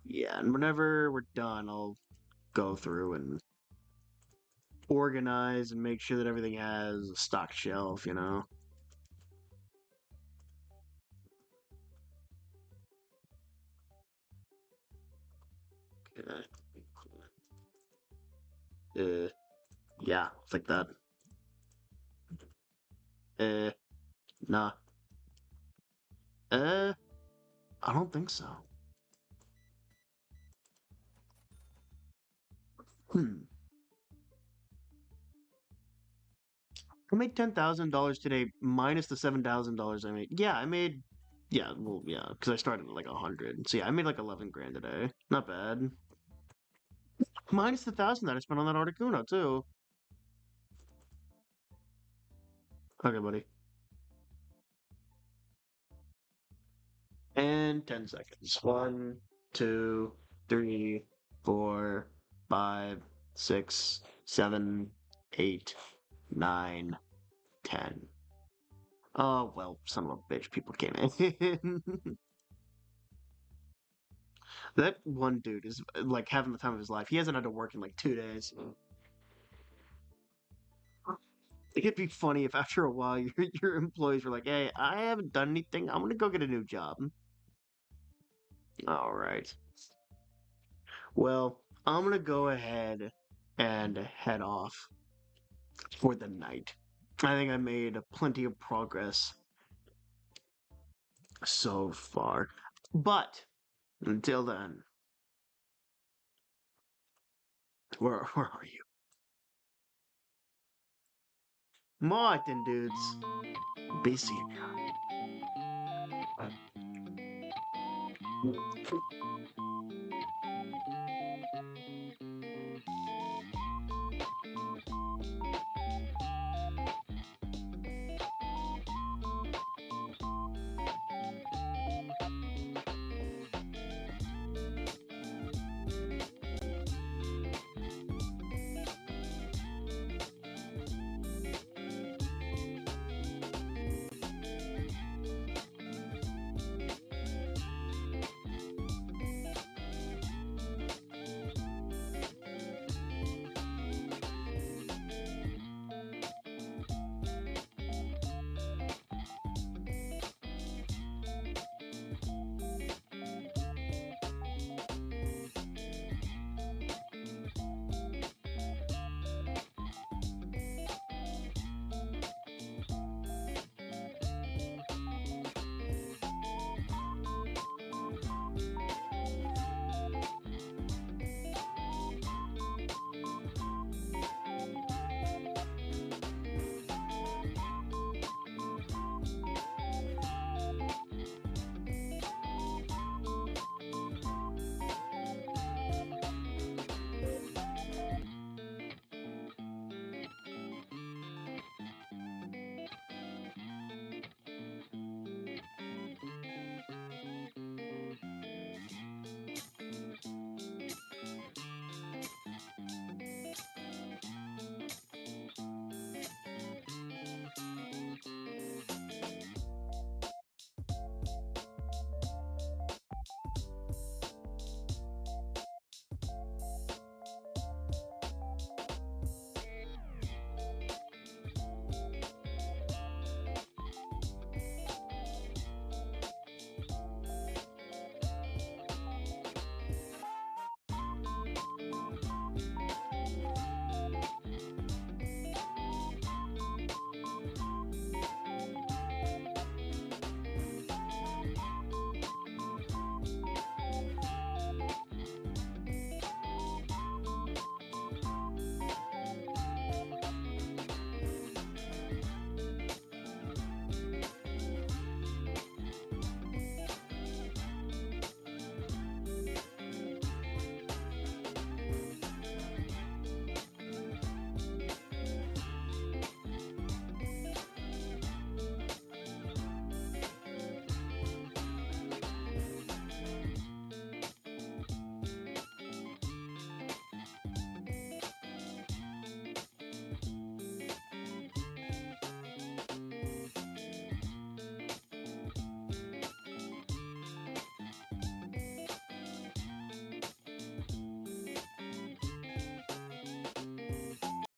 Yeah, and whenever we're done, I'll go through and organize and make sure that everything has a stock shelf. Okay. Yeah, it's like that. Nah. I don't think so. Hmm. I made $10,000 today minus the $7,000 I made. Yeah, I made. Yeah, well, yeah, because I started at like 100. So yeah, I made like 11 grand today. Not bad. Minus the 1,000 that I spent on that Articuno too. Okay, buddy. And 10 seconds. 1, 2, 3, 4, 5, 6, 7, 8, 9, 10. Oh, well, son of a bitch, people came in. That one dude is like having the time of his life. He hasn't had to work in like 2 days. It'd be funny if after a while your employees were like, "Hey, I haven't done anything. I'm gonna go get a new job." All right. Well, I'm gonna go ahead and head off for the night. I think I made plenty of progress so far. But until then, where are you? Martin dudes. Busy.